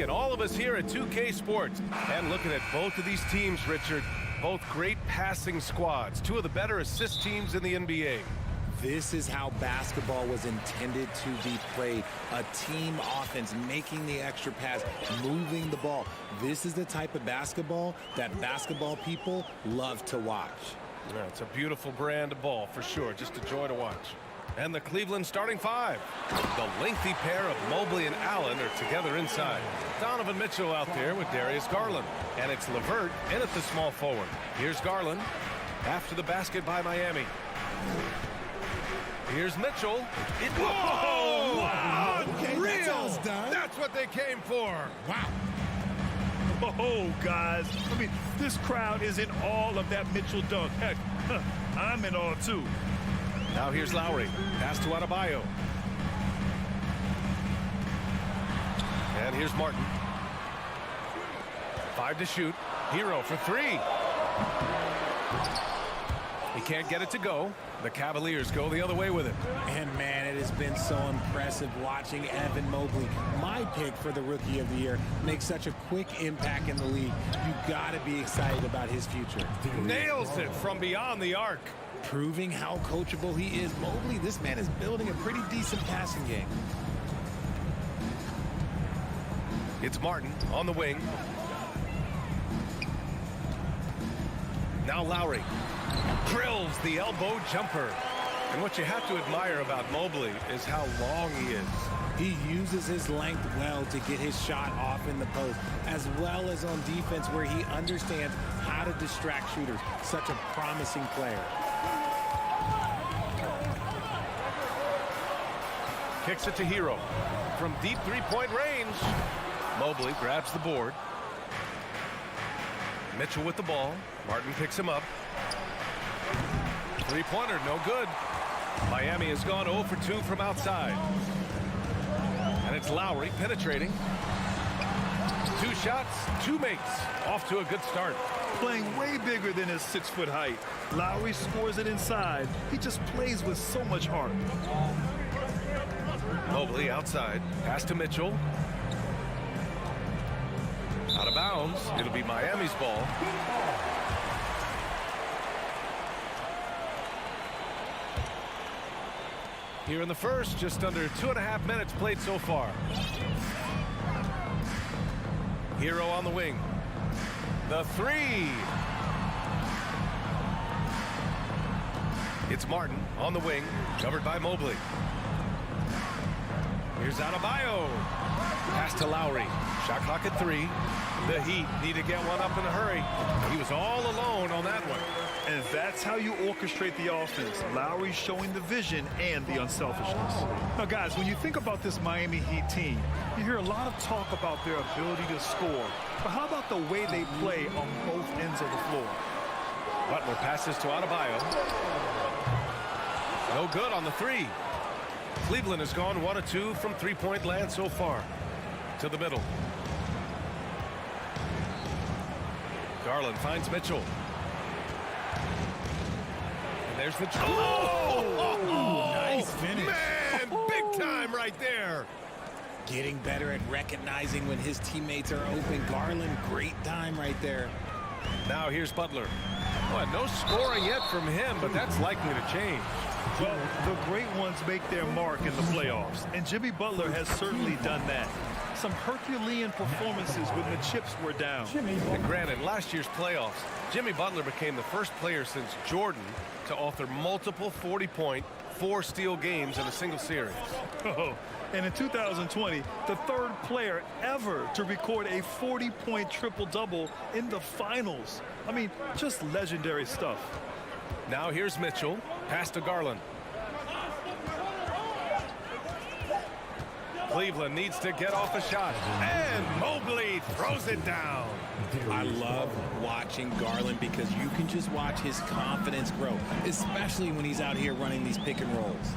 and all of us here at 2K Sports. And looking at both of these teams, Richard, both great passing squads, two of the better assist teams in the NBA. This is how basketball was intended to be played. A team offense, making the extra pass, moving the ball. This is the type of basketball that basketball people love to watch. Yeah, it's a beautiful brand of ball for sure. Just a joy to watch. And the Cleveland starting five. The lengthy pair of Mobley and Allen are together inside. Donovan Mitchell out there with Darius Garland. And it's LeVert in at the small forward. Here's Garland after the basket by Miami. Here's Mitchell. Whoa! Wow! Unreal! That's what they came for. Wow. Oh, guys. I mean, this crowd is in awe of that Mitchell dunk. Heck, I'm in awe, too. Now here's Lowry. Pass to Adebayo. And here's Martin. 5 to shoot. Hero for 3. He can't get it to go. The Cavaliers go the other way with it. And, man, it has been so impressive watching Evan Mobley, my pick for the Rookie of the Year, make such a quick impact in the league. You got to be excited about his future. Nails it from beyond the arc. Proving how coachable he is. Mobley, this man is building a pretty decent passing game. It's Martin on the wing. Now Lowry drills the elbow jumper. And what you have to admire about Mobley is how long he is. He uses his length well to get his shot off in the post, as well as on defense where he understands how to distract shooters. Such a promising player. Kicks it to Hero from deep three-point range. Mobley grabs the board. Mitchell with the ball. Martin picks him up. Three-pointer, no good. Miami has gone 0 for 2 from outside. And it's Lowry penetrating. 2 shots, 2 makes. Off to a good start. Playing way bigger than his 6-foot height. Lowry scores it inside. He just plays with so much heart. Mobley outside. Pass to Mitchell. Out of bounds. It'll be Miami's ball. Here in the first, just under 2.5 minutes played so far. Hero on the wing. The 3. It's Martin on the wing, covered by Mobley. Here's Adebayo. Pass to Lowry. Shot clock at 3. The Heat need to get one up in a hurry. He was all alone on that one. And that's how you orchestrate the offense. Lowry showing the vision and the unselfishness. Now, guys, when you think about this Miami Heat team, you hear a lot of talk about their ability to score. But how about the way they play on both ends of the floor? Butler passes to Adebayo. No good on the 3. Cleveland has gone 1 of 2 from three-point land so far. To the middle. Garland finds Mitchell. And there's the... Oh! Nice finish. Man, big time right there. Getting better at recognizing when his teammates are open. Garland, great time right there. Now here's Butler. Well, no scoring yet from him, but that's likely to change. Well, the great ones make their mark in the playoffs, and Jimmy Butler has certainly done that. Some Herculean performances when the chips were down. And granted, last year's playoffs, Jimmy Butler became the first player since Jordan to author multiple 40-point, 4-steal games in a single series. Oh, and in 2020, the third player ever to record a 40-point triple-double in the finals. I mean, just legendary stuff. Now here's Mitchell. Pass to Garland. Cleveland needs to get off a shot. And Mobley throws it down. I love watching Garland because you can just watch his confidence grow, especially when he's out here running these pick and rolls.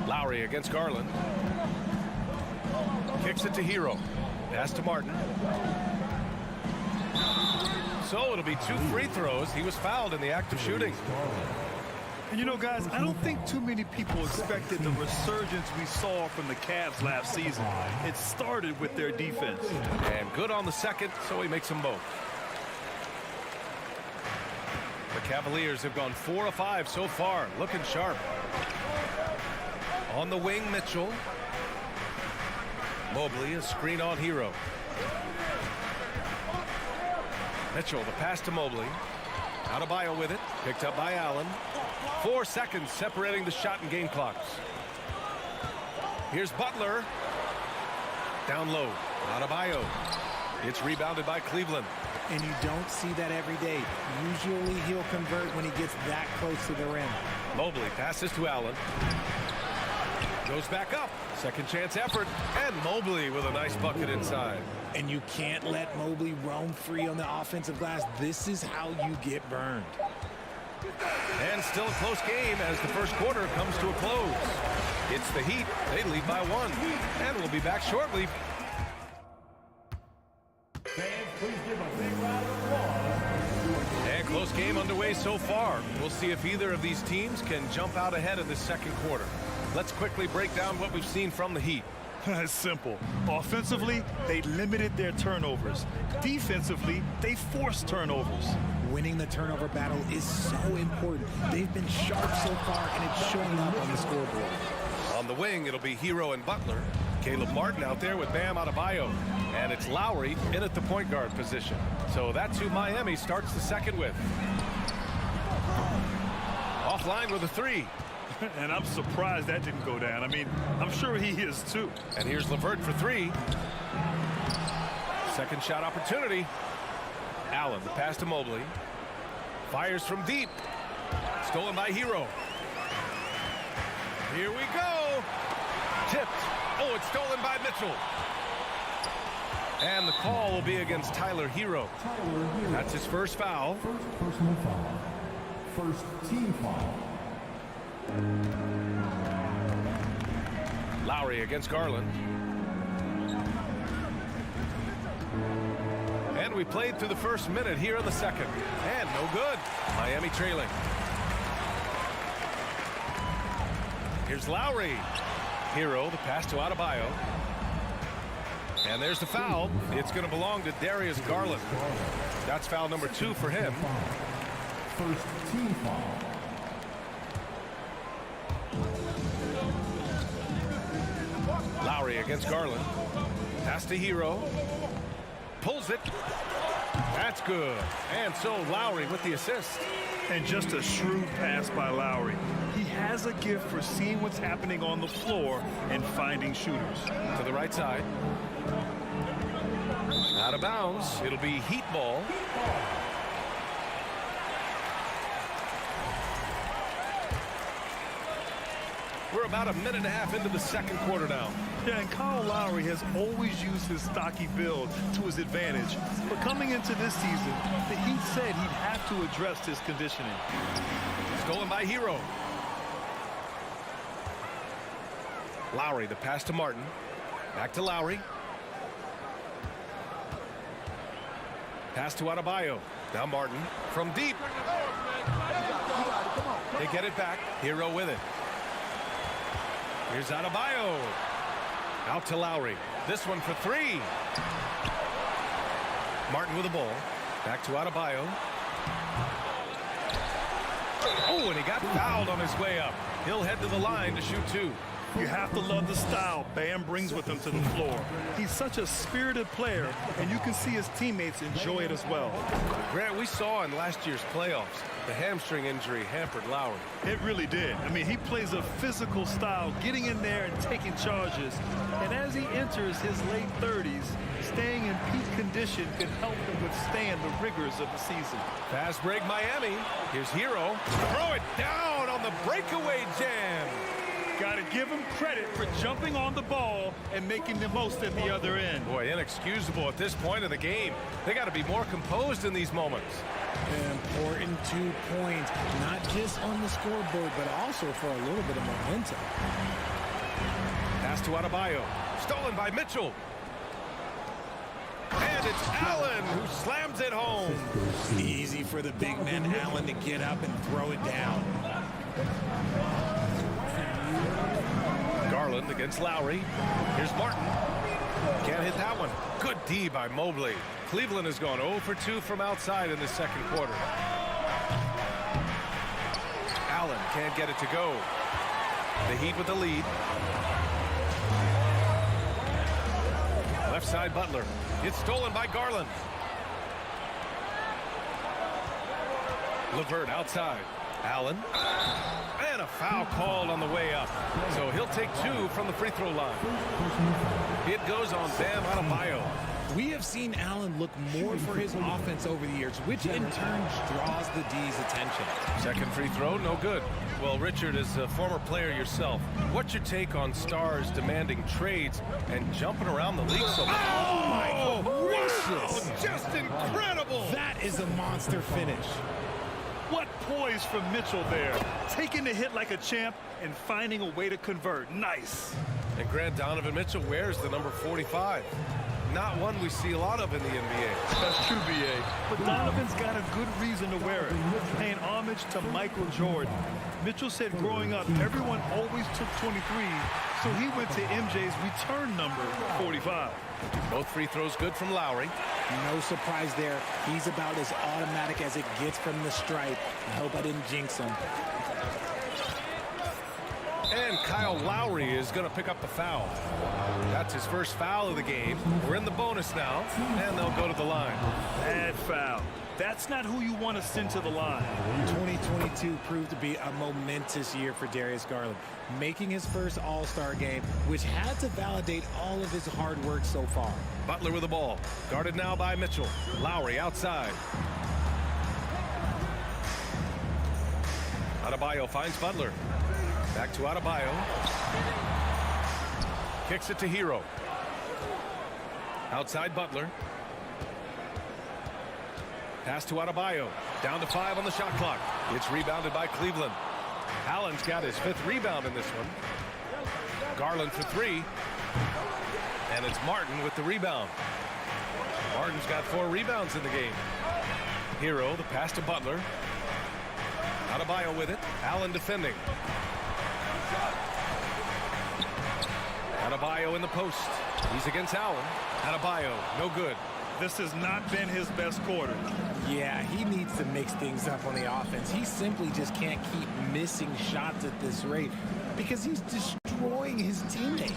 Lowry against Garland. Kicks it to Hero. Pass to Martin. So it'll be 2 free throws. He was fouled in the act of shooting. And you know, guys, I don't think too many people expected the resurgence we saw from the Cavs last season. It started with their defense. And good on the second, so he makes them both. The Cavaliers have gone 4 of 5 so far, looking sharp. On the wing, Mitchell. Mobley, a screen on Hero. Mitchell, the pass to Mobley. Adebayo with it, picked up by Allen. 4 seconds separating the shot and game clocks. Here's Butler. Down low, Adebayo. It's rebounded by Cleveland. And you don't see that every day. Usually he'll convert when he gets that close to the rim. Mobley passes to Allen. Goes back up. Second chance effort. And Mobley with a nice bucket inside. And you can't let Mobley roam free on the offensive glass. This is how you get burned. And still a close game as the first quarter comes to a close. It's the Heat. They lead by 1. And we'll be back shortly. And close game underway so far. We'll see if either of these teams can jump out ahead in the second quarter. Let's quickly break down what we've seen from the Heat. It's simple. Offensively, they limited their turnovers. Defensively, they forced turnovers. Winning the turnover battle is so important. They've been sharp so far, and it's showing up on the scoreboard. On the wing, it'll be Hero and Butler. Caleb Martin out there with Bam Adebayo. And it's Lowry in at the point guard position. So that's who Miami starts the second with. Offline with a 3. And I'm surprised that didn't go down. I mean, I'm sure he is too. And here's LeVert for 3. Second shot opportunity. Allen, the pass to Mobley. Fires from deep. Stolen by Hero. Here we go. Tipped. Oh, it's stolen by Mitchell. And the call will be against Tyler Hero. That's his first foul. First personal foul. First team foul. Lowry against Garland. And we played through the first minute here in the second. And no good. Miami trailing. Here's Lowry. Hero, the pass to Adebayo. And there's the foul. It's going to belong to Darius Garland. That's foul number 2 for him. First team foul. Lowry against Garland. Pass to Hero. Pulls it. That's good. And so Lowry with the assist. And just a shrewd pass by Lowry. He has a gift for seeing what's happening on the floor and finding shooters. To the right side. Out of bounds. It'll be Heat ball. We're about a minute and a half into the second quarter now. Yeah, and Kyle Lowry has always used his stocky build to his advantage. But coming into this season, the Heat said he'd have to address his conditioning. Stolen by Hero. Lowry, the pass to Martin. Back to Lowry. Pass to Adebayo. Now Martin from deep. They get it back. Hero with it. Here's Adebayo. Out to Lowry. This one for 3. Martin with the ball. Back to Adebayo. Oh, and he got fouled on his way up. He'll head to the line to shoot 2. You have to love the style Bam brings with him to the floor. He's such a spirited player, and you can see his teammates enjoy it as well. Grant, we saw in last year's playoffs, the hamstring injury hampered Lowry. It really did. I mean, he plays a physical style, getting in there and taking charges. And as he enters his late 30s, staying in peak condition can help him withstand the rigors of the season. Fast break Miami. Here's Hero. Throw it down on the breakaway jam. Got to give him credit for jumping on the ball and making the most at the other end. Boy, inexcusable at this point in the game. They got to be more composed in these moments. An important 2 points, not just on the scoreboard, but also for a little bit of momentum. Pass to Adebayo. Stolen by Mitchell. And it's Allen who slams it home. Easy for the big man Allen to get up and throw it down. Garland against Lowry. Here's Martin. Can't hit that one. Good D by Mobley. Cleveland has gone 0 for 2 from outside in the second quarter. Allen can't get it to go. The Heat with the lead. Left side Butler. It's stolen by Garland. LeVert outside. Allen. And a foul called on the way up. So he'll take 2 from the free throw line. It goes on Bam Adebayo. We have seen Allen look more for his offense over the years, which in turn draws the D's attention. Second free throw, no good. Well, Richard, as a former player yourself, what's your take on stars demanding trades and jumping around the league so much? Oh, my gracious. Just incredible. That is a monster finish. What poise from Mitchell there. Taking the hit like a champ and finding a way to convert. Nice. And Grant, Donovan Mitchell wears the number 45. Not one we see a lot of in the NBA. That's true, B.A. But Donovan's got a good reason to wear it. Paying homage to Michael Jordan. Mitchell said growing up, everyone always took 23, so he went to MJ's return number, 45. Both free throws good from Lowry. No surprise there. He's about as automatic as it gets from the stripe. I hope I didn't jinx him. And Kyle Lowry is going to pick up the foul. That's his first foul of the game. We're in the bonus now, and they'll go to the line. Bad foul. That's not who you want to send to the line. 2022 proved to be a momentous year for Darius Garland, making his first All-Star game, which had to validate all of his hard work so far. Butler with the ball. Guarded now by Mitchell. Lowry outside. Adebayo finds Butler. Back to Adebayo. Kicks it to Hero. Outside Butler. Pass to Adebayo. Down to 5 on the shot clock. It's rebounded by Cleveland. Allen's got his 5th rebound in this one. Garland for 3. And it's Martin with the rebound. Martin's got 4 rebounds in the game. Hero, the pass to Butler. Adebayo with it. Allen defending. Adebayo in the post. He's against Allen. Adebayo, no good. This has not been his best quarter. Yeah, he needs to mix things up on the offense. He simply just can't keep missing shots at this rate because he's destroying his teammates.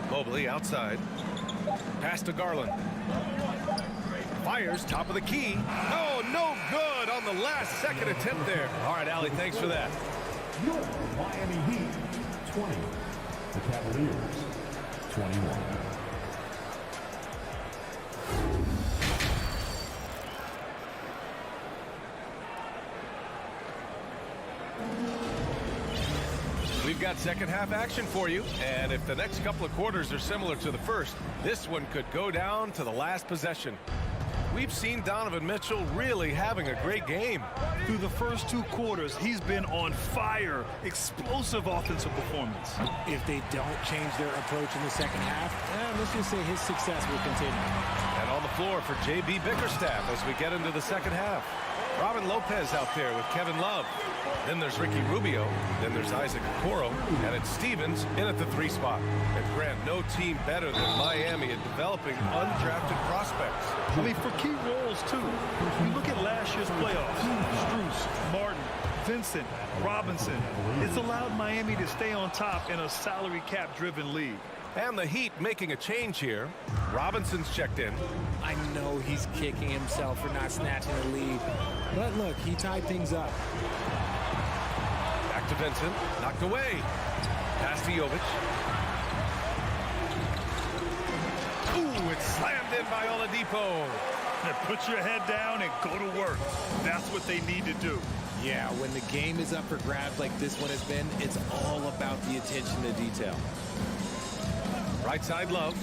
Mobley outside. Pass to Garland. Fires, top of the key. Oh, no good on the last second attempt there. All right, Allie, thanks for that. Your Miami Heat, 20. The Cavaliers, 21. We've got second half action for you, and if the next couple of quarters are similar to the first, this one could go down to the last possession. We've seen Donovan Mitchell really having a great game. Through the first 2 quarters, he's been on fire. Explosive offensive performance. If they don't change their approach in the second half, let's just say his success will continue. And on the floor for J.B. Bickerstaff as we get into the second half. Robin Lopez out there with Kevin Love. Then there's Ricky Rubio. Then there's Isaac Okoro. And it's Stevens in at the 3 spot. And Grant, no team better than Miami at developing undrafted prospects. I mean, for key roles, too. You look at last year's playoffs. Strus, Martin, Vincent, Robinson. It's allowed Miami to stay on top in a salary cap-driven league. And the Heat making a change here. Robinson's checked in. I know he's kicking himself for not snatching the lead. But look, he tied things up. Back to Vincent. Knocked away. Pass to Jovic. Ooh, it's slammed in by Oladipo. Put your head down and go to work. That's what they need to do. Yeah, when the game is up for grabs like this one has been, it's all about the attention to detail. Right side Love.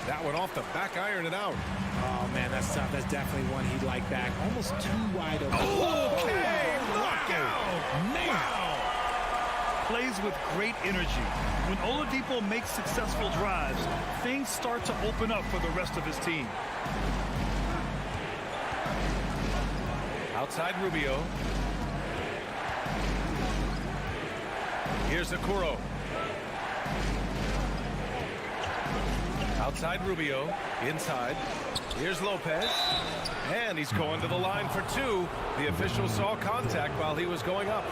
That one off the back, iron it out. Oh, man, that's tough. That's definitely one he'd like back. Almost too wide open. Okay, knockout. Wow. Plays with great energy. When Oladipo makes successful drives, things start to open up for the rest of his team. Outside Rubio. Here's Okoro. Outside Rubio. Inside. Here's Lopez. And he's going to the line for two. The official saw contact while he was going up.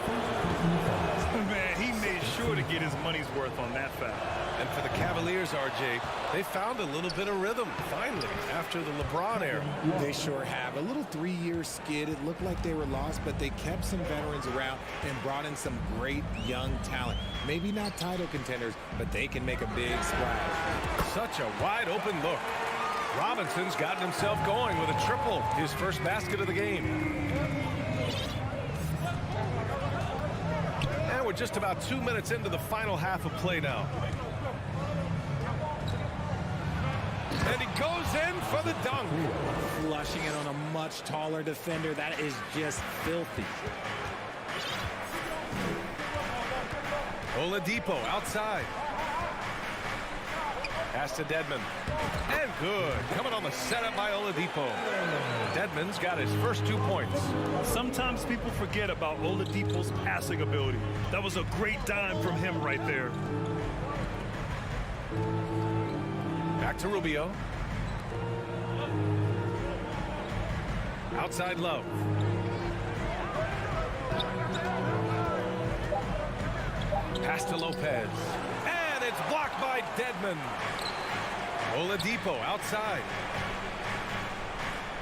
Man, he made sure to get his money's worth on that foul. And for the Cavaliers, RJ, they found a little bit of rhythm, finally, after the LeBron era. They sure have. A little 3-year skid. It looked like they were lost, but they kept some veterans around and brought in some great young talent. Maybe not title contenders, but they can make a big splash. Such a wide open look. Robinson's gotten himself going with a triple, his first basket of the game. And we're just about 2 minutes into the final half of play now. And he goes in for the dunk. Flushing it on a much taller defender. That is just filthy. Oladipo outside. Pass to Dedmon. And good. Coming on the setup by Oladipo. Dedmon's got his first 2 points. Sometimes people forget about Oladipo's passing ability. That was a great dime from him right there. Back to Rubio. Outside Love. Pass to Lopez. And it's blocked by Dedmon. Oladipo outside.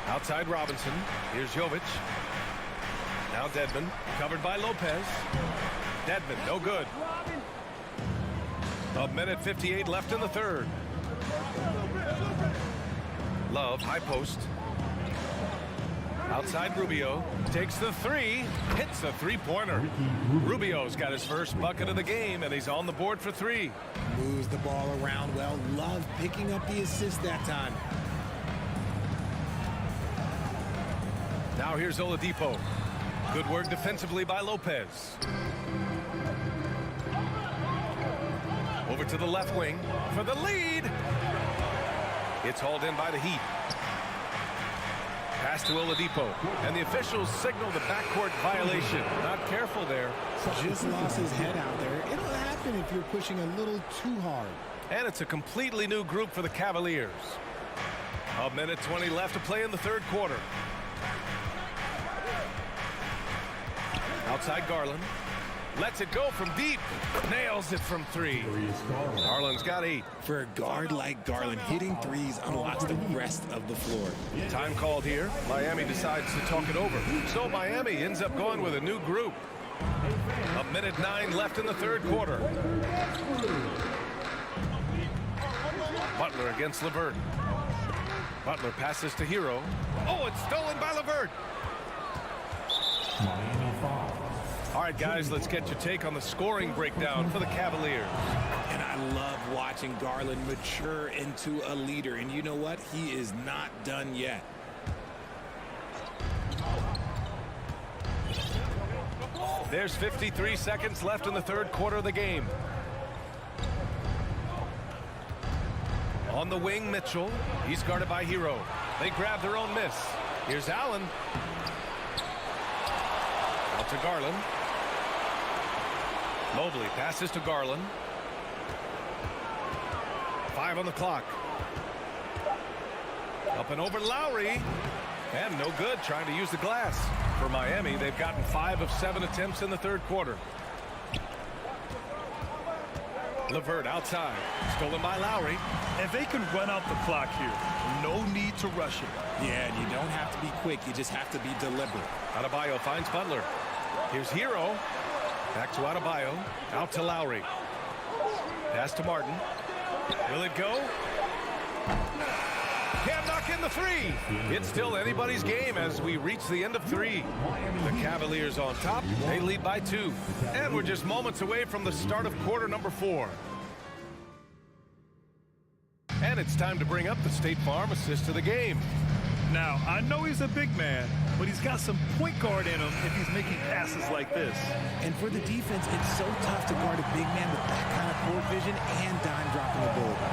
Outside Robinson. Here's Jovic. Now Dedmon. Covered by Lopez. Dedmon, no good. 1:58 left in the third. Love, high post. Outside Rubio. Takes the three. Hits the three-pointer. Rubio's got his first bucket of the game, and he's on the board for three. Moves the ball around well. Love picking up the assist that time. Now here's Oladipo. Good work defensively by Lopez. Over to the left wing for the lead. It's hauled in by the Heat. Pass to Oladipo. And the officials signal the backcourt violation. Not careful there. Just lost his head out there. It'll happen if you're pushing a little too hard. And it's a completely new group for the Cavaliers. 1:20 left to play in the third quarter. Outside Garland. Lets it go from deep. Nails it from three. Garland's got 8. For a guard like Garland, hitting threes unlocks the rest of the floor. Time called here. Miami decides to talk it over. So Miami ends up going with a new group. 1:09 left in the third quarter. Butler against LeVert. Butler passes to Hero. Oh, it's stolen by LeVert. All right, guys, let's get your take on the scoring breakdown for the Cavaliers. And I love watching Garland mature into a leader. And you know what? He is not done yet. There's 53 seconds left in the third quarter of the game. On the wing, Mitchell. He's guarded by Hero. They grab their own miss. Here's Allen. Out to Garland. Mobley passes to Garland. 5 on the clock. Up and over Lowry. And no good, trying to use the glass. For Miami, they've gotten 5 of 7 attempts in the third quarter. LeVert outside. Stolen by Lowry. And they can run out the clock here. No need to rush it. Yeah, and you don't have to be quick. You just have to be deliberate. Adebayo finds Butler. Here's Hero. Back to Adebayo. Out to Lowry. Pass to Martin. Will it go? Can't knock in the three. It's still anybody's game as we reach the end of 3. The Cavaliers on top. They lead by 2. And we're just moments away from the start of quarter number 4. And it's time to bring up the State Farm assist of the game. Now, I know he's a big man, but he's got some point guard in him if he's making passes like this. And for the defense, it's so tough to guard a big man with that kind of court vision and dime dropping ability.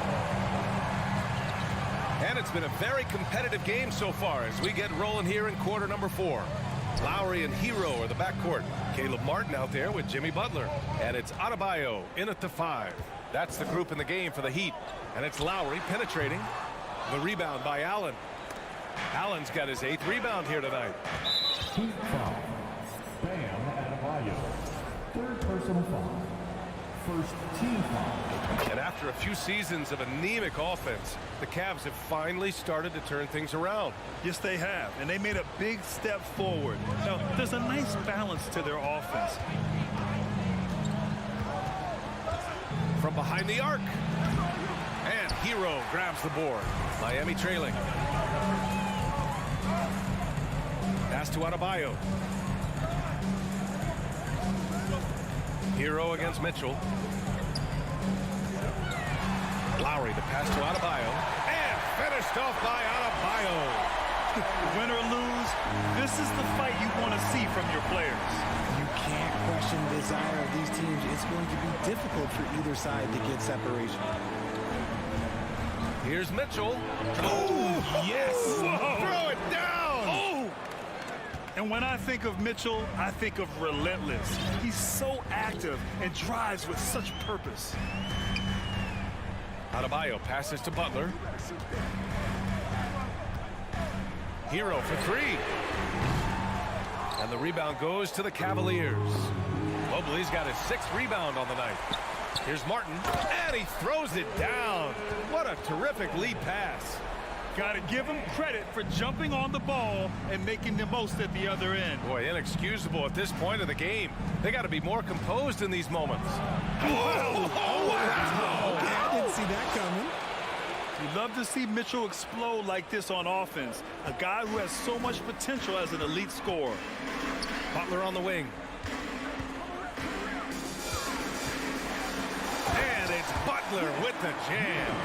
And it's been a very competitive game so far as we get rolling here in quarter number 4. Lowry and Hero are the backcourt. Caleb Martin out there with Jimmy Butler. And it's Adebayo in at the 5. That's the group in the game for the Heat. And it's Lowry penetrating. The rebound by Allen. Allen's got his 8th rebound here tonight. Heat foul. Bam Adebayo. 3rd personal foul. 1st team foul. And after a few seasons of anemic offense, the Cavs have finally started to turn things around. Yes, they have, and they made a big step forward. Now, there's a nice balance to their offense. From behind the arc. And Hero grabs the board. Miami trailing. Pass to Adebayo. Hero against Mitchell. Lowry, the pass to Adebayo. And finished off by Adebayo. Win or lose, this is the fight you want to see from your players. You can't question the desire of these teams. It's going to be difficult for either side to get separation. Here's Mitchell. Oh, yes! Whoa. Throw it down! Oh! And when I think of Mitchell, I think of relentless. He's so active and drives with such purpose. Adebayo passes to Butler. Hero for 3. And the rebound goes to the Cavaliers. Mobley's got his 6th rebound on the night. Here's Martin, and he throws it down. What a terrific lead pass. Got to give him credit for jumping on the ball and making the most at the other end. Boy, inexcusable at this point of the game. They got to be more composed in these moments. Oh, wow. Okay, I didn't see that coming. You love to see Mitchell explode like this on offense. A guy who has so much potential as an elite scorer. Butler on the wing. And it's Butler with the jam.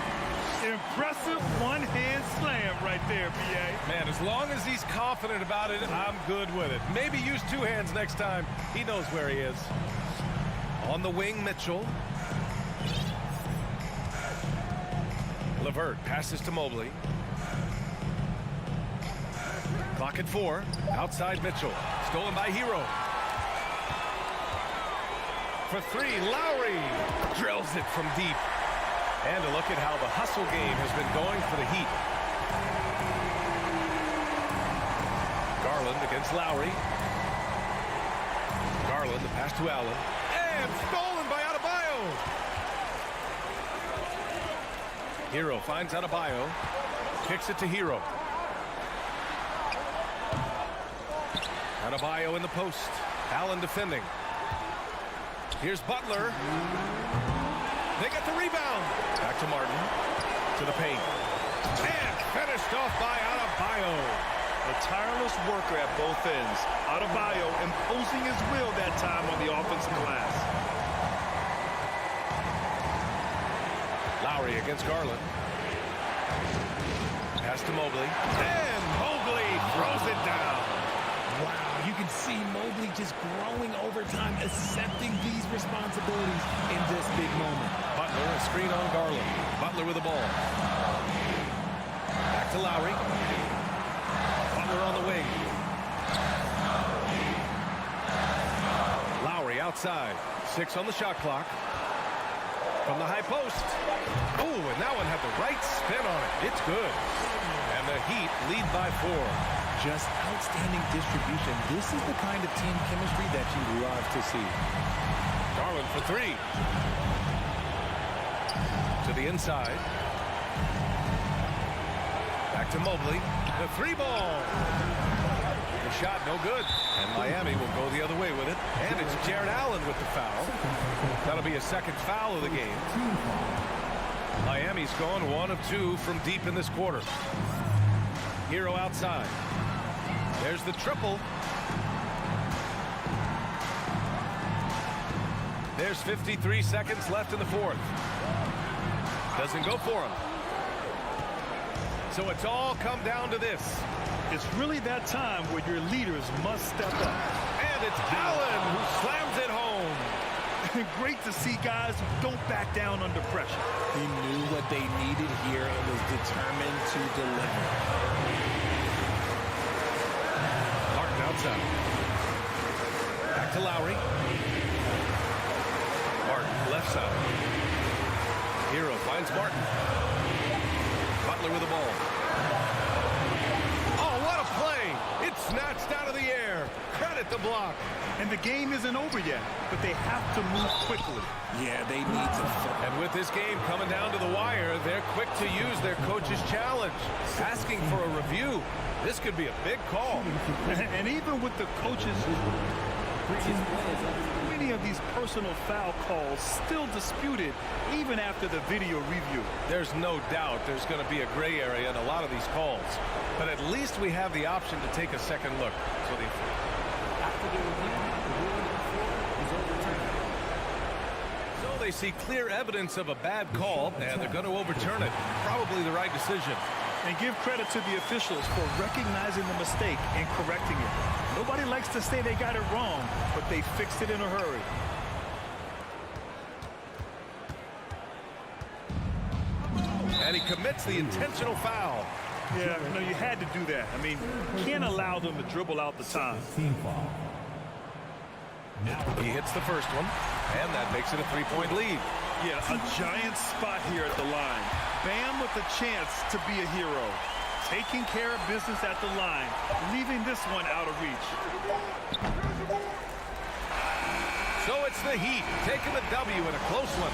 Impressive one-hand slam right there, B.A. Man, as long as he's confident about it, I'm good with it. Maybe use 2 hands next time. He knows where he is. On the wing, Mitchell. LeVert passes to Mobley. Clock at 4. Outside Mitchell. Stolen by Hero. For 3, Lowry drills it from deep. And a look at how the hustle game has been going for the Heat. Garland against Lowry. Garland, the pass to Allen. And stolen by Adebayo. Hero finds Adebayo. Kicks it to Hero. Adebayo in the post. Allen defending. Here's Butler. They get the rebound. Back to Martin. To the paint. And finished off by Adebayo. A tireless worker at both ends. Adebayo imposing his will that time on the offensive glass. Lowry against Garland. Pass to Mobley. And Mobley throws it down. Wow, you can see Mobley just growing over time, accepting these responsibilities in this big moment. Butler, a screen on Garland. Butler with the ball. Back to Lowry. Butler on the wing. Lowry outside. 6 on the shot clock. From the high post. Oh, and that one had the right spin on it. It's good. And the Heat lead by 4. Just outstanding distribution. This is the kind of team chemistry that you love to see. Garland for 3. To the inside. Back to Mobley. The 3-ball. The shot no good. And Miami will go the other way with it. And it's Jared Allen with the foul. That'll be a 2nd foul of the game. Miami's gone 1 of 2 from deep in this quarter. Hero outside. There's the triple. There's 53 seconds left in the 4th. Doesn't go for him. So it's all come down to this. It's really that time where your leaders must step up. And it's Allen who slams it home. Great to see guys who don't back down under pressure. He knew what they needed here and was determined to deliver. outside. Back to Lowry. Martin, left side. Hero finds Martin. Butler with the ball. Oh, what a play! It's snatched out of the air. Credit the block. And the game isn't over yet, but they have to move quickly. Yeah, they need to. And with this game coming down to the wire, they're quick to use their coach's challenge. Asking for a review. This could be a big call. And even with the coaches, many of these personal foul calls still disputed even after the video review. There's no doubt there's going to be a gray area in a lot of these calls. But at least we have the option to take a second look. So they see clear evidence of a bad call, and they're going to overturn it. Probably the right decision. And give credit to the officials for recognizing the mistake and correcting it. Nobody likes to say they got it wrong, but they fixed it in a hurry. And he commits the intentional foul. Yeah, no, you had to do that. I mean, you can't allow them to dribble out the time. Team foul. He hits the first one, and that makes it a three-point lead. Yeah, a giant spot here at the line. Bam with a chance to be a hero. Taking care of business at the line, leaving this one out of reach. So it's the Heat taking the W in a close one.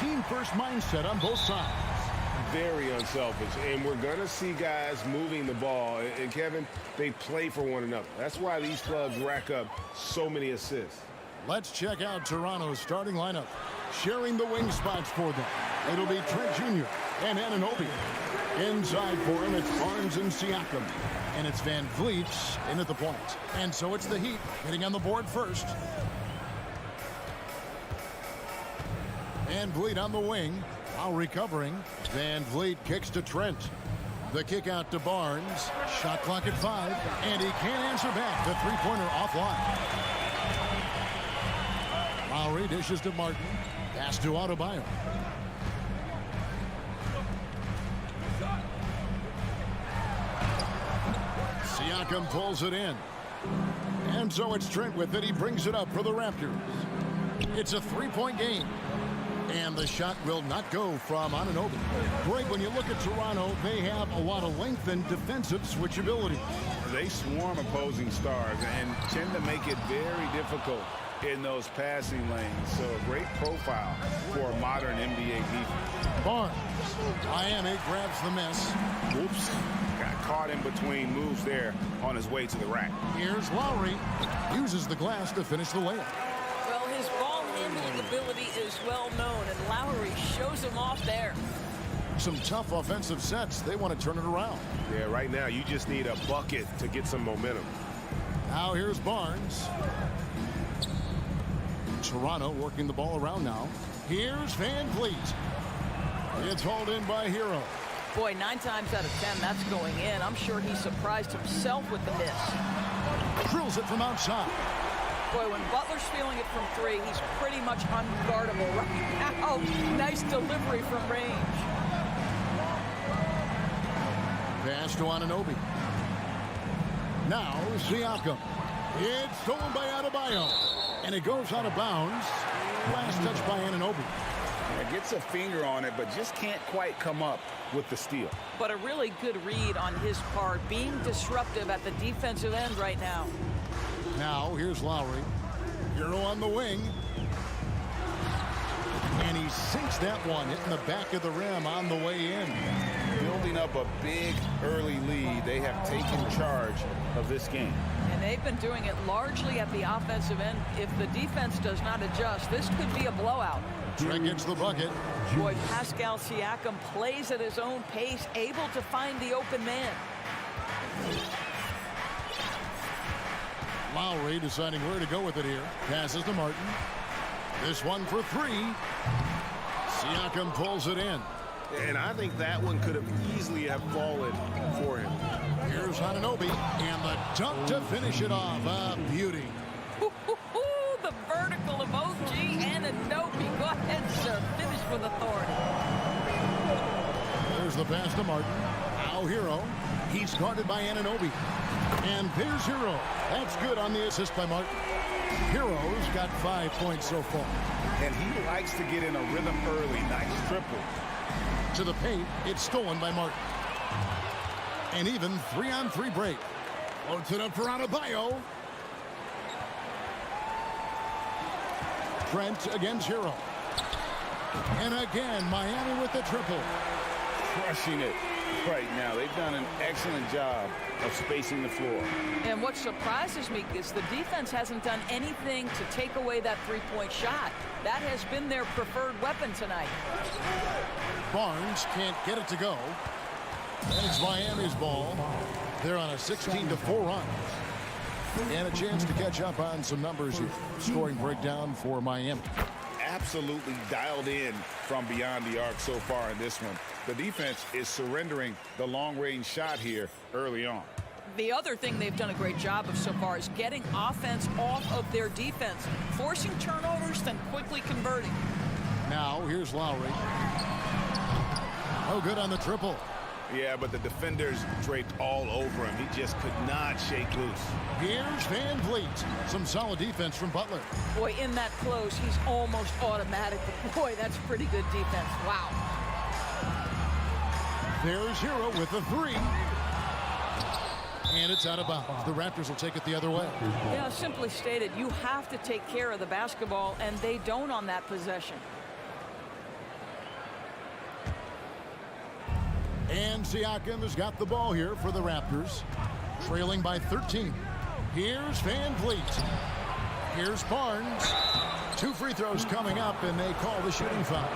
team-first mindset on both sides. Very unselfish, and we're going to see guys moving the ball. And Kevin, they play for one another. That's why these clubs rack up so many assists. Let's check out Toronto's starting lineup. Sharing the wing spots for them, it'll be Trent Jr. and Anunoby. Inside for him, it's Horens and Siakam. And it's Van Vliet in at the point. And so it's the Heat getting on the board first. Van Vliet on the wing. While recovering, Van Vliet kicks to Trent. The kick out to Barnes. Shot clock at 5. And he can't answer back. The three-pointer offline. Lowry dishes to Martin. Pass to Adebayo. Siakam pulls it in. And so it's Trent with it. He brings it up for the Raptors. It's a three-point game. And the shot will not go from Anunoby. Greg, when you look at Toronto, they have a lot of length and defensive switchability. They swarm opposing stars and tend to make it very difficult in those passing lanes. So a great profile for a modern NBA defense. Barnes. Miami grabs the miss. Oops. Got caught in between moves there on his way to the rack. Here's Lowry. Uses the glass to finish the layup. Well, his ball handling ability is well known, and Lowry shows him off there. Some tough offensive sets. They want to turn it around. Yeah, right now you just need a bucket to get some momentum. Now here's Barnes. Toronto working the ball around now. Here's Van Vliet. It's hauled in by Hero. Boy, 9 times out of 10, that's going in. I'm sure he surprised himself with the miss. Drills it from outside. Boy, when Butler's feeling it from 3, he's pretty much unguardable right now. Nice delivery from range. Pass to Anunoby. Now Siakam. It's stolen by Adebayo. And it goes out of bounds. Last touch by Anunoby. Gets a finger on it, but just can't quite come up with the steal. But a really good read on his part, being disruptive at the defensive end right now. Now here's Lowry. Hero on the wing. And he sinks that one, hitting the back of the rim on the way in. Building up a big early lead, they have taken charge of this game. And they've been doing it largely at the offensive end. If the defense does not adjust, this could be a blowout. Trent gets the bucket. Boy, Pascal Siakam plays at his own pace, able to find the open man. Lowry deciding where to go with it here. Passes to Martin. This one for 3. Siakam pulls it in. And I think that one could have easily have fallen for him. Here's Anunoby. And the dunk to finish it off. A beauty. The vertical of OG and Anunoby. Go ahead, sir. Finish with authority. There's the pass to Martin. Now Hero. He's guarded by Anunoby. And there's Hero. That's good on the assist by Martin. Hero's got 5 points so far. And he likes to get in a rhythm early. Nice triple. To the paint, it's stolen by Martin. And even 3-on-3 break. Floats it up for Adebayo. Trent against Hero. And again, Miami with the triple. Crushing it right now. They've done an excellent job of spacing the floor. And what surprises me is the defense hasn't done anything to take away that three-point shot. That has been their preferred weapon tonight. Barnes can't get it to go. And it's Miami's ball. They're on a 16-4 run. And a chance to catch up on some numbers here. Scoring breakdown for Miami. Absolutely dialed in from beyond the arc so far in this one. The defense is surrendering the long-range shot here early on. The other thing they've done a great job of so far is getting offense off of their defense, forcing turnovers, then quickly converting. Now, here's Lowry. No good on the triple. Yeah, but the defenders draped all over him. He just could not shake loose. Here's Van Vliet. Some solid defense from Butler. Boy, in that close, he's almost automatic. Boy, that's pretty good defense. Wow. There's Hero with the 3. And it's out of bounds. The Raptors will take it the other way. Yeah, simply stated, you have to take care of the basketball, and they don't on that possession. And Siakam has got the ball here for the Raptors, trailing by 13. Here's Van Vliet. Here's Barnes. 2 free throws coming up, and they call the shooting foul.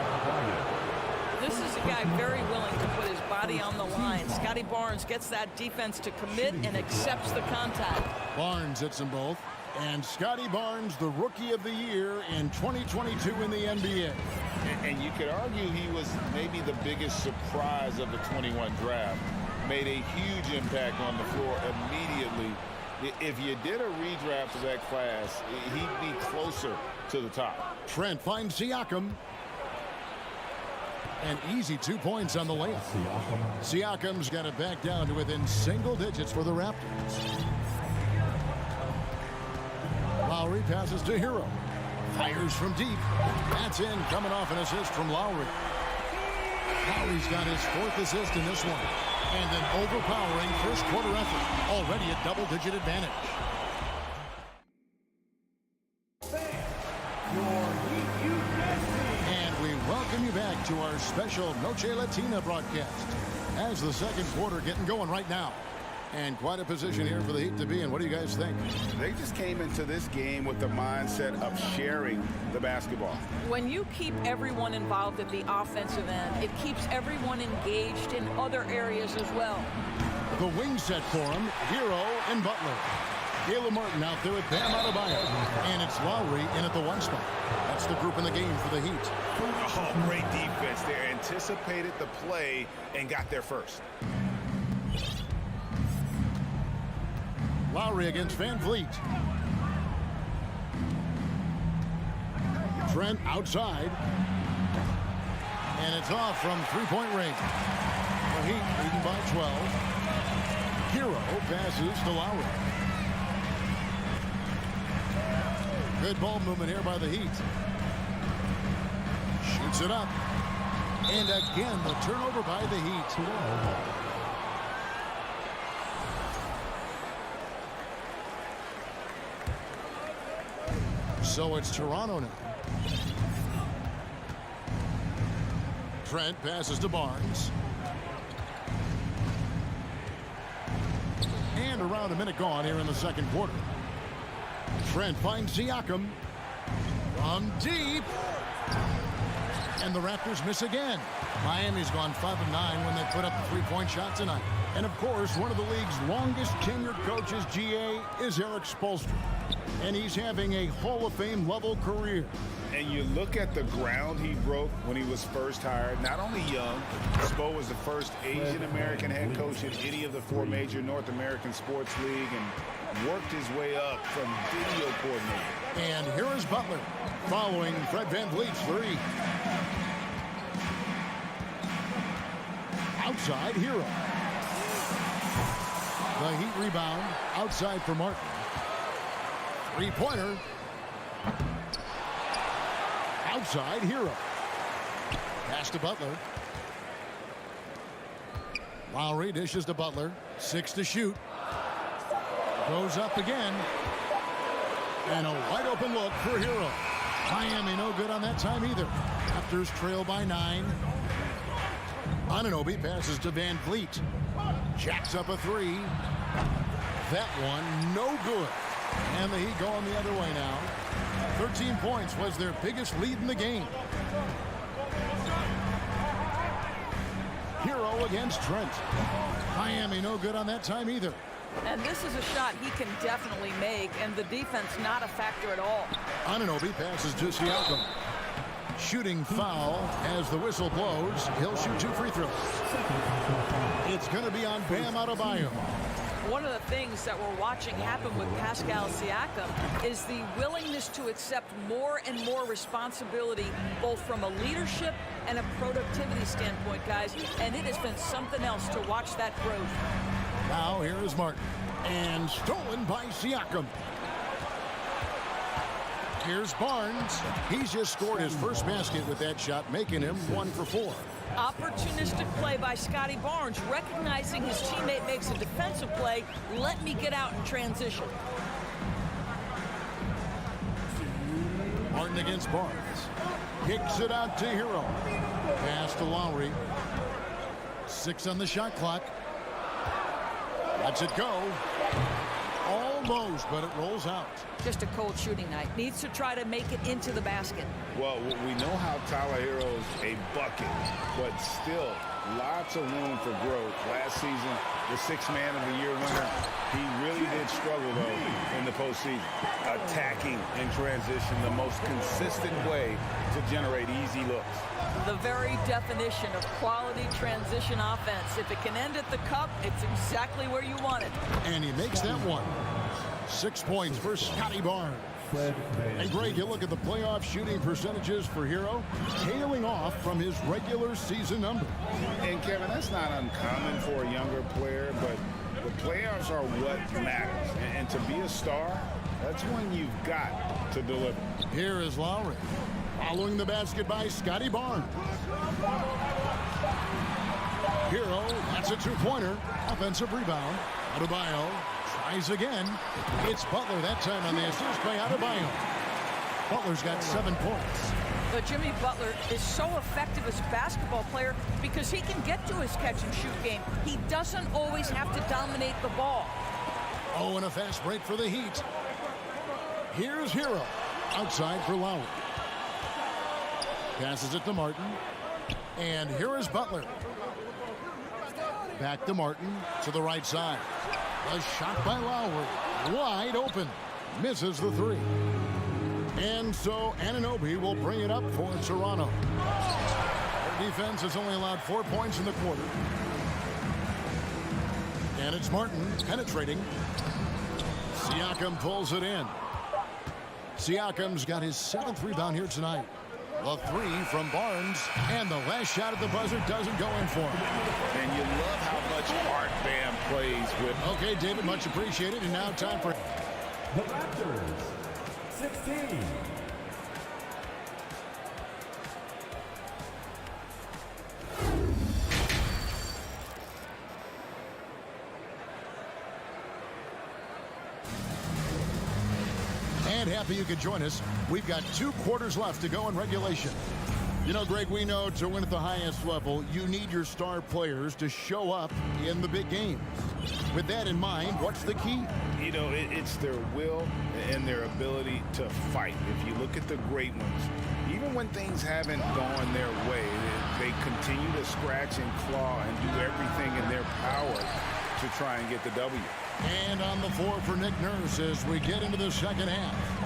This is a guy very willing to put his body on the line. Scotty Barnes gets that defense to commit and accepts the contact. Barnes hits them both. And Scotty Barnes, the Rookie of the Year in 2022 in the NBA. And you could argue he was maybe the biggest surprise of the 21 draft. Made a huge impact on the floor immediately. If you did a redraft for that class, he'd be closer to the top. Trent finds Siakam. An easy 2 points on the layup. Siakam's got it back down to within single digits for the Raptors. Lowry passes to Hero. Fires from deep. That's in, coming off an assist from Lowry. Lowry's got his 4th assist in this one. And an overpowering first quarter effort. Already a double-digit advantage. And we welcome you back to our special Noche Latina broadcast. As the second quarter getting going right now. And quite a position here for the Heat to be in. What do you guys think? They just came into this game with the mindset of sharing the basketball. When you keep everyone involved at the offensive end, it keeps everyone engaged in other areas as well. The wing set for him, Hero and Butler. Caleb Martin out there with Bam Adebayo. And it's Lowry in at the 1 spot. That's the group in the game for the Heat. Oh, great defense there. Anticipated the play and got there first. Lowry against Van Vliet. Trent outside. And it's off from 3-point range. The Heat leading by 12. Hero passes to Lowry. Good ball movement here by the Heat. Shoots it up. And again, the turnover by the Heat. So it's Toronto now. Trent passes to Barnes. And around a minute gone here in the second quarter. Trent finds Siakam from deep. And the Raptors miss again. Miami's gone 5 of 9 when they put up the 3-point shot tonight. And of course, one of the league's longest tenured coaches, GA, is Eric Spoelstra. And he's having a Hall of Fame level career. And you look at the ground he broke when he was first hired. Not only young, Spo was the first Asian-American head coach in any of the 4 major North American sports league and worked his way up from video coordinator. And here is Butler following Fred Van Vliet's 3. Outside, Hero. The Heat rebound outside for Martin. 3-pointer. Outside, Hero. Pass to Butler. Lowry dishes to Butler. 6 to shoot. Goes up again. And a wide open look for Hero. Miami no good on that time either. Raptors trail by 9. Anunoby passes to Van Vliet. Jacks up a 3. That one no good. And the Heat going the other way now. 13 points was their biggest lead in the game. Hero against Trent. Miami no good on that time either. And this is a shot he can definitely make, and the defense not a factor at all. Anunoby passes to Siakam. Shooting foul as the whistle blows. He'll shoot 2 free throws. It's going to be on Bam Adebayo. One of the things that we're watching happen with Pascal Siakam is the willingness to accept more and more responsibility, both from a leadership and a productivity standpoint, guys. And it has been something else to watch that growth. Now here is Martin. And stolen by Siakam. Here's Barnes. He's just scored his first basket with that shot, making him 1 for 4. Opportunistic play by Scotty Barnes, recognizing his teammate makes a defensive play. Let me get out in transition. Martin against Barnes. Kicks it out to Hero. Pass to Lowry. 6 on the shot clock. Lets it go. Almost, but it rolls out. Just a cold shooting night. Needs to try to make it into the basket. Well, we know how Tyler Hero's a bucket, but still lots of room for growth. Last season, the 6th Man of the Year winner, he really did struggle, though, in the postseason. Attacking in transition, the most consistent way to generate easy looks. The very definition of quality transition offense. If it can end at the cup, it's exactly where you want it. And he makes that one. 6 points for Scotty Barnes. And Greg, you look at the playoff shooting percentages for Hero, tailing off from his regular season number. And Kevin, that's not uncommon for a younger player, but the playoffs are what matters. And to be a star, that's when you've got to deliver. Here is Lowry. Following the basket by Scotty Barnes. Hero, that's a 2-pointer. Offensive rebound. Adebayo tries again. It's Butler that time on the assist by Adebayo. Butler's got 7 points. But Jimmy Butler is so effective as a basketball player because he can get to his catch-and-shoot game. He doesn't always have to dominate the ball. Oh, and a fast break for the Heat. Here's Hero. Outside for Lowry. Passes it to Martin. And here is Butler. Back to Martin to the right side. A shot by Lowry. Wide open. Misses the 3. And so Anunoby will bring it up for Toronto. Their defense has only allowed 4 points in the quarter. And it's Martin penetrating. Siakam pulls it in. Siakam's got his 7th rebound here tonight. The 3 from Barnes, and the last shot at the buzzer doesn't go in for him. And you love how much art Bam plays with. Okay, David, much appreciated. And now time for the Raptors, 16. And happy you could join us. We've got 2 quarters left to go in regulation. You know, Greg, we know to win at the highest level, you need your star players to show up in the big games. With that in mind, what's the key? You know, it's their will and their ability to fight. If you look at the great ones, even when things haven't gone their way, they continue to scratch and claw and do everything in their power to try and get the W. And on the floor for Nick Nurse as we get into the second half.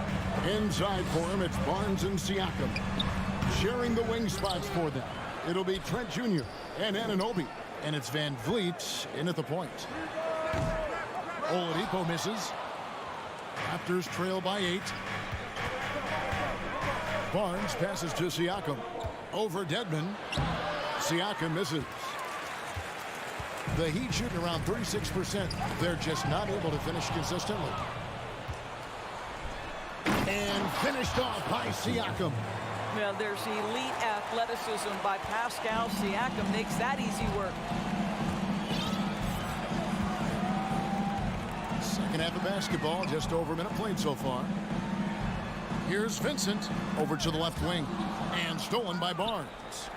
Inside for him, it's Barnes and Siakam. Sharing the wing spots for them. It'll be Trent Jr. and Anunoby. And it's Van Vliet in at the point. Oladipo misses. Raptors trail by 8. Barnes passes to Siakam. Over Dedmon. Siakam misses. The Heat shooting around 36%. They're just not able to finish consistently. And finished off by Siakam. Well, there's elite athleticism by Pascal Siakam. Makes that easy work. Second half of basketball, just over a minute played so far. Here's Vincent over to the left wing. And stolen by Barnes.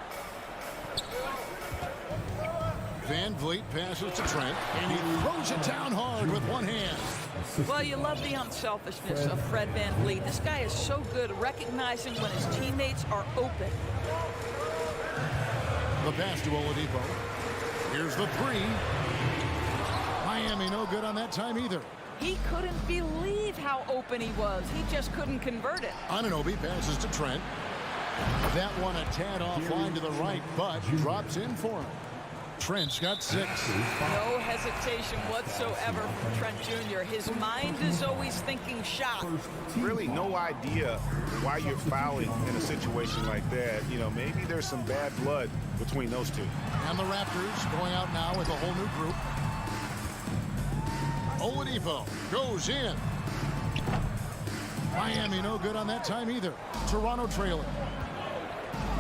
Van Vliet passes to Trent, and he throws it down hard with one hand. Well, you love the unselfishness of Fred Van Vliet. This guy is so good at recognizing when his teammates are open. The pass to Oladipo. Here's the 3. Miami no good on that time either. He couldn't believe how open he was. He just couldn't convert it. Anunoby passes to Trent. That one a tad offline to the right, but drops in for him. Trent's got 6. No hesitation whatsoever from Trent Jr. His mind is always thinking shot. Really no idea why you're fouling in a situation like that. You know, maybe there's some bad blood between those two. And the Raptors going out now with a whole new group. Oladipo goes in. Miami no good on that time either. Toronto trailing.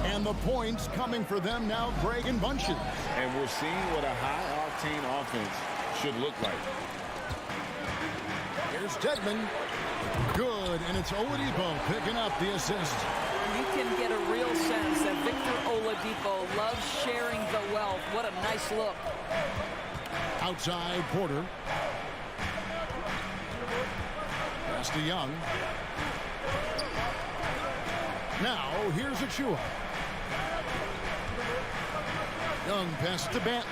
And the points coming for them now, Greg and Bunches. And we're seeing what a high-octane offense should look like. Here's Dedmon. Good, and it's Oladipo picking up the assist. You can get a real sense that Victor Oladipo loves sharing the wealth. What a nice look. Outside Porter. Pass to Young. Now here's Achua. Young pass to Banton.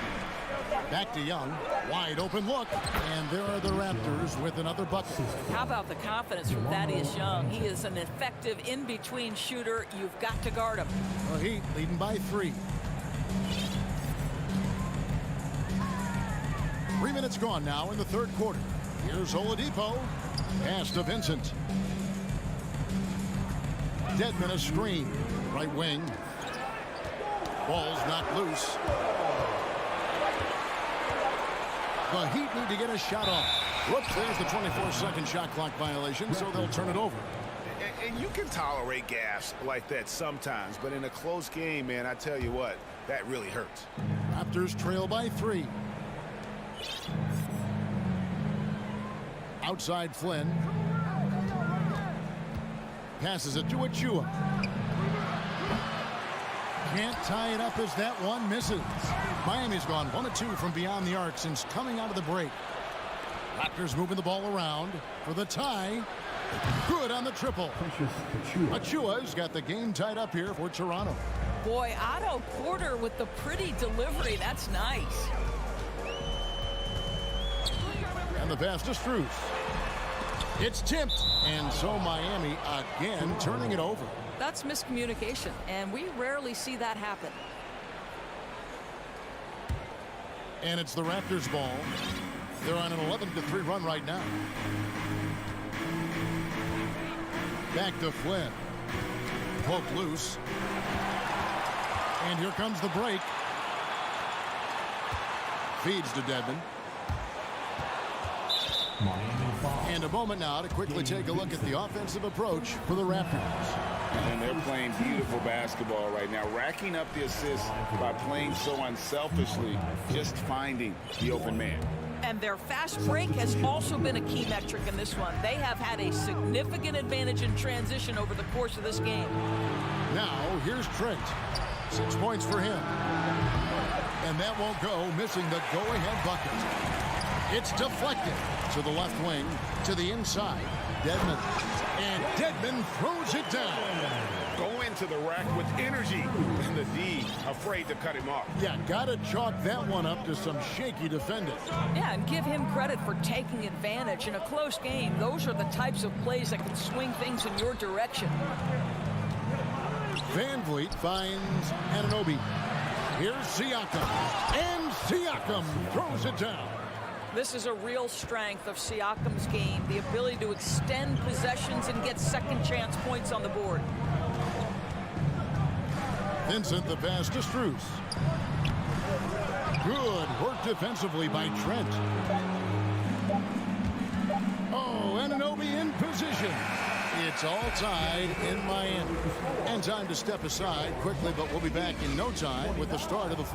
Back to Young. Wide open look. And there are the Raptors with another bucket. How about the confidence from Thaddeus Young? He is an effective in-between shooter. You've got to guard him. The Heat leading by 3. 3 minutes gone now in the third quarter. Here's Oladipo. Pass to Vincent. Dedmon a screen. Right wing. Ball's knocked loose. The Heat need to get a shot off. Whoops, there's the 24-second shot clock violation, so they'll turn it over. And you can tolerate gas like that sometimes, but in a close game, man, I tell you what, that really hurts. Raptors trail by 3. Outside Flynn. Passes it to Achua. Can't tie it up as that one misses. Miami's gone 1 of 2 from beyond the arc since coming out of the break. Raptors moving the ball around for the tie. Good on the triple. Achua's got the game tied up here for Toronto. Boy, Otto Porter with the pretty delivery. That's nice. And the pass to Strus. It's tipped. And so Miami again turning it over. That's miscommunication, and we rarely see that happen. And it's the Raptors' ball. They're on an 11-3 run right now. Back to Flynn. Poked loose. And here comes the break. Feeds to Dedmon. And a moment now to quickly take a look at the offensive approach for the Raptors. And they're playing beautiful basketball right now, racking up the assists by playing so unselfishly, just finding the open man. And their fast break has also been a key metric in this one. They have had a significant advantage in transition over the course of this game. Now, here's Trent. 6 points for him. And that won't go, missing the go-ahead bucket. It's deflected to the left wing, to the inside. Dedmon. And Dedmon throws it down. Go into the rack with energy. And the D afraid to cut him off. Yeah, gotta chalk that one up to some shaky defending. Yeah, and give him credit for taking advantage in a close game. Those are the types of plays that can swing things in your direction. Van Vliet finds Anunoby. Here's Siakam. And Siakam throws it down. This is a real strength of Siakam's game, the ability to extend possessions and get second chance points on the board. Vincent the pass to Strus. Good work defensively by Trent. Oh, Anunoby in position. It's all tied in Miami. And time to step aside quickly, but we'll be back in no time with the start of the...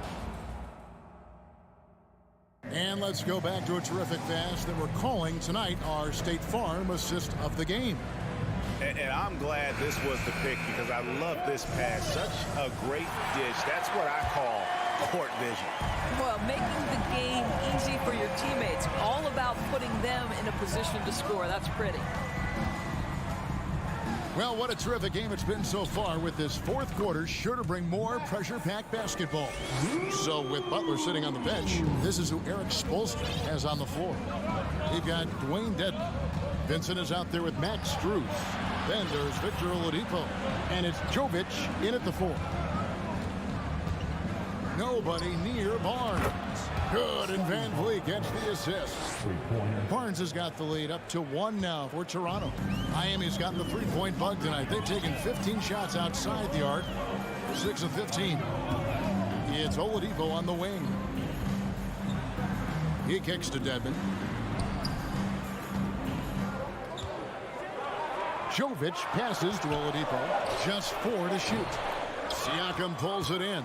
And let's go back to a terrific pass that we're calling tonight our State Farm assist of the game. And I'm glad this was the pick because I love this pass. Such a great dish. That's what I call court vision. Well, making the game easy for your teammates. All about putting them in a position to score. That's pretty. Well, what a terrific game it's been so far, with this fourth quarter sure to bring more pressure-packed basketball. So with Butler sitting on the bench, this is who Eric Spoelstra has on the floor. You've got Dwayne Dedmon. Vincent is out there with Max Strus. Then there's Victor Oladipo. And it's Jovic in at the 4. Nobody near Barnes. Good, and Van Vliet gets the assist. Barnes has got the lead up to 1 now for Toronto. Miami's gotten the three-point bug tonight. They've taken 15 shots outside the arc. 6 of 15. It's Oladipo on the wing. He kicks to Dedmon. Jovic passes to Oladipo. Just 4 to shoot. Siakam pulls it in.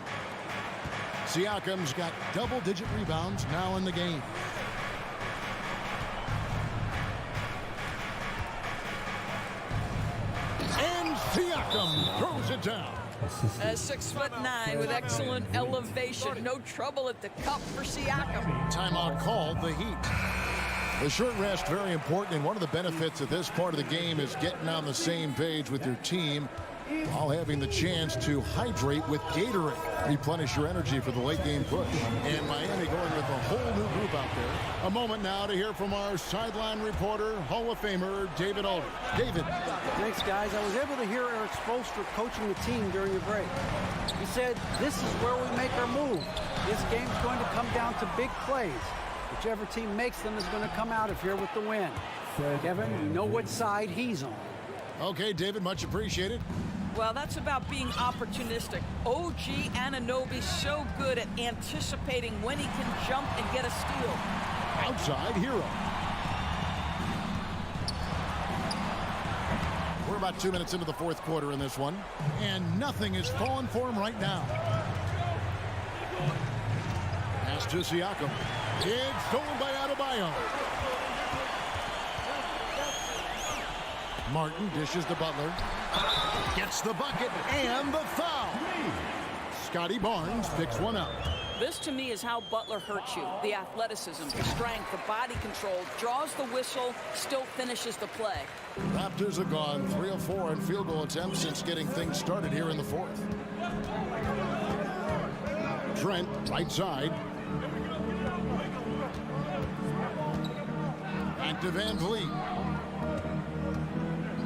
Siakam's got double-digit rebounds now in the game. And Siakam Siakam throws it down. 6'9" with excellent elevation. No trouble at the cup for Siakam. Timeout called, the Heat. The short rest, very important, and one of the benefits of this part of the game is getting on the same page with your team while having the chance to hydrate with Gatorade. Replenish your energy for the late game push. And Miami going with a whole new group out there. A moment now to hear from our sideline reporter, Hall of Famer David Alder. David. Thanks, guys. I was able to hear Eric Spoelstra coaching the team during the break. He said, this is where we make our move. This game's going to come down to big plays. Whichever team makes them is going to come out of here with the win. Kevin, you know what side he's on. Okay, David, much appreciated. Well, that's about being opportunistic. OG Anunoby so good at anticipating when he can jump and get a steal. Outside Hero. We're about 2 minutes into the fourth quarter in this one, and nothing is falling for him right now. Pass to Siakam. It's stolen by Adebayo. Martin dishes to Butler. Gets the bucket and the foul. Scotty Barnes picks one up. This, to me, is how Butler hurts you. The athleticism, the strength, the body control, draws the whistle, still finishes the play. Raptors have gone 3 of 4 in field goal attempts since getting things started here in the fourth. Trent, right side. Back to Van Vliet.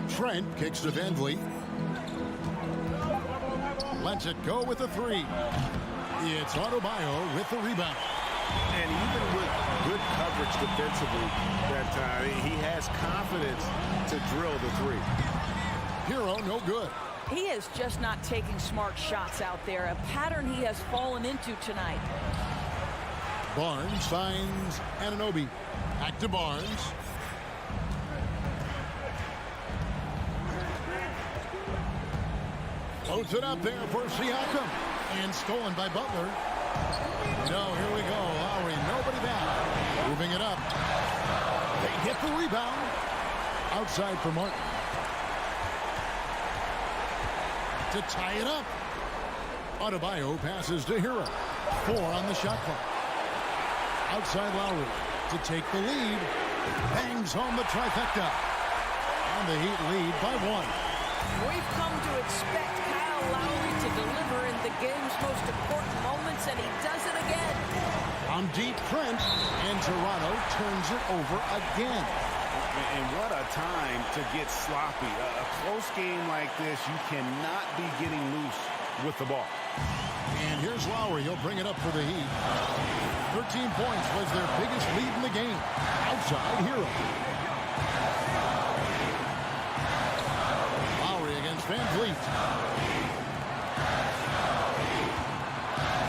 Trent kicks to Van Vliet. Lets it go with a three. It's Adebayo with the rebound. And even with good coverage defensively that time, he has confidence to drill the three. Hero, no good. He is just not taking smart shots out there, a pattern he has fallen into tonight. Barnes finds Anunoby. Back to Barnes. Loads it up there for Siakam. And stolen by Butler. No, here we go. Lowry, nobody back. Moving it up. They get the rebound. Outside for Martin. To tie it up. Adebayo passes to Hero. 4 on the shot clock. Outside Lowry to take the lead. Bangs home the trifecta. And the Heat lead by 1. We've come to expect Kyle Lowry to deliver in the game's most important moments, and he does it again. On deep, Trent, and Toronto turns it over again. And what a time to get sloppy. A close game like this, you cannot be getting loose with the ball. And here's Lowry. He'll bring it up for the Heat. 13 points was their biggest lead in the game. Outside, Hero. Lowry against Van Vliet.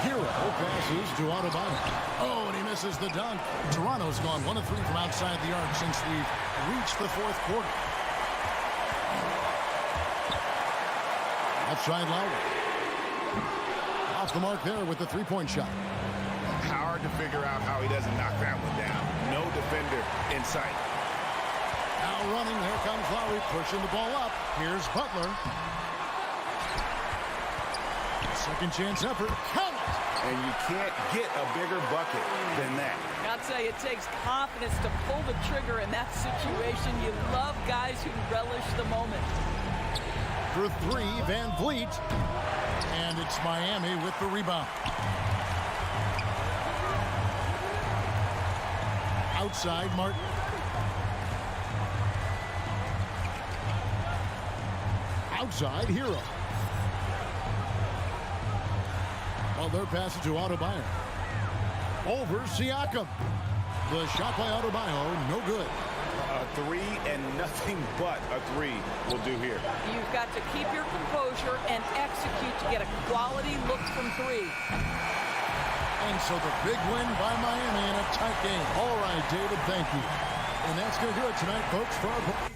Hero passes to Adebayo. Oh, and he misses the dunk. Toronto's gone 1 of 3 from outside the arc since we've reached the fourth quarter. Outside Lowry. Off the mark there with the three-point shot. Hard to figure out how he doesn't knock that one down. No defender in sight. Now running, here comes Lowry pushing the ball up. Here's Butler. Second chance effort. Count it! And you can't get a bigger bucket than that. I'll tell you, it takes confidence to pull the trigger in that situation. You love guys who relish the moment. For 3, Van Vliet. And it's Miami with the rebound. Outside, Martin. Outside, Hero. Well, they're passing to Adebayo. Over Siakam. The shot by Adebayo, no good. A 3 and nothing but a 3 will do here. You've got to keep your composure and execute to get a quality look from 3. And so the big win by Miami in a tight game. All right, David, thank you. And that's going to do it tonight, folks, for our...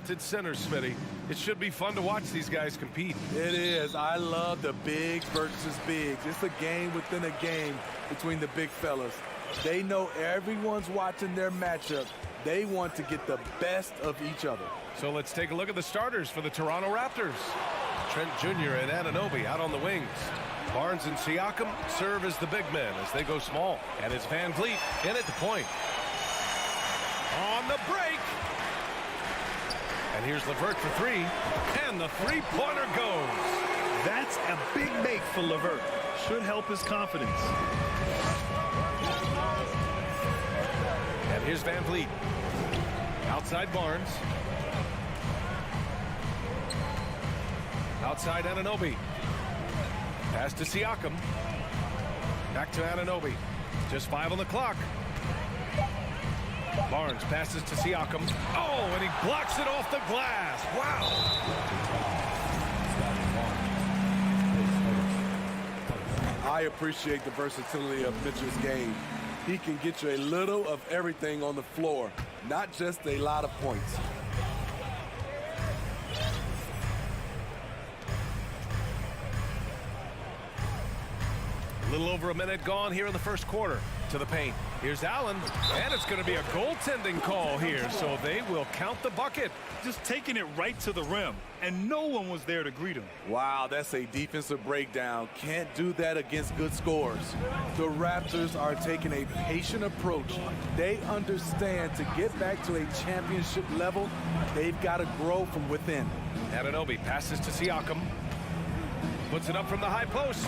talented centers, Smitty. It should be fun to watch these guys compete. It is. I love the big versus bigs. It's a game within a game between the big fellas. They know everyone's watching their matchup. They want to get the best of each other. So let's take a look at the starters for the Toronto Raptors. Trent Jr. and Anunoby out on the wings. Barnes and Siakam serve as the big men as they go small. And it's Van Vliet in at the point. On the break. And here's LeVert for three. And the three-pointer goes. That's a big make for LeVert. Should help his confidence. And here's Van Vliet. Outside Barnes. Outside Anunoby. Pass to Siakam. Back to Anunoby. Just 5 on the clock. Barnes passes to Siakam. Oh, and he blocks it off the glass. Wow. I appreciate the versatility of Mitchell's game. He can get you a little of everything on the floor, not just a lot of points. A little over a minute gone here in the first quarter. To the paint. Here's Allen, and it's going to be a goaltending call here, so they will count the bucket. Just taking it right to the rim, and no one was there to greet him. Wow, that's a defensive breakdown. Can't do that against good scores. The Raptors are taking a patient approach. They understand to get back to a championship level, they've got to grow from within. Anunoby passes to Siakam. Puts it up from the high post.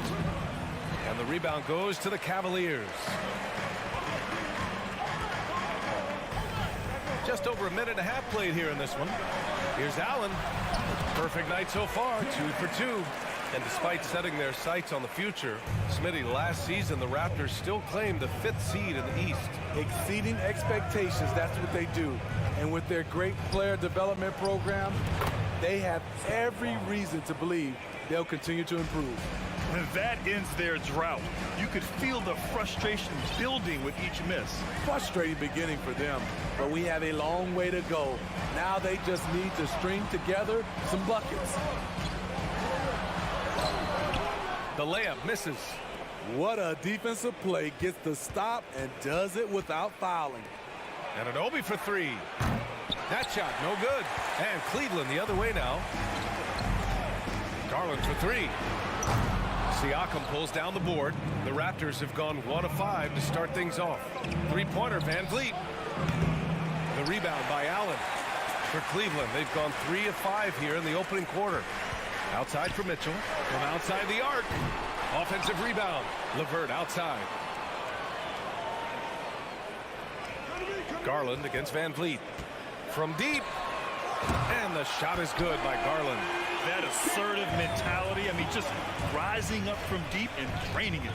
And the rebound goes to the Cavaliers. Just over a minute and a half played here in this one. Here's Allen. Perfect night so far, 2 for 2. And despite setting their sights on the future, Smitty, last season the Raptors still claimed the 5th seed in the East. Exceeding expectations, that's what they do. And with their great player development program, they have every reason to believe they'll continue to improve. And that ends their drought. You could feel the frustration building with each miss. Frustrating beginning for them, but we have a long way to go. Now they just need to string together some buckets. The layup misses. What a defensive play. Gets the stop and does it without fouling. Anunoby for 3. That shot no good. And Cleveland the other way now. Garland for 3. Siakam pulls down the board. The Raptors have gone 1 of 5 to start things off. Three-pointer, Van Vliet. The rebound by Allen. For Cleveland, they've gone 3 of 5 here in the opening quarter. Outside for Mitchell. From outside the arc. Offensive rebound. LeVert outside. Garland against Van Vliet. From deep. And the shot is good by Garland. That assertive mentality, I mean, just rising up from deep and draining it.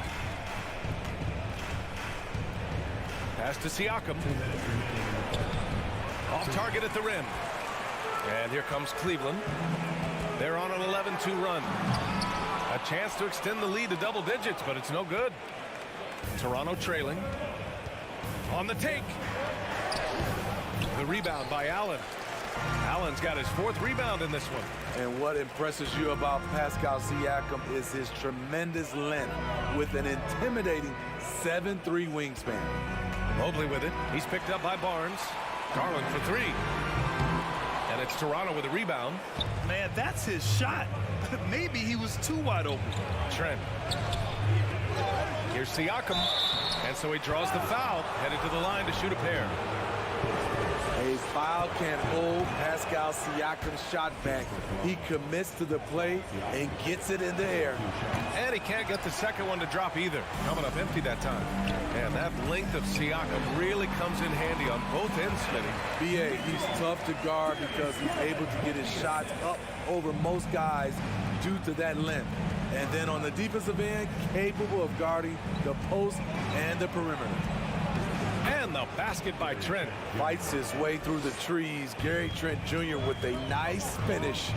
Pass to Siakam. Off target at the rim. And here comes Cleveland. They're on an 11-2 run. A chance to extend the lead to double digits, but it's no good. Toronto trailing. On the take. The rebound by Allen. Allen's got his 4th rebound in this one. And what impresses you about Pascal Siakam is his tremendous length with an intimidating 7'3" wingspan. Mobley with it. He's picked up by Barnes. Garland for 3. And it's Toronto with a rebound. Man, that's his shot. Maybe he was too wide open. Trent. Here's Siakam. And so he draws the foul, headed to the line to shoot a pair. A foul can't hold Pascal Siakam's shot back. He commits to the play and gets it in the air. And he can't get the second one to drop either. Coming up empty that time. And that length of Siakam really comes in handy on both ends, Smitty. B.A., he's tough to guard because he's able to get his shots up over most guys due to that length. And then on the defensive end, capable of guarding the post and the perimeter. And the basket by Trent. Fights his way through the trees. Gary Trent Jr. with a nice finish.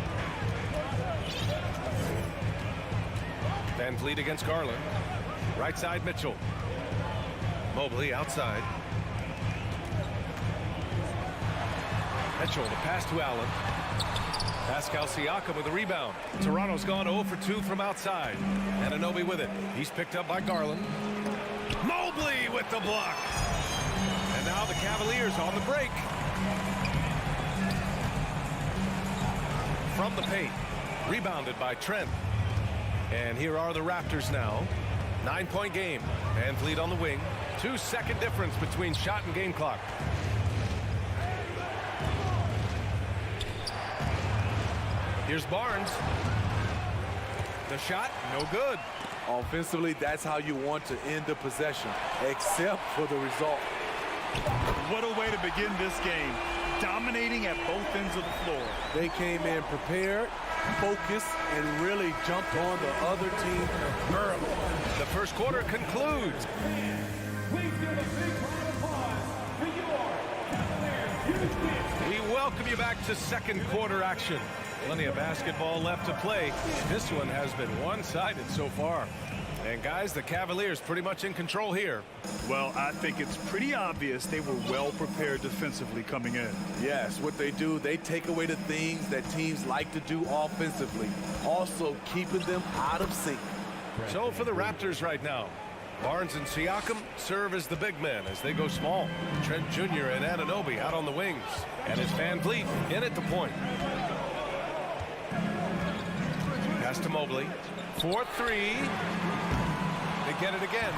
Van Vliet against Garland. Right side Mitchell. Mobley outside. Mitchell, the pass to Allen. Pascal Siakam with the rebound. Toronto's gone 0 for 2 from outside. Anunoby with it. He's picked up by Garland. Mobley with the block. And now the Cavaliers on the break. From the paint. Rebounded by Trent. And here are the Raptors now. 9-point game. Van Vliet on the wing. 2-second difference between shot and game clock. Here's Barnes. The shot, no good. Offensively, that's how you want to end the possession, except for the result. What a way to begin this game. Dominating at both ends of the floor. They came in prepared, focused, and really jumped on the other team early. The first quarter concludes. Please give a big round of applause for your Cavaliers. We welcome you back to second quarter action. Plenty of basketball left to play. This one has been one-sided so far. And guys, the Cavaliers pretty much in control here. Well, I think it's pretty obvious they were well prepared defensively coming in. Yes, what they do, they take away the things that teams like to do offensively, also keeping them out of sync. So for the Raptors right now, Barnes and Siakam serve as the big men as they go small. Trent Jr. and Anunoby out on the wings. And it's Van Vliet in at the point. Pass to Mobley. 4-3. They get it again.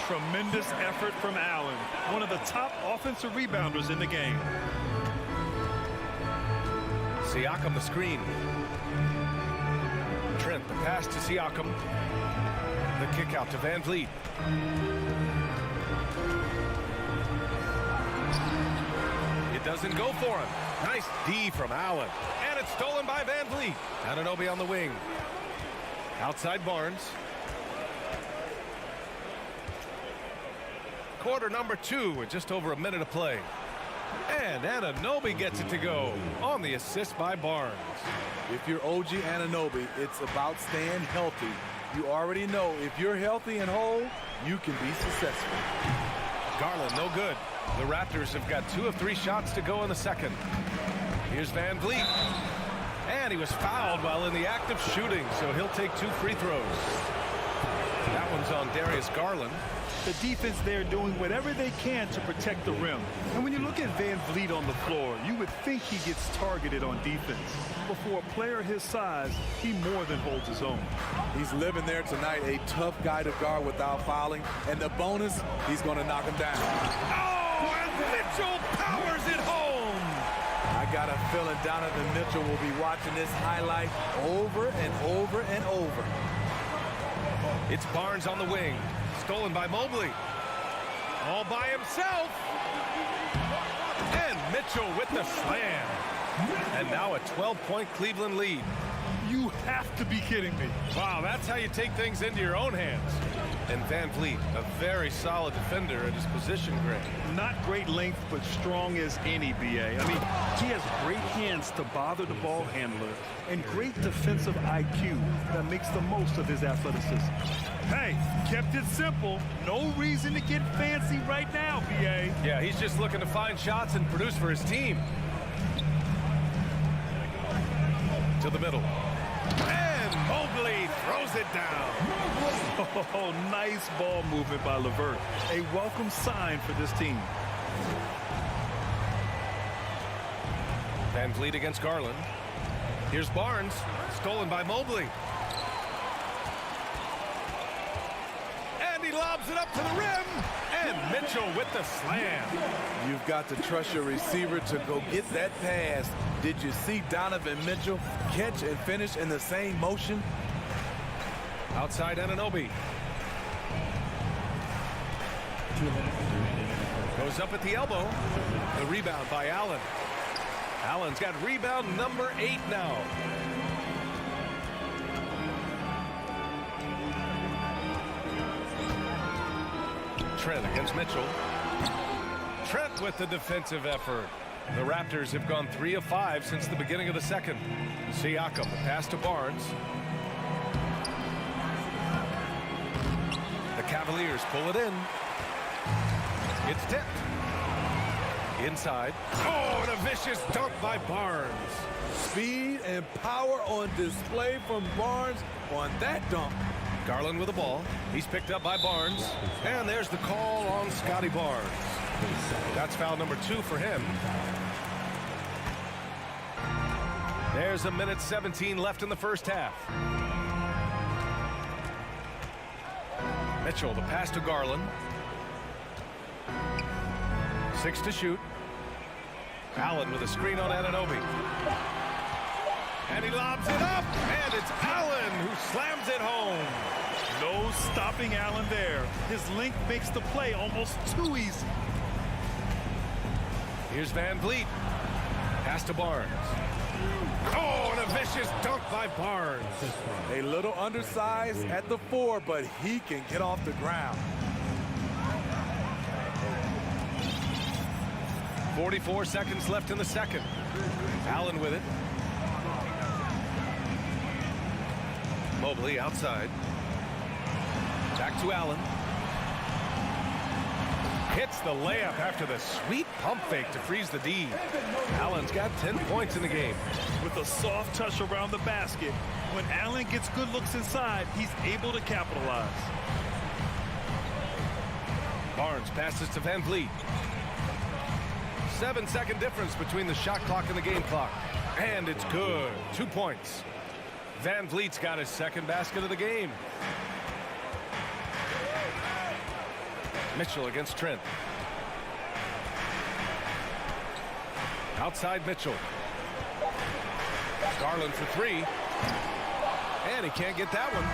Tremendous effort from Allen, one of the top offensive rebounders in the game. Siakam the screen. Trent the pass to Siakam. The kick out to Van Vliet. It doesn't go for him. Nice D from Allen. And it's stolen by Van Vliet. Anunoby on the wing. Outside Barnes. Quarter number 2 with just over a minute of play. And Anunoby gets it to go on the assist by Barnes. If you're OG Anunoby, it's about staying healthy. You already know if you're healthy and whole, you can be successful. Garland, no good. The Raptors have got 2 of 3 shots to go in the second. Here's Van Vliet. And he was fouled while in the act of shooting, so he'll take 2 free throws. That one's on Darius Garland. The defense there doing whatever they can to protect the rim. And when you look at Van Vliet on the floor, you would think he gets targeted on defense. But for a player his size, he more than holds his own. He's living there tonight, a tough guy to guard without fouling. And the bonus, he's going to knock him down. Oh, and Mitchell powers it home. I got a feeling Donovan Mitchell will be watching this highlight over and over and over. It's Barnes on the wing. Stolen by Mobley. All by himself. And Mitchell with the slam. And now a 12-point Cleveland lead. You have to be kidding me. Wow, that's how you take things into your own hands. And Van Vliet, a very solid defender at his position grade. Not great length, but strong as any, BA. I mean, he has great hands to bother the ball handler and great defensive IQ that makes the most of his athleticism. Hey, kept it simple. No reason to get fancy right now, BA. Yeah, he's just looking to find shots and produce for his team. To the middle. And Mobley throws it down. Oh, nice ball movement by LeVert. A welcome sign for this team. Van Vliet against Garland. Here's Barnes. Stolen by Mobley. And he lobs it up to the rim. And Mitchell with the slam. You've got to trust your receiver to go get that pass. Did you see Donovan Mitchell catch and finish in the same motion? Outside Anunoby. Goes up at the elbow. The rebound by Allen. Allen's got rebound number 8 now. Trent against Mitchell. Trent with the defensive effort. The Raptors have gone 3 of 5 since the beginning of the second. Siakam, the pass to Barnes. The Cavaliers pull it in. It's tipped. Inside. Oh, and a vicious dunk by Barnes. Speed and power on display from Barnes on that dunk. Garland with the ball. He's picked up by Barnes. And there's the call on Scotty Barnes. That's foul number 2 for him. There's a minute 17 left in the first half. Mitchell, the pass to Garland. 6 to shoot. Allen with a screen on Anunoby. And he lobs it up, and it's Allen who slams it home. No stopping Allen there. His length makes the play almost too easy. Here's Van Vliet. Pass to Barnes. Oh, and a vicious dunk by Barnes. A little undersized at the 4, but he can get off the ground. 44 seconds left in the second. Allen with it. Mobley outside. Back to Allen. Hits the layup after the sweet pump fake to freeze the D. Allen's got 10 points in the game. With a soft touch around the basket, when Allen gets good looks inside, he's able to capitalize. Barnes passes to Van Vliet. 7-second difference between the shot clock and the game clock. And it's good. 2 points. Van Vliet's got his second basket of the game. Mitchell against Trent. Outside Mitchell. Garland for 3. And he can't get that one.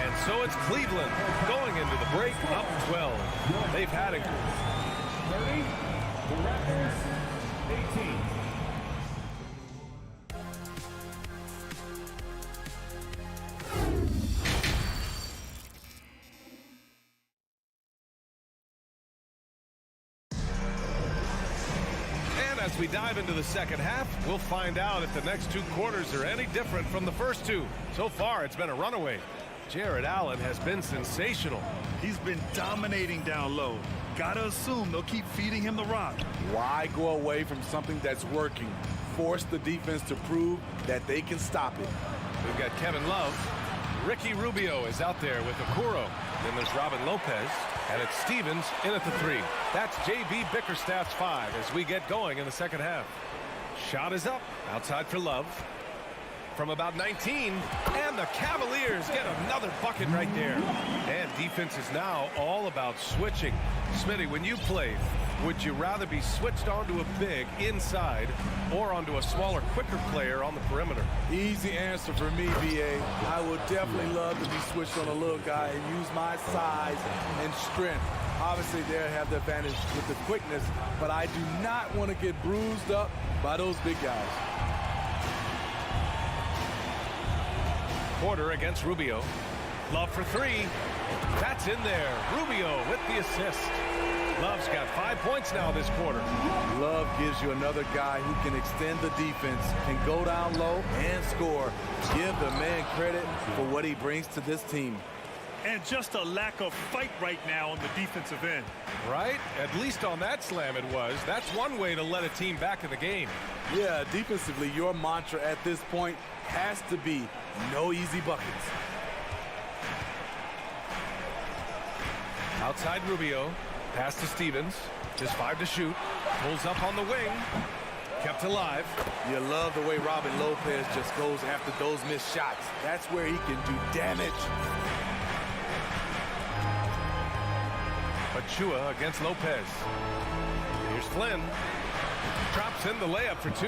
And so it's Cleveland going into the break up 12. They've had it. 30. The Raptors, 18. As we dive into the second half, we'll find out if the next 2 quarters are any different from the first 2. So far, it's been a runaway. Jared Allen has been sensational. He's been dominating down low. Gotta assume they'll keep feeding him the rock. Why go away from something that's working? Force the defense to prove that they can stop it. We've got Kevin Love. Ricky Rubio is out there with Okoro. Then there's Robin Lopez. And it's Stevens in at the 3. That's J.B. Bickerstaff's 5 as we get going in the second half. Shot is up. Outside for Love. From about 19. And the Cavaliers get another bucket right there. And defense is now all about switching. Smitty, when you played, would you rather be switched onto a big inside or onto a smaller, quicker player on the perimeter? Easy answer for me, B.A. I would definitely love to be switched on a little guy and use my size and strength. Obviously, they'll have the advantage with the quickness, but I do not want to get bruised up by those big guys. Porter against Rubio. Love for 3. That's in there. Rubio with the assist. Love's got 5 points now this quarter. Love gives you another guy who can extend the defense and go down low and score. Give the man credit for what he brings to this team. And just a lack of fight right now on the defensive end. Right? At least on that slam it was. That's one way to let a team back in the game. Yeah, defensively, your mantra at this point has to be no easy buckets. Outside Rubio. Pass to Stevens. Just 5 to shoot. Pulls up on the wing. Kept alive. You love the way Robin Lopez just goes after those missed shots. That's where he can do damage. Achua against Lopez. Here's Flynn. Drops in the layup for 2.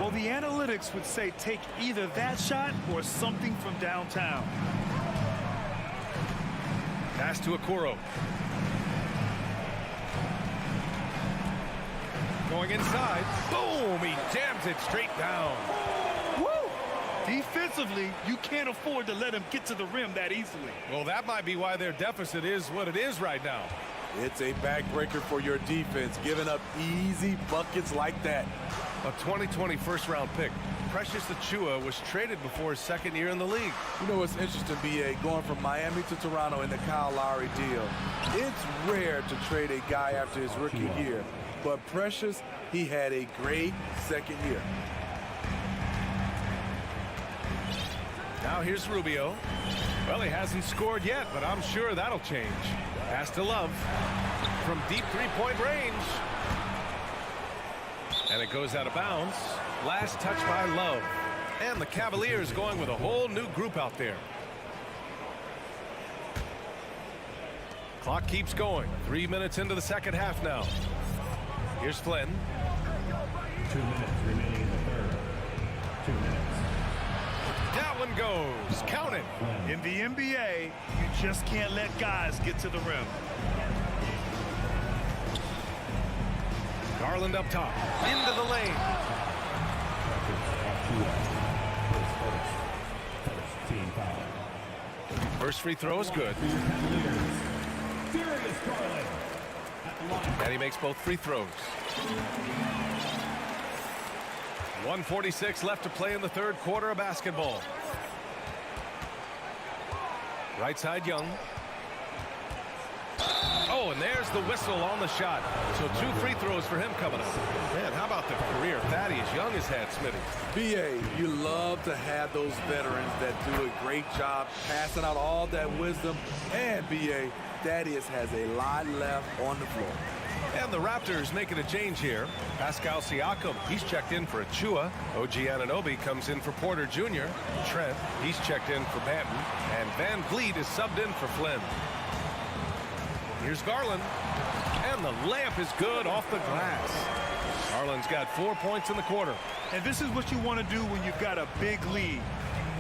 Well, the analytics would say take either that shot or something from downtown. Pass to Okoro. Going inside. Boom! He jams it straight down. Woo! Defensively, you can't afford to let him get to the rim that easily. Well, that might be why their deficit is what it is right now. It's a backbreaker for your defense, giving up easy buckets like that. A 2020 first-round pick. Precious Achiuwa was traded before his second year in the league. You know what's interesting, B.A., going from Miami to Toronto in the Kyle Lowry deal. It's rare to trade a guy after his rookie year, but Precious, he had a great second year. Now here's Rubio. Well, he hasn't scored yet, but I'm sure that'll change. Pass to Love from deep three-point range. And it goes out of bounds. Last touch by Love. And the Cavaliers going with a whole new group out there. Clock keeps going. 3 minutes into the second half now. Here's Flynn. 2 minutes remaining in the third. 2 minutes. That one goes. Count it. In the NBA, you just can't let guys get to the rim. Garland up top. Into the lane. First free throw is good. And he makes both free throws. 1:46 left to play in the third quarter of basketball. Right side, Young. Oh, and there's the whistle on the shot. So 2 free throws for him coming up. Man, how about the career Thaddeus Young has had, Smitty? B.A., you love to have those veterans that do a great job passing out all that wisdom. And, B.A., Thaddeus has a lot left on the floor. And the Raptors making a change here. Pascal Siakam, he's checked in for Achiuwa. OG Anunoby comes in for Porter Jr. Trent, he's checked in for Banton. And Van Vliet is subbed in for Flynn. Here's Garland. And the layup is good off the glass. Garland's got 4 points in the quarter. And this is what you want to do when you've got a big lead.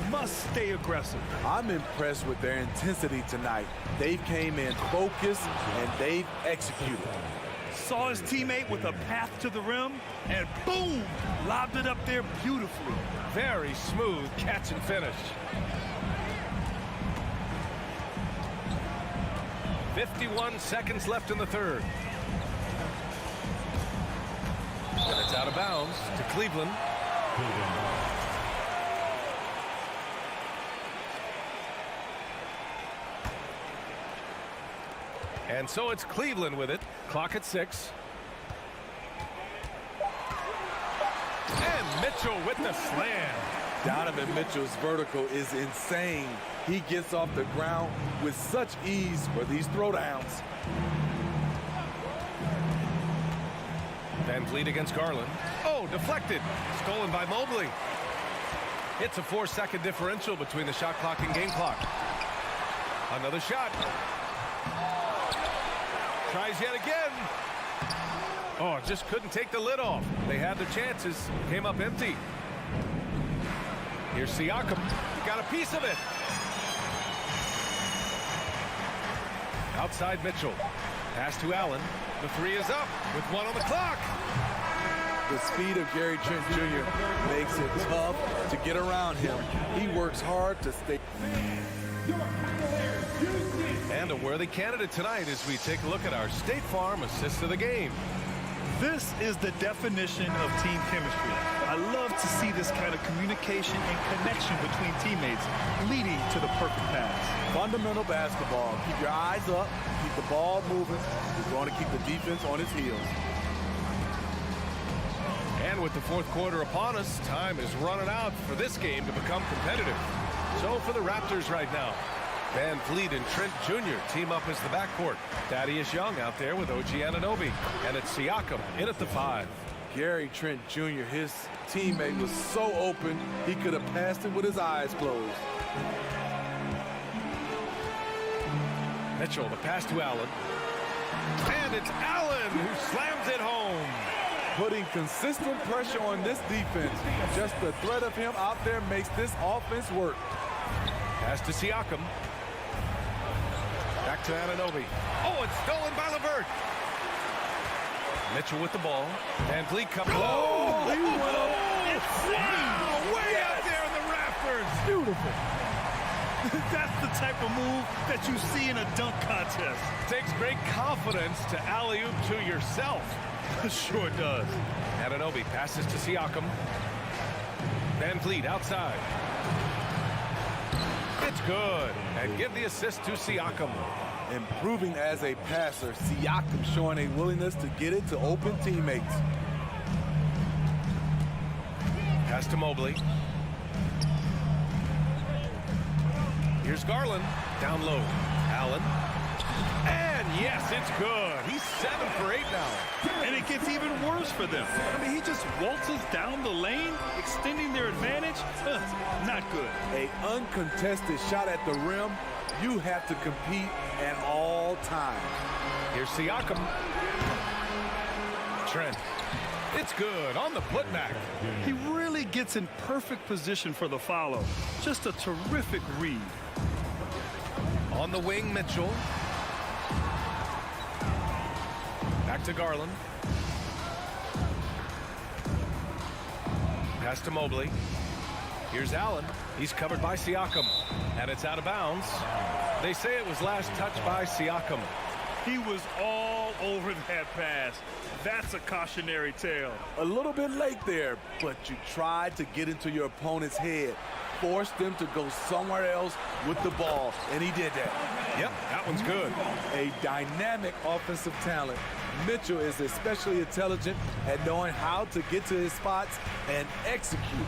You must stay aggressive. I'm impressed with their intensity tonight. They came in focused and they've executed. Saw his teammate with a path to the rim, and boom, lobbed it up there beautifully. Very smooth catch and finish. 51 seconds left in the third. And it's out of bounds to Cleveland. And so it's Cleveland with it. Clock at 6. And Mitchell with the slam. Donovan Mitchell's vertical is insane. He gets off the ground with such ease for these throwdowns. Van Vliet against Garland. Oh, deflected. Stolen by Mobley. It's a 4-second differential between the shot clock and game clock. Another shot. Tries yet again. Oh, just couldn't take the lid off. They had their chances. Came up empty. Here's Siakam. Got a piece of it. Outside Mitchell. Pass to Allen. The 3 is up with 1 on the clock. The speed of Gary Trent Jr. makes it tough to get around him. He works hard to stay. And a worthy candidate tonight as we take a look at our State Farm assist of the game. This is the definition of team chemistry. I love to see this kind of communication and connection between teammates leading to the perfect pass. Fundamental basketball. Keep your eyes up. Keep the ball moving. You're going to keep the defense on its heels. And with the fourth quarter upon us, time is running out for this game to become competitive. So for the Raptors right now, Van Vliet and Trent Jr. team up as the backcourt. Thaddeus Young out there with OG Anunoby. And it's Siakam in at the 5. Gary Trent Jr., his teammate was so open, he could have passed it with his eyes closed. Mitchell, the pass to Allen. And it's Allen who slams it home. Putting consistent pressure on this defense. Just the threat of him out there makes this offense work. Pass to Siakam. Back to Anunoby. Oh, it's stolen by LeVert. Mitchell with the ball. Van Vliet comes. Oh, he went up. Wow, way out there in the rafters. Beautiful. That's the type of move that you see in a dunk contest. Takes great confidence to alley-oop to yourself. Sure does. Anunoby passes to Siakam. Van Vliet outside. It's good. And give the assist to Siakam. Improving as a passer, Siakam showing a willingness to get it to open teammates. Pass to Mobley. Here's Garland. Down low. Allen. And yes, it's good. He's 7 for 8 now. And it gets even worse for them. I mean, he just waltzes down the lane, extending their advantage. Not good. An uncontested shot at the rim. You have to compete at all times. Here's Siakam. Trent. It's good on the putback. He really gets in perfect position for the follow. Just a terrific read. On the wing, Mitchell. Back to Garland. Pass to Mobley. Here's Allen. He's covered by Siakam. And it's out of bounds. They say it was last touched by Siakam. He was all over that pass. That's a cautionary tale. A little bit late there, but you tried to get into your opponent's head. Forced them to go somewhere else with the ball, and he did that. Yep, that one's good. A dynamic offensive talent. Mitchell is especially intelligent at knowing how to get to his spots and execute.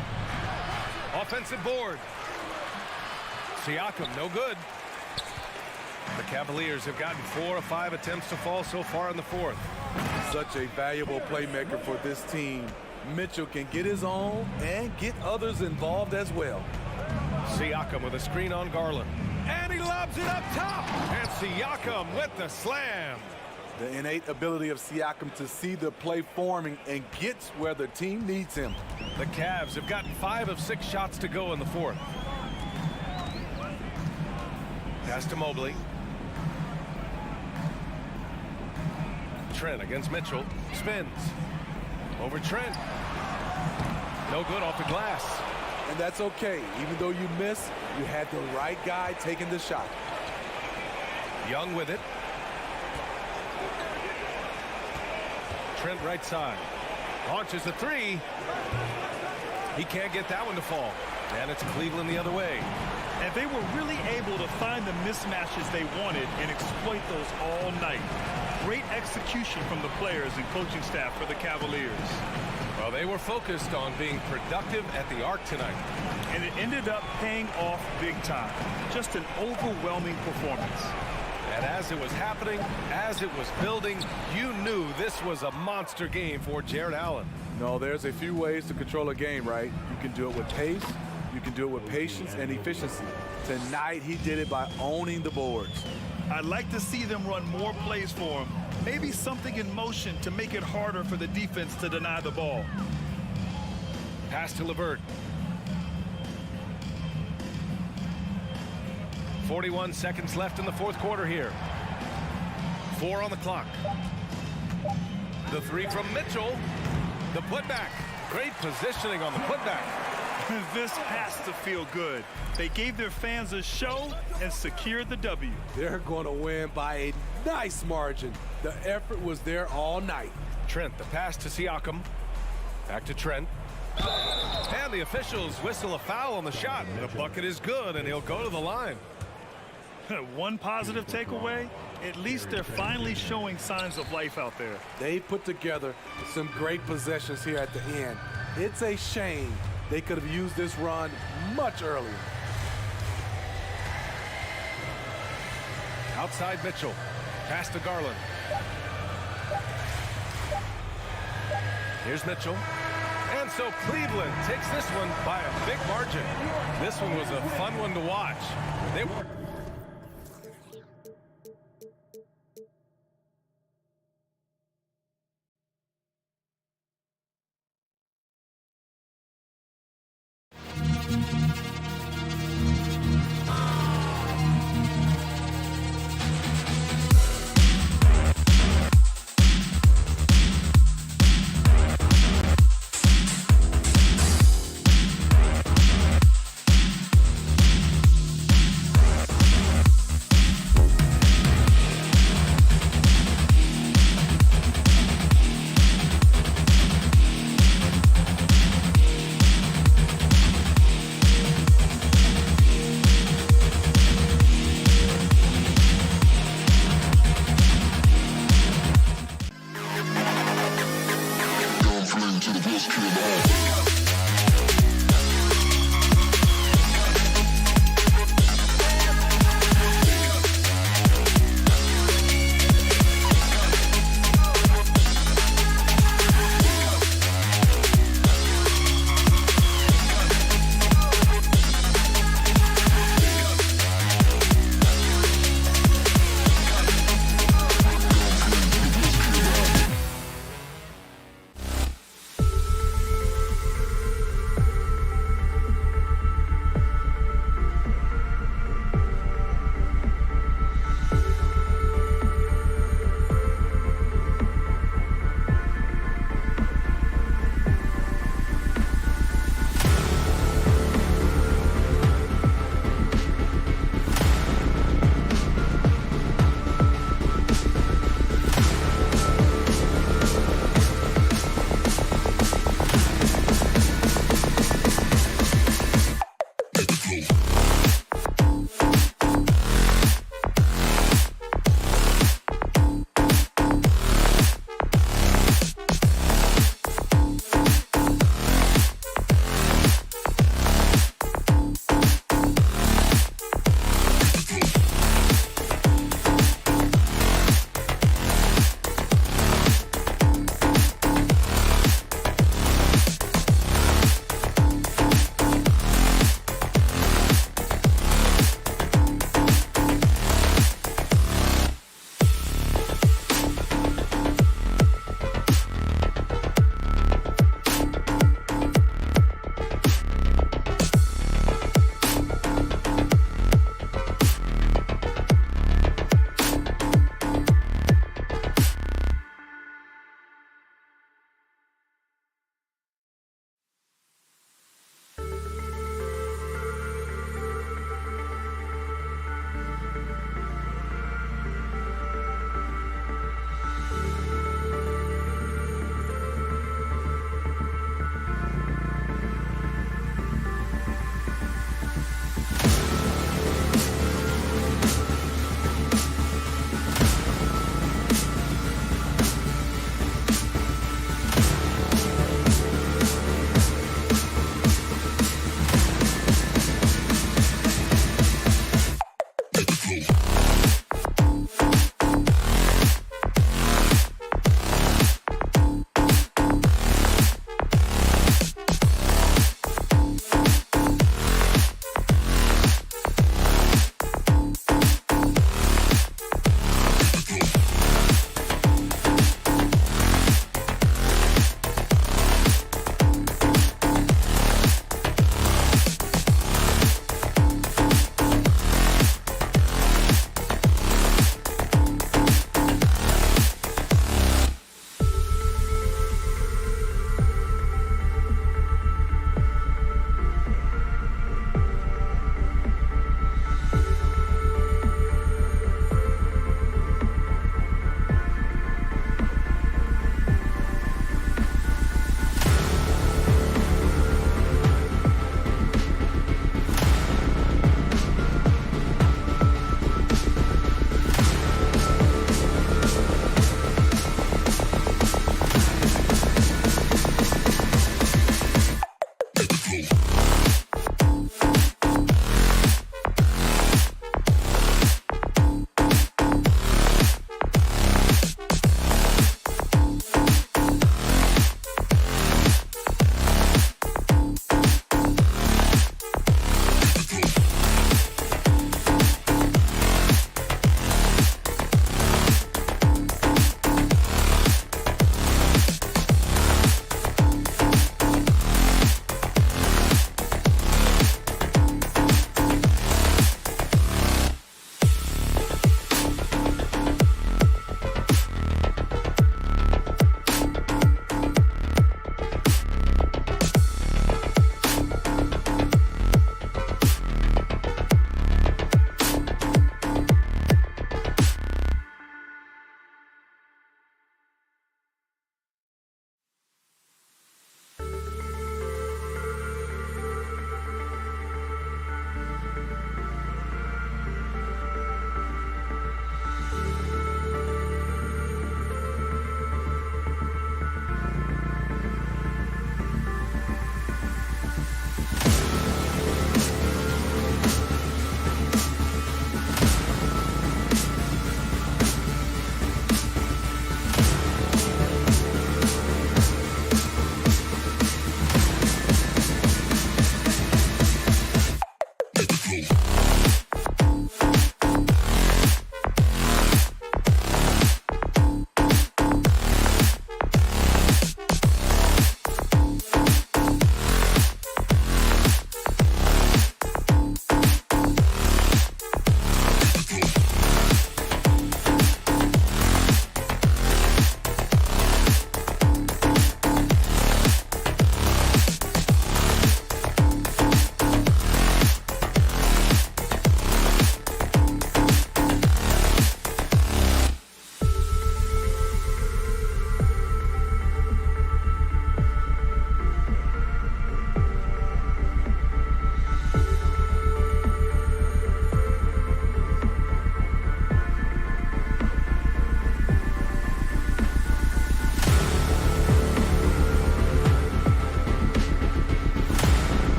Offensive board. Siakam, no good. The Cavaliers have gotten 4 of 5 attempts to fall so far in the fourth. Such a valuable playmaker for this team. Mitchell can get his own and get others involved as well. Siakam with a screen on Garland. And he lobs it up top. And Siakam with the slam. The innate ability of Siakam to see the play forming and gets where the team needs him. The Cavs have gotten 5 of 6 shots to go in the fourth. Pass to Mobley. Trent against Mitchell. Spins. Over Trent. No good off the glass. And that's okay. Even though you miss, you had the right guy taking the shot. Young with it. Trent right side. Launches the 3. He can't get that one to fall. And it's Cleveland the other way. And they were really able to find the mismatches they wanted and exploit those all night. Great execution from the players and coaching staff for the Cavaliers. Well, they were focused on being productive at the arc tonight. And it ended up paying off big time. Just an overwhelming performance. And as it was happening, as it was building, you knew this was a monster game for Jared Allen. No, there's a few ways to control a game, right? You can do it with pace, you can do it with patience and efficiency. Tonight, he did it by owning the boards. I'd like to see them run more plays for him. Maybe something in motion to make it harder for the defense to deny the ball. Pass to LeVert. 41 seconds left in the fourth quarter here. 4 on the clock. The 3 from Mitchell. The putback. Great positioning on the putback. This has to feel good. They gave their fans a show and secured the W. They're going to win by a nice margin. The effort was there all night. Trent, the pass to Siakam. Back to Trent. And the officials whistle a foul on the shot. The bucket is good, and he'll go to the line. One positive takeaway, at least they're finally showing signs of life out there. They put together some great possessions here at the end. It's a shame they could have used this run much earlier. Outside Mitchell. Pass to Garland. Here's Mitchell. And so Cleveland takes this one by a big margin. This one was a fun one to watch. They were...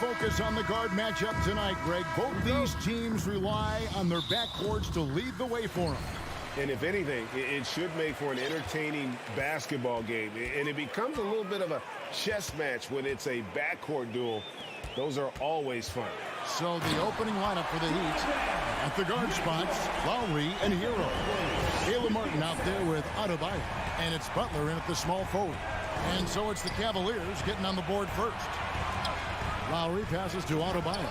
focus on the guard matchup tonight, Greg. Both these teams rely on their backcourts to lead the way for them. And if anything, it should make for an entertaining basketball game. And it becomes a little bit of a chess match when it's a backcourt duel. Those are always fun. So the opening lineup for the Heat at the guard spots, Lowry and Hero. Caleb Martin out there with Adebayo. And it's Butler in at the small forward. And so it's the Cavaliers getting on the board first. Lowry passes to Adebayo.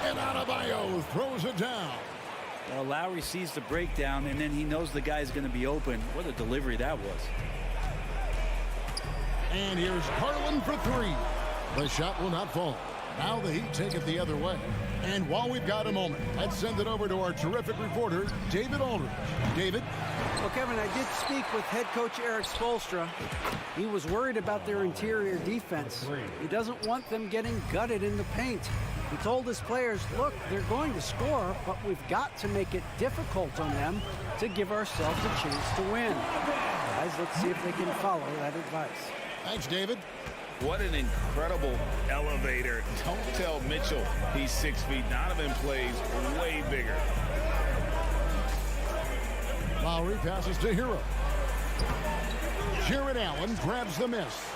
And Adebayo throws it down. Well, Lowry sees the breakdown, and then he knows the guy's going to be open. What a delivery that was. And here's Garland for three. The shot will not fall. Now the Heat take it the other way. And while we've got a moment, let's send it over to our terrific reporter, David Aldridge. David? Well, Kevin, I did speak with head coach Eric Spoelstra. He was worried about their interior defense. He doesn't want them getting gutted in the paint. He told his players, look, they're going to score, but we've got to make it difficult on them to give ourselves a chance to win. Guys, let's see if they can follow that advice. Thanks, David. What an incredible elevator. Don't tell Mitchell he's 6 feet. Donovan plays way bigger. Lowry passes to Hero. Jared Allen grabs the miss.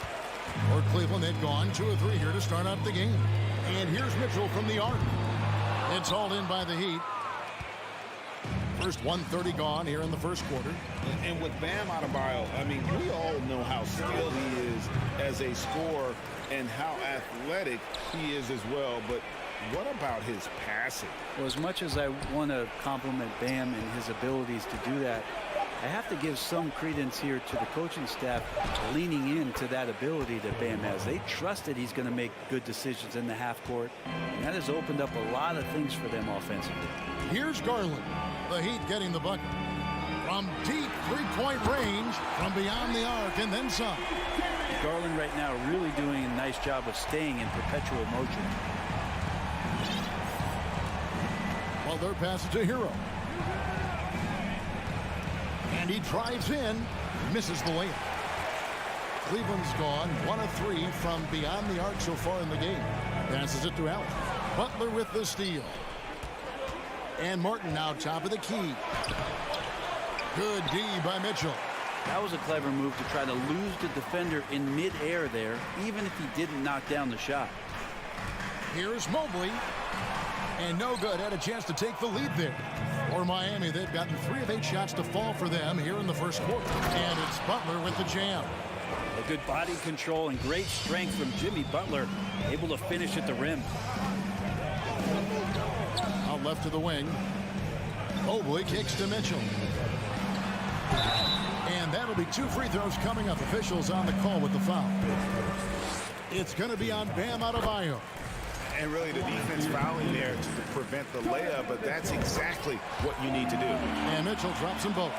For Cleveland, they've gone 2 of 3 here to start out the game. And here's Mitchell from the arc. It's hauled in by the Heat. First 1:30 gone here in the first quarter. And with Bam Adebayo, I mean, we all know how skilled he is as a scorer and how athletic he is as well. But what about his passing? Well, as much as I want to compliment Bam and his abilities to do that, I have to give some credence here to the coaching staff leaning into that ability that Bam has. They trust that he's going to make good decisions in the half court, and that has opened up a lot of things for them offensively. Here's Garland. The Heat getting the bucket. From deep three-point range, from beyond the arc, and then some. Garland right now really doing a nice job of staying in perpetual motion. Well, their pass to Hero. And he drives in, misses the layup. Cleveland's gone 1 of 3 from beyond the arc so far in the game. Passes it to Allen. Butler with the steal. And Martin now top of the key. Good D by Mitchell. That was a clever move to try to lose the defender in midair there, even if he didn't knock down the shot. Here's Mobley. And no good. Had a chance to take the lead there. For Miami, they've gotten 3 of 8 shots to fall for them here in the first quarter. And it's Butler with the jam. A good body control and great strength from Jimmy Butler, able to finish at the rim. Out left to the wing. Mobley kicks to Mitchell. And that'll be 2 free throws coming up. Officials on the call with the foul. It's going to be on Bam Adebayo. And really the defense fouling there to prevent the layup, but that's exactly what you need to do. And Mitchell drops them both.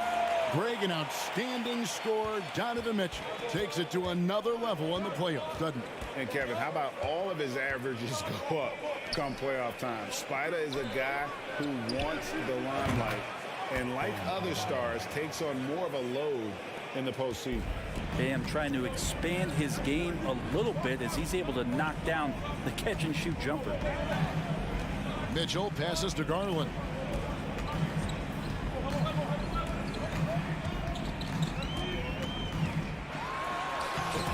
Greg, an outstanding scorer. Donovan Mitchell takes it to another level in the playoffs, doesn't he? And Kevin, how about all of his averages go up come playoff time? Spider is a guy who wants the limelight, and like other stars, takes on more of a load in the postseason. Bam trying to expand his game a little bit as he's able to knock down the catch-and-shoot jumper. Mitchell passes to Garland.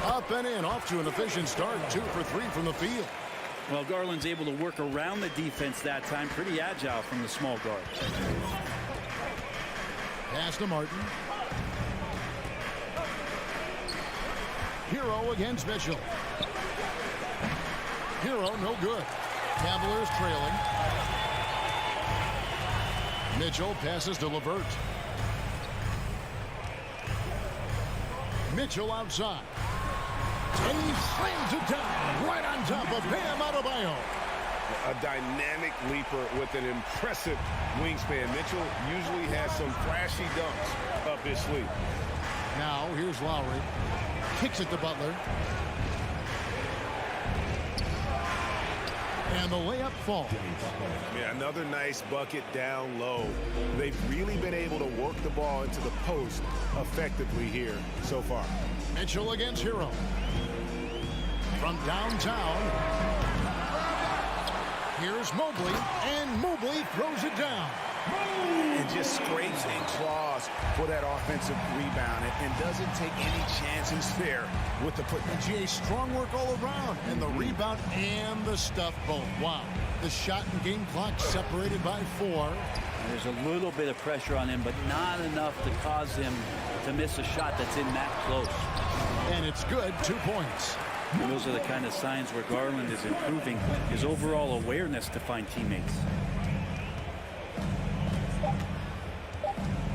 Up and in, off to an efficient start. 2 for 3 from the field. Well, Garland's able to work around the defense that time. Pretty agile from the small guard. Pass to Martin. Hero against Mitchell. Hero, no good. Cavaliers trailing. Mitchell passes to LeVert. Mitchell outside. And he slams it down right on top of Bam Adebayo. A dynamic leaper with an impressive wingspan. Mitchell usually has some flashy dunks up his sleeve. Now, here's Lowry. Kicks it to Butler. And the layup falls. Yeah, another nice bucket down low. They've really been able to work the ball into the post effectively here so far. Mitchell against Hero. From downtown. Here's Mobley, and Mobley throws it down. And just scrapes and claws for that offensive rebound and doesn't take any chances there with the put. GA, strong work all around, and the rebound and the stuff both. Wow. The shot and game clock separated by 4. There's a little bit of pressure on him, but not enough to cause him to miss a shot that's in that close. And it's good, 2 points. And those are the kind of signs where Garland is improving his overall awareness to find teammates.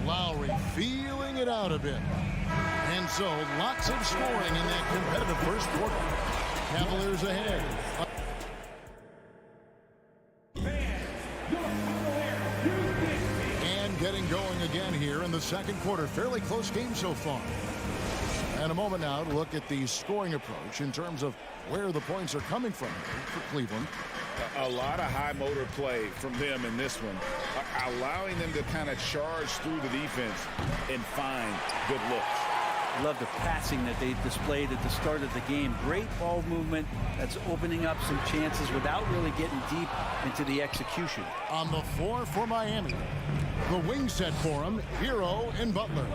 Lowry feeling it out a bit. And so lots of scoring in that competitive first quarter. Cavaliers ahead. And getting going again here in the second quarter. Fairly close game so far. And a moment now to look at the scoring approach in terms of where the points are coming from for Cleveland. A lot of high motor play from them in this one, allowing them to kind of charge through the defense and find good looks. Love the passing that they displayed at the start of the game. Great ball movement that's opening up some chances without really getting deep into the execution. On the floor for Miami, the wing set for him, Hero and Butler.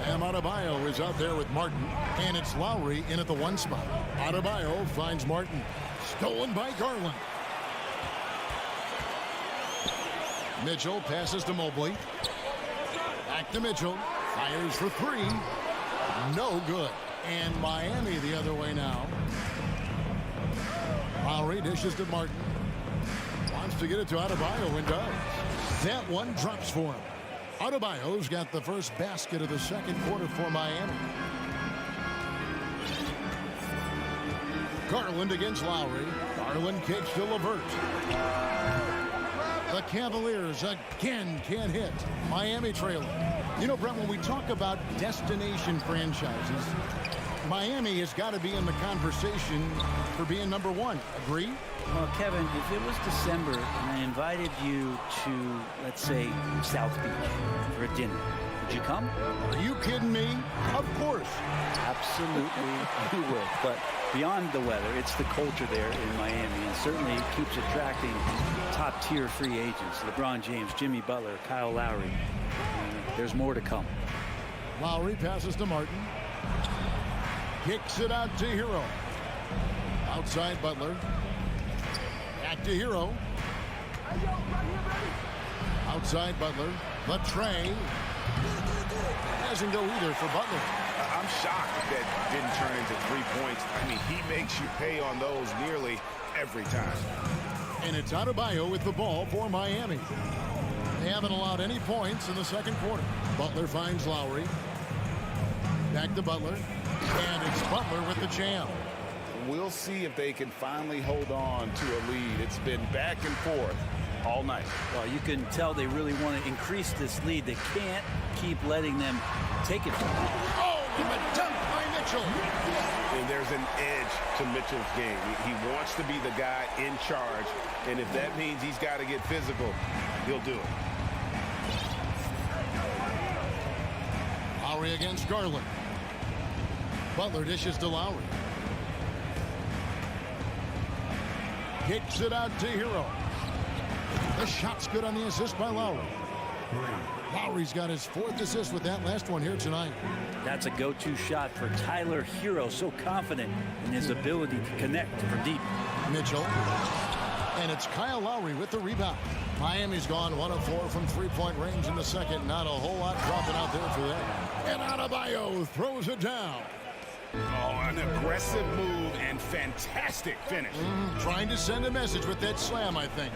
Adebayo is out there with Martin, and it's Lowry in at the 1 spot. Adebayo finds Martin. Stolen by Garland. Mitchell passes to Mobley. Back to Mitchell. Fires for 3. No good. And Miami the other way now. Lowry dishes to Martin. Wants to get it to Adebayo and does. That one drops for him. Adebayo's got the first basket of the second quarter for Miami. Garland against Lowry. Garland kicks to LeVert. The Cavaliers again can't hit. Miami trailing. You know, Brent, when we talk about destination franchises, Miami has got to be in the conversation for being number 1. Agree? Well, Kevin, if it was December and I invited you to, let's say, South Beach for a dinner, would you come? Are you kidding me? Of course. Absolutely, you would. But beyond the weather, it's the culture there in Miami, and certainly it keeps attracting top-tier free agents. LeBron James, Jimmy Butler, Kyle Lowry. There's more to come. Lowry passes to Martin. Kicks it out to Hero. Outside Butler. Back to Hero. Outside Butler. The tray. Doesn't go either for Butler. I'm shocked that didn't turn into 3 points. I mean, he makes you pay on those nearly every time. And it's Adebayo with the ball for Miami. They haven't allowed any points in the second quarter. Butler finds Lowry. Back to Butler. And it's Butler with the jam. We'll see if they can finally hold on to a lead. It's been back and forth all night. Well, you can tell they really want to increase this lead. They can't keep letting them take it. Oh, and the dunk by Mitchell. And there's an edge to Mitchell's game. He wants to be the guy in charge, and if that means he's got to get physical, he'll do it. Lowry against Garland. Butler dishes to Lowry. Kicks it out to Hero. The shot's good on the assist by Lowry. Lowry's got his 4th assist with that last one here tonight. That's a go-to shot for Tyler Hero, so confident in his ability to connect from deep. Mitchell. And it's Kyle Lowry with the rebound. Miami's gone 1 of 4 from 3-point range in the second. Not a whole lot dropping out there for them. And Adebayo throws it down. Oh, an aggressive move and fantastic finish. Trying to send a message with that slam, I think.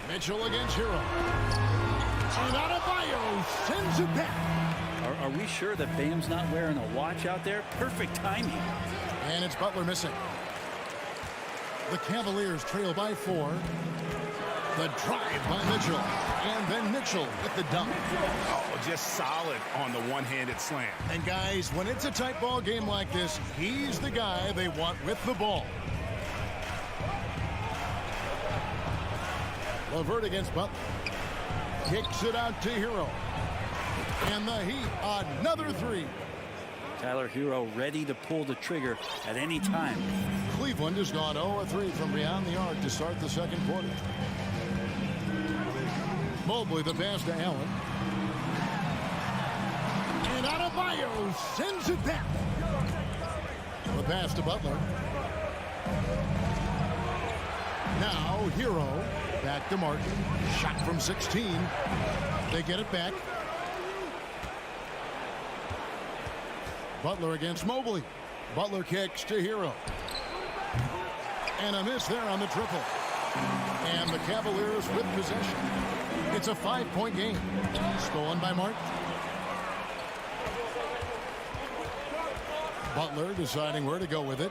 Mitchell against Hero. And Adebayo sends it back. Are we sure that Bam's not wearing a watch out there? Perfect timing. And it's Butler missing. The Cavaliers trail by 4. The drive by Mitchell. And then Mitchell with the dunk. Oh, just solid on the one-handed slam. And guys, when it's a tight ball game like this, he's the guy they want with the ball. LeVert against Butler. Kicks it out to Hero. And the Heat, another 3. Tyler Hero ready to pull the trigger at any time. Cleveland has gone 0-3 from beyond the arc to start the second quarter. Mobley, the pass to Allen. And Adebayo sends it back. The pass to Butler. Now Hero back to Martin. Shot from 16. They get it back. Butler against Mobley. Butler kicks to Hero. And a miss there on the triple. And the Cavaliers with possession. It's a 5-point game. Stolen by Martin. Butler deciding where to go with it.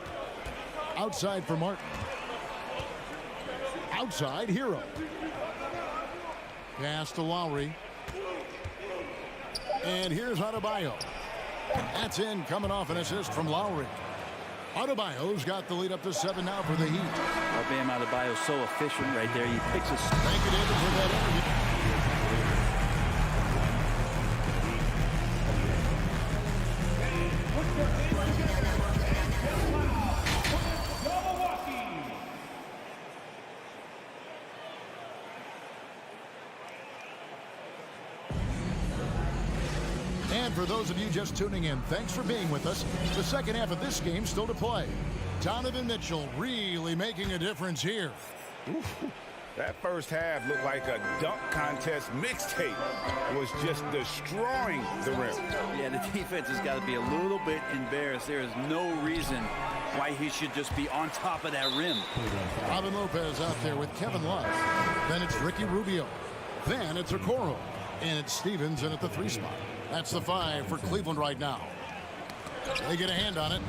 Outside for Martin. Outside, Hero. Pass to Lowry. And here's Adebayo. That's in, coming off an assist from Lowry. Adebayo's got the lead up to 7 now for the Heat. Well, Bam Adebayo's so efficient right there. He picks a... Thank you, David, for that interview. And for those of you just tuning in, thanks for being with us. The second half of this game still to play. Donovan Mitchell really making a difference here. That first half looked like a dunk contest mixtape. It was just destroying the rim. Yeah, the defense has got to be a little bit embarrassed. There is no reason why he should just be on top of that rim. Robin Lopez out there with Kevin Love. Then it's Ricky Rubio. Then it's Okoro. And it's Stevens in at the 3 spot. That's the 5 for Cleveland right now. They get a hand on it.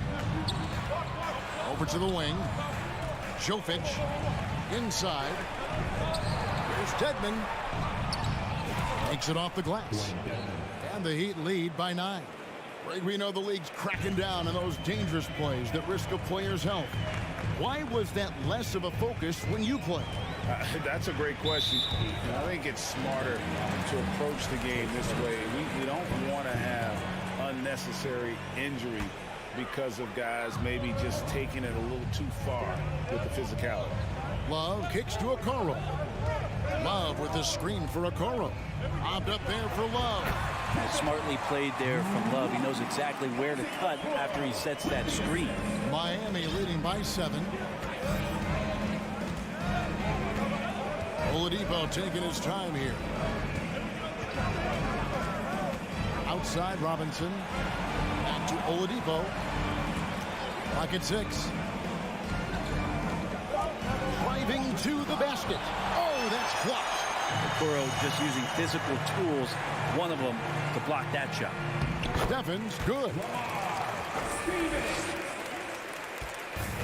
Over to the wing. Jovic inside. Here's Dedmon. Makes it off the glass. And the Heat lead by 9. We know the league's cracking down on those dangerous plays that risk a player's health. Why was that less of a focus when you play? That's a great question. I think it's smarter to approach the game this way. We don't want to have unnecessary injury because of guys maybe just taking it a little too far with the physicality. Love kicks to Okoro. Love with the screen for Okoro. Lobbed up there for Love. Smartly played there from Love. He knows exactly where to cut after he sets that screen. Miami leading by 7. Oladipo taking his time here. Outside Robinson. Back to Oladipo. Pocket 6. Driving to the basket. Oh, that's blocked. Okoro just using physical tools, one of them, to block that shot. Stephens, good.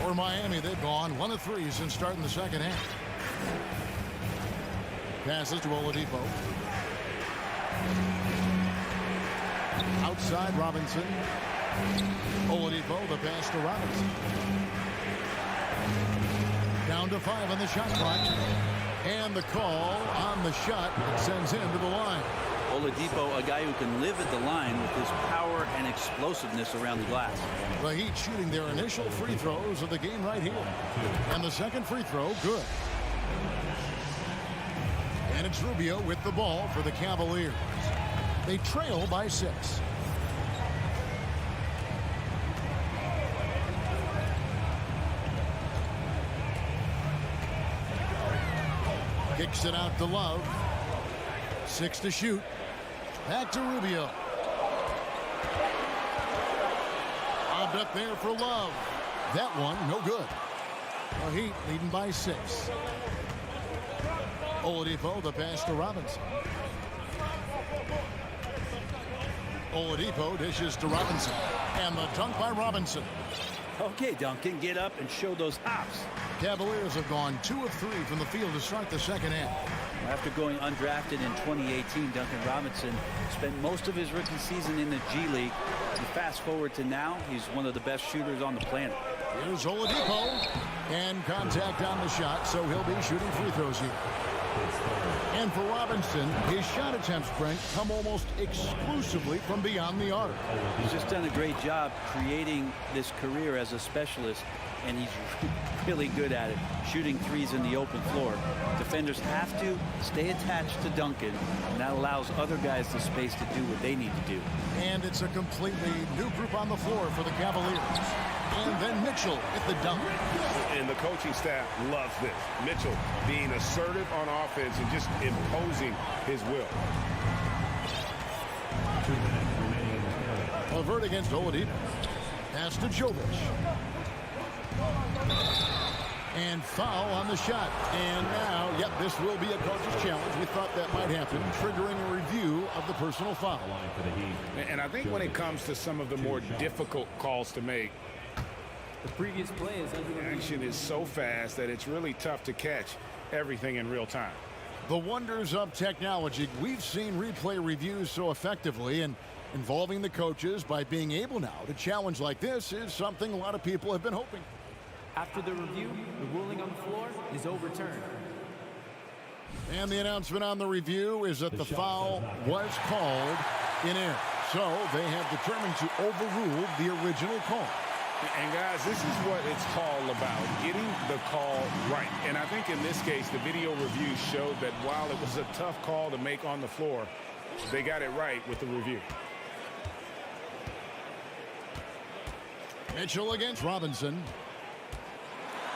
For Miami, they've gone 1 of 3 since starting the second half. Passes to Oladipo. Outside Robinson. Oladipo, the pass to Robinson. Down to 5 on the shot clock. And the call on the shot that sends him to the line. Oladipo, a guy who can live at the line with his power and explosiveness around the glass. The Heat shooting their initial free throws of the game right here. And the second free throw, good. And it's Rubio with the ball for the Cavaliers. They trail by 6. Kicks it out to Love. 6 to shoot. Back to Rubio. Lobbed up there for Love. That one, no good. The Heat leading by 6. Oladipo, the pass to Robinson. Oladipo dishes to Robinson. And the dunk by Robinson. Okay, Duncan, get up and show those hops. Cavaliers have gone 2 of 3 from the field to start the second half. After going undrafted in 2018, Duncan Robinson spent most of his rookie season in the G League. And fast forward to now, he's one of the best shooters on the planet. Here's Oladipo. And contact on the shot, so he'll be shooting free throws here. And for Robinson, his shot attempt strength come almost exclusively from beyond the arc. He's just done a great job creating this career as a specialist, and he's really good at it, shooting threes in the open floor. Defenders have to stay attached to Duncan, and that allows other guys the space to do what they need to do. And it's a completely new group on the floor for the Cavaliers. And then Mitchell at the dunk. And the coaching staff loves this. Mitchell being assertive on offense and just imposing his will. Levert against Oladipo. Pass to Jovic. And foul on the shot. And now, yep, this will be a coach's challenge. We thought that might happen, triggering a review of the personal foul. And I think when it comes to some of the more difficult calls to make, The previous play is under the action is so fast that it's really tough to catch everything in real time. The wonders of technology. We've seen replay reviews so effectively, and involving the coaches by being able now to challenge like this is something a lot of people have been hoping. After the review, the ruling on the floor is overturned. And the announcement on the review is that the foul was called in air. So they have determined to overrule the original call. And guys, this is what it's all about, getting the call right. And I think in this case, the video review showed that while it was a tough call to make on the floor, they got it right with the review. Mitchell against Robinson.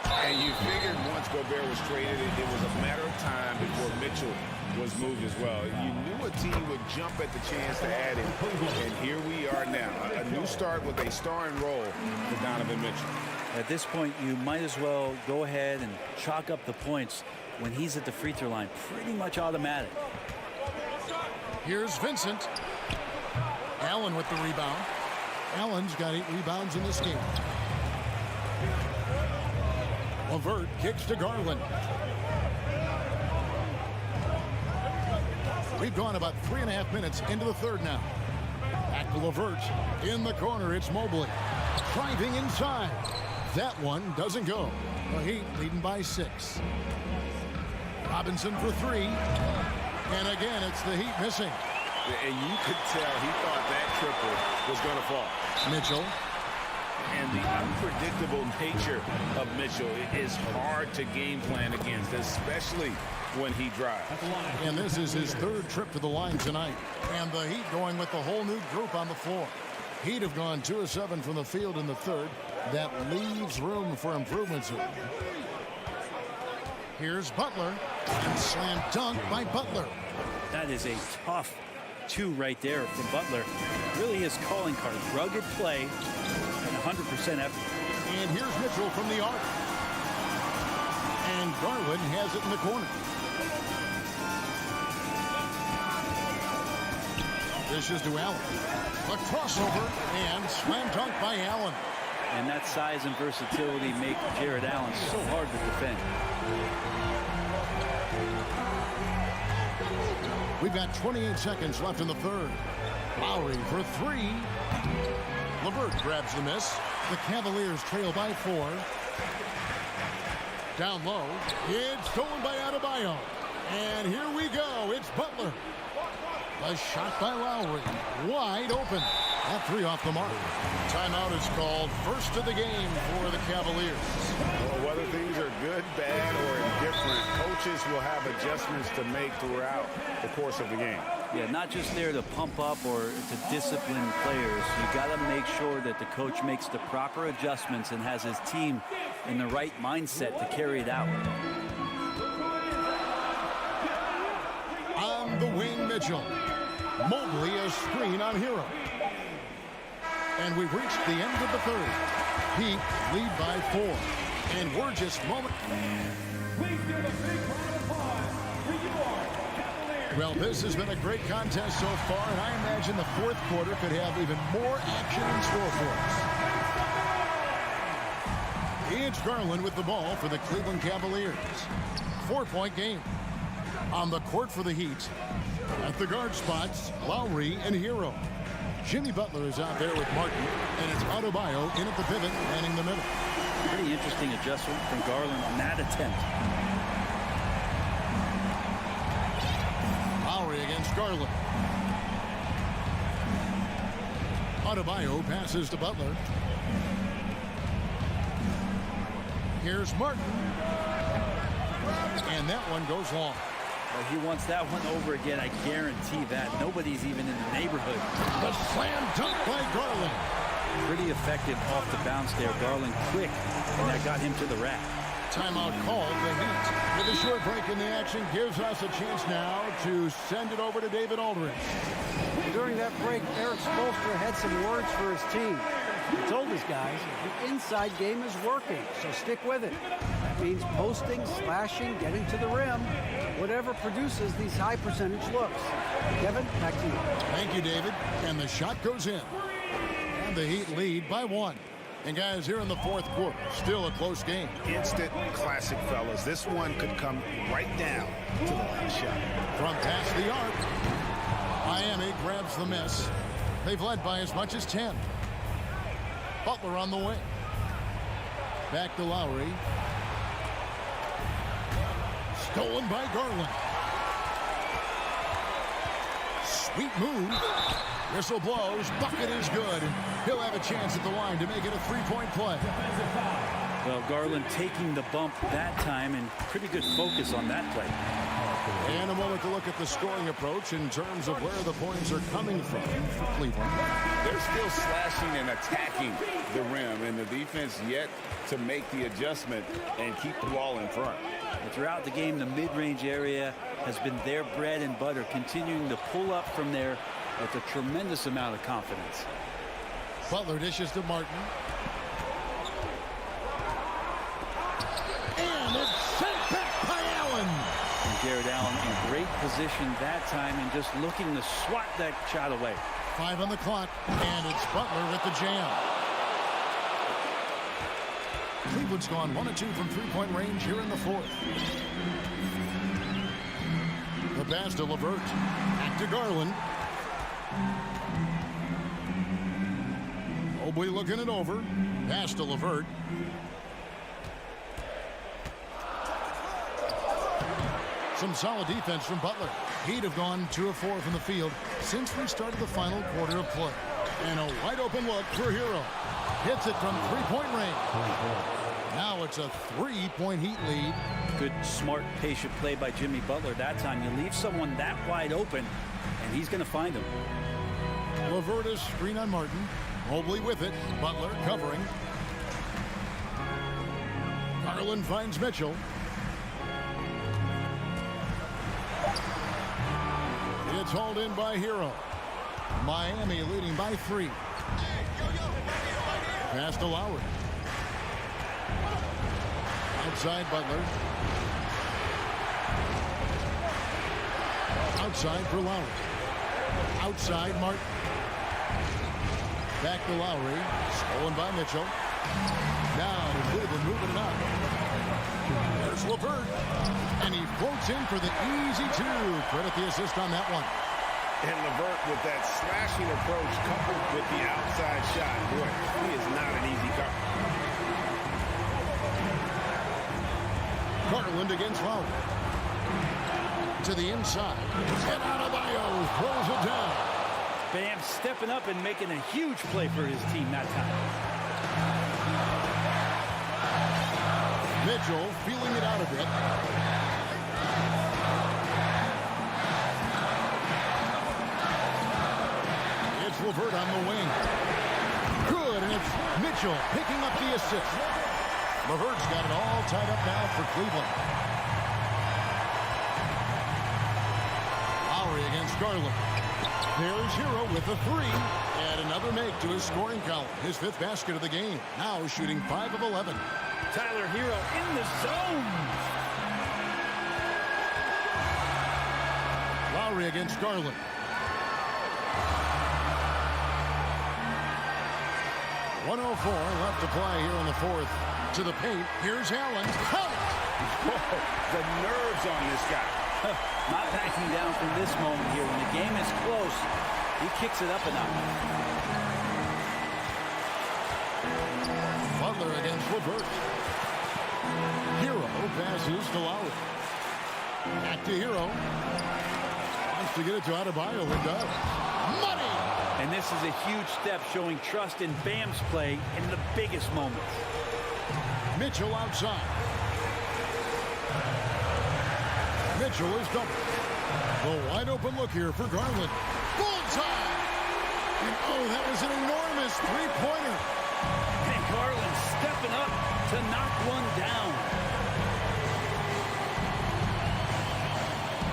And you figured once Gobert was traded, it was a matter of time before Mitchell was moved as well. You knew a team would jump at the chance to add him. And here we are now. A new start with a starring role for Donovan Mitchell. At this point, you might as well go ahead and chalk up the points when he's at the free throw line. Pretty much automatic. Here's Vincent. Allen with the rebound. Allen's got 8 rebounds in this game. Levert kicks to Garland. We've gone about 3.5 minutes into the third now. Back to Levert. In the corner, it's Mobley. Driving inside. That one doesn't go. The Heat leading by 6. Robinson for 3. And again, it's the Heat missing. And you could tell he thought that triple was going to fall. Mitchell. And the unpredictable nature of Mitchell is hard to game plan against, especially when he drives. And this is his 3rd trip to the line tonight. And the Heat going with the whole new group on the floor. Heat have gone 2 of 7 from the field in the 3rd. That leaves room for improvements. Here's Butler. And slam dunk by Butler. That is a tough 2 right there from Butler. Really his calling card. Rugged play and 100% effort. And here's Mitchell from the arc. And Garland has it in the corner. This is to Allen. A crossover and slam dunk by Allen. And that size and versatility make Jared Allen so hard to defend. We've got 28 seconds left in the 3rd. Lowry for 3. Levert grabs the miss. The Cavaliers trail by 4. Down low. It's stolen by Adebayo. And here we go. It's Butler. A shot by Lowry. Wide open. That 3 off the mark. Timeout is called. First of the game for the Cavaliers. Well, whether things are good, bad, or indifferent, coaches will have adjustments to make throughout the course of the game. Yeah, not just there to pump up or to discipline players. You got to make sure that the coach makes the proper adjustments and has his team in the right mindset to carry it out. On the wing, Mitchell. Mobley a screen on Hero. And we've reached the end of the 3rd. Heat lead by 4. And we're just moment. Please give a big round of applause for your Cavaliers. Well, this has been a great contest so far, and I imagine the 4th quarter could have even more action in store for us. It's Garland with the ball for the Cleveland Cavaliers. 4-point game. On the court for the Heat. At the guard spots, Lowry and Hero. Jimmy Butler is out there with Martin, and it's Adebayo in at the pivot, manning the middle. Pretty interesting adjustment from Garland on that attempt. Lowry against Garland. Adebayo passes to Butler. Here's Martin. And that one goes long. Well, he wants that one over again. I guarantee that. Nobody's even in the neighborhood. The slam dunk by Garland. Pretty effective off the bounce there. Garland quick, and that got him to the rack. Timeout called the Heat. With a short break in the action gives us a chance now to send it over to David Aldridge. During that break, Eric Spoelstra had some words for his team. He told his guys the inside game is working, so stick with it. That means posting, slashing, getting to the rim, whatever produces these high percentage looks. Kevin, back to you. Thank you, David. And the shot goes in. And the Heat lead by 1. And guys, here in the fourth quarter, still a close game. Instant classic, fellas. This one could come right down to the last shot. From past the arc, Miami grabs the miss. They've led by as much as 10. Butler on the wing. Back to Lowry. Stolen by Garland. Sweet move. Whistle blows. Bucket is good. He'll have a chance at the line to make it a three-point play. Well, Garland taking the bump that time, and pretty good focus on that play. And a moment to look at the scoring approach in terms of where the points are coming from for Cleveland. They're still slashing and attacking the rim, and the defense yet to make the adjustment and keep the ball in front. Throughout the game, the mid-range area has been their bread and butter, continuing to pull up from there with a tremendous amount of confidence. Butler dishes to Martin. And it's sent back by Allen. And Jared Allen in great position that time and just looking to swat that shot away. 5 on the clock, and it's Butler with the jam. Cleveland's gone 1 of 2 from three-point range here in the fourth. The pass to LeVert. Back to Garland. Mobley looking it over. Pass to LeVert. Some solid defense from Butler. Heat have gone 2 of 4 from the field since we started the final quarter of play. And a wide open look for Hero. Hits it from three-point range. Now it's a 3-point Heat lead. Good, smart, patient play by Jimmy Butler that time. You leave someone that wide open, and he's going to find him. LeVert screen on Martin. Mobley with it. Butler covering. Garland finds Mitchell. It's hauled in by Hero. Miami leading by 3. Pass to Lowry. Outside Butler. Outside for Lowry. Outside Martin. Back to Lowry. Stolen by Mitchell. Now Cleveland moving it up. There's LeVert. And he floats in for the easy 2. Credit the assist on that one. And LeVert with that slashing approach coupled with the outside shot. Boy, he is not an easy cover. Garland against Lowry. To the inside. And Adebayo throws it down. Bam stepping up and making a huge play for his team that time. Mitchell feeling it out a bit. It's LeVert on the wing. Good, and it's Mitchell picking up the assist. LeVert's got it all tied up now for Cleveland. Lowry against Garland. There's Hero with a 3. And another make to his scoring column. His 5th basket of the game. Now shooting 5 of 11. Tyler Hero in the zone. Lowry against Garland. .104 left to play here in the fourth. To the paint. Here's Allen. The nerves on this guy. Not backing down from this moment here. When the game is close, he kicks it up a notch. Butler against LeVert. Hero passes to Lowry. Back to Hero. On to get it to Adebayo, and does. Money! And this is a huge step showing trust in Bam's play in the biggest moments. Mitchell outside. Mitchell is double. The wide open look here for Garland. Bullseye! And oh, that was an enormous three-pointer. And Garland stepping up to knock one down.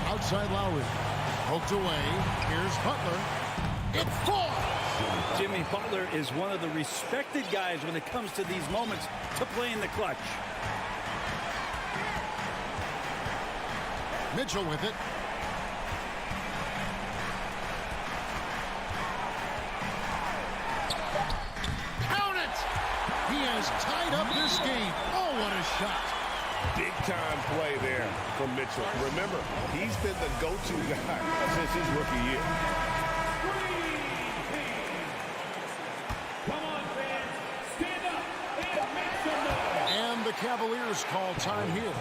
Outside Lowry. Poked away. Here's Butler. It falls! Jimmy Butler is one of the respected guys when it comes to these moments to play in the clutch. Mitchell with it. Count it! He has tied up this game. Oh, what a shot. Big-time play there from Mitchell. Remember, he's been the go-to guy since his rookie year. Come on, fans. Stand up and make some noise. And the Cavaliers call time here.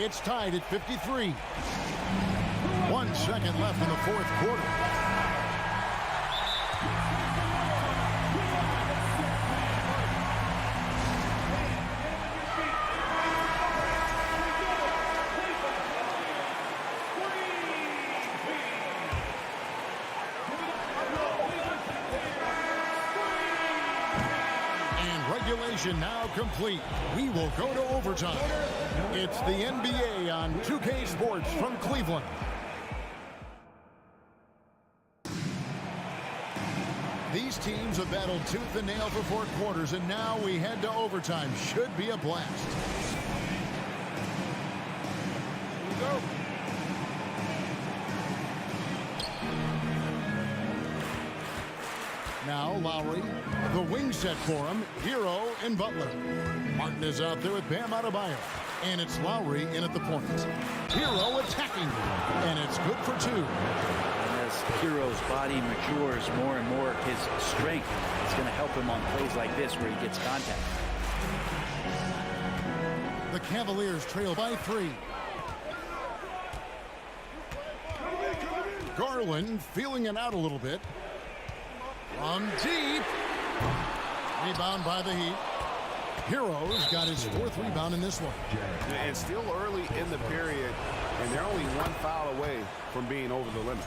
It's tied at 53. 1 second left in the fourth quarter. Regulation now complete. We will go to overtime. It's the NBA on 2K Sports from Cleveland. These teams have battled tooth and nail for 4 quarters, and now we head to overtime. Should be a blast. Here we go. Now Lowry, the wing set for him, Hero and Butler. Martin is out there with Bam Adebayo, and it's Lowry in at the point. Hero attacking, and it's good for 2. And as Hero's body matures more and more, his strength is going to help him on plays like this where he gets contact. The Cavaliers trail by 3. Garland feeling it out a little bit. From deep. Rebound by the Heat. Hero's got his 4th rebound in this one. And still early in the period, and they're only 1 foul away from being over the limit.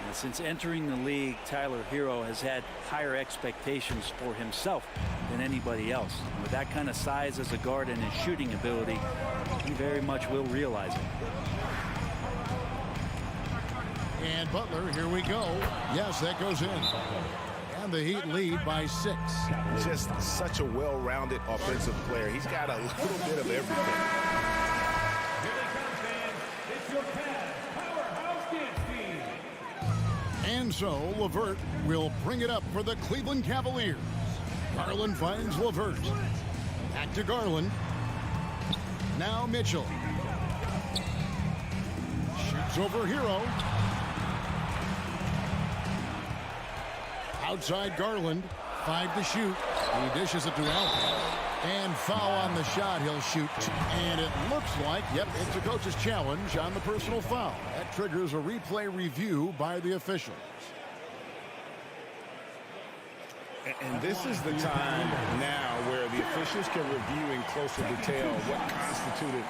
And since entering the league, Tyler Hero has had higher expectations for himself than anybody else. And with that kind of size as a guard and his shooting ability, he very much will realize it. And Butler, here we go. Yes, that goes in. And the Heat lead by 6. Just such a well-rounded offensive player. He's got a little bit of everything. Here they come, fans. It's your Cavs Powerhouse Dance Team. And so LeVert will bring it up for the Cleveland Cavaliers. Garland finds LeVert. Back to Garland. Now Mitchell. Shoots over Hero. Outside Garland, 5 to shoot. He dishes it to Allen. And foul on the shot, he'll shoot. And it looks like, yep, it's a coach's challenge on the personal foul. That triggers a replay review by the officials. And this is the time now where the officials can review in closer detail what constituted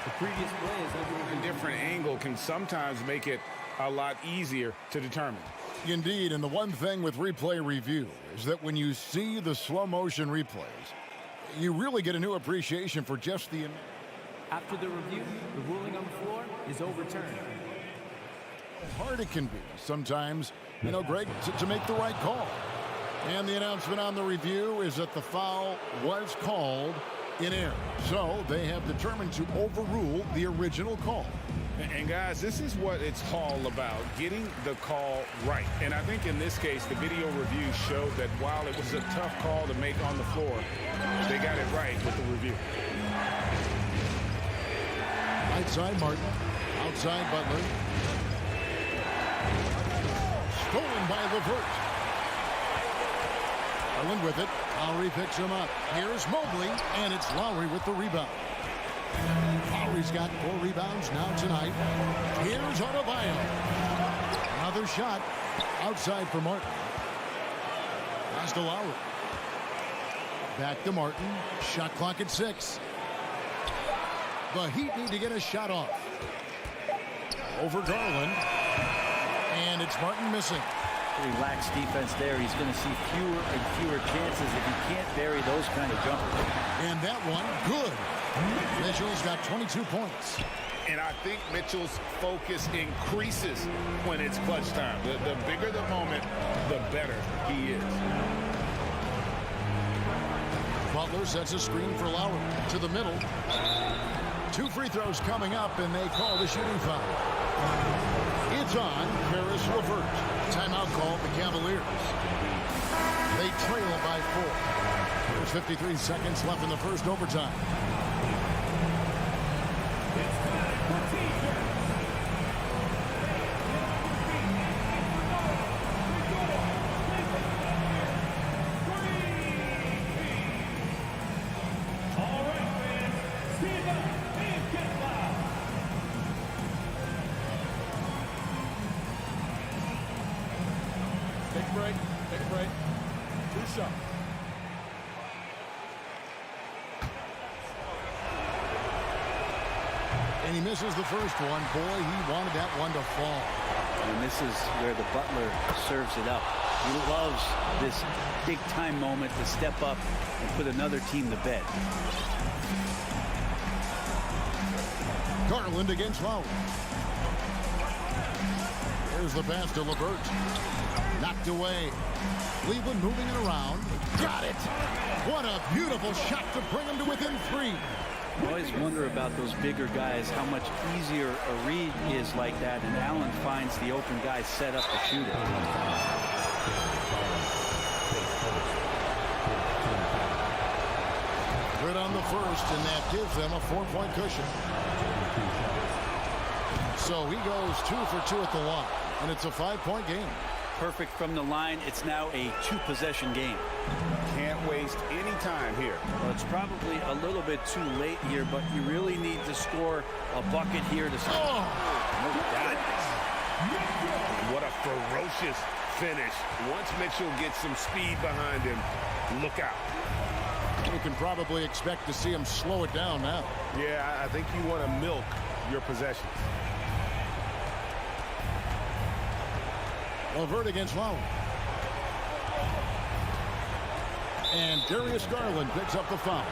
the previous play. A different angle can sometimes make it a lot easier to determine. Indeed, and the one thing with replay review is that when you see the slow motion replays, you really get a new appreciation for just the... After the review, the ruling on the floor is overturned. Hard it can be sometimes, you know, Greg, to make the right call. And the announcement on the review is that the foul was called in error. So they have determined to overrule the original call. And guys, this is what it's all about, getting the call right. And I think in this case, the video review showed that while it was a tough call to make on the floor, they got it right with the review. Right side Martin, outside Butler. Stolen by LeVert. Garland with it. Lowry picks him up. Here's Mobley, and it's Lowry with the rebound. Lowry's got 4 rebounds now tonight. Here's Adebayo. Another shot outside for Martin. Pass to Lowry. Back to Martin. Shot clock at 6. The Heat need to get a shot off. Over Garland. And it's Martin missing. Relaxed defense there. He's going to see fewer and fewer chances if he can't bury those kind of jumpers. And that one, good. Mitchell's got 22 points. And I think Mitchell's focus increases when it's clutch time. The bigger the moment, the better he is. Butler sets a screen for Lowry to the middle. 2 free throws coming up, and they call the shooting foul. It's on Caris LeVert. Timeout called the Cavaliers. They trail by 4. There's 53 seconds left in the first overtime. Take a break. 2 shots. And he misses the first one. Boy, he wanted that one to fall. And this is where the Butler serves it up. He loves this big-time moment to step up and put another team to bed. Garland against Lowry. Here's the pass to LeVert. Knocked away. Cleveland moving it around. Got it. What a beautiful shot to bring him to within 3. I always wonder about those bigger guys, how much easier a read is like that, and Allen finds the open guy set up to shoot it. Good on the first, and that gives them a 4-point cushion. So he goes 2 for 2 at the line, and it's a 5-point game. Perfect from the line. It's now a 2-possession game. Can't waste any time here. Well, it's probably a little bit too late here, but you really need to score a bucket here to start. Oh! What a ferocious finish. Once Mitchell gets some speed behind him, look out. You can probably expect to see him slow it down now. Yeah, I think you want to milk your possessions. LeVert against Lowry. And Darius Garland picks up the foul.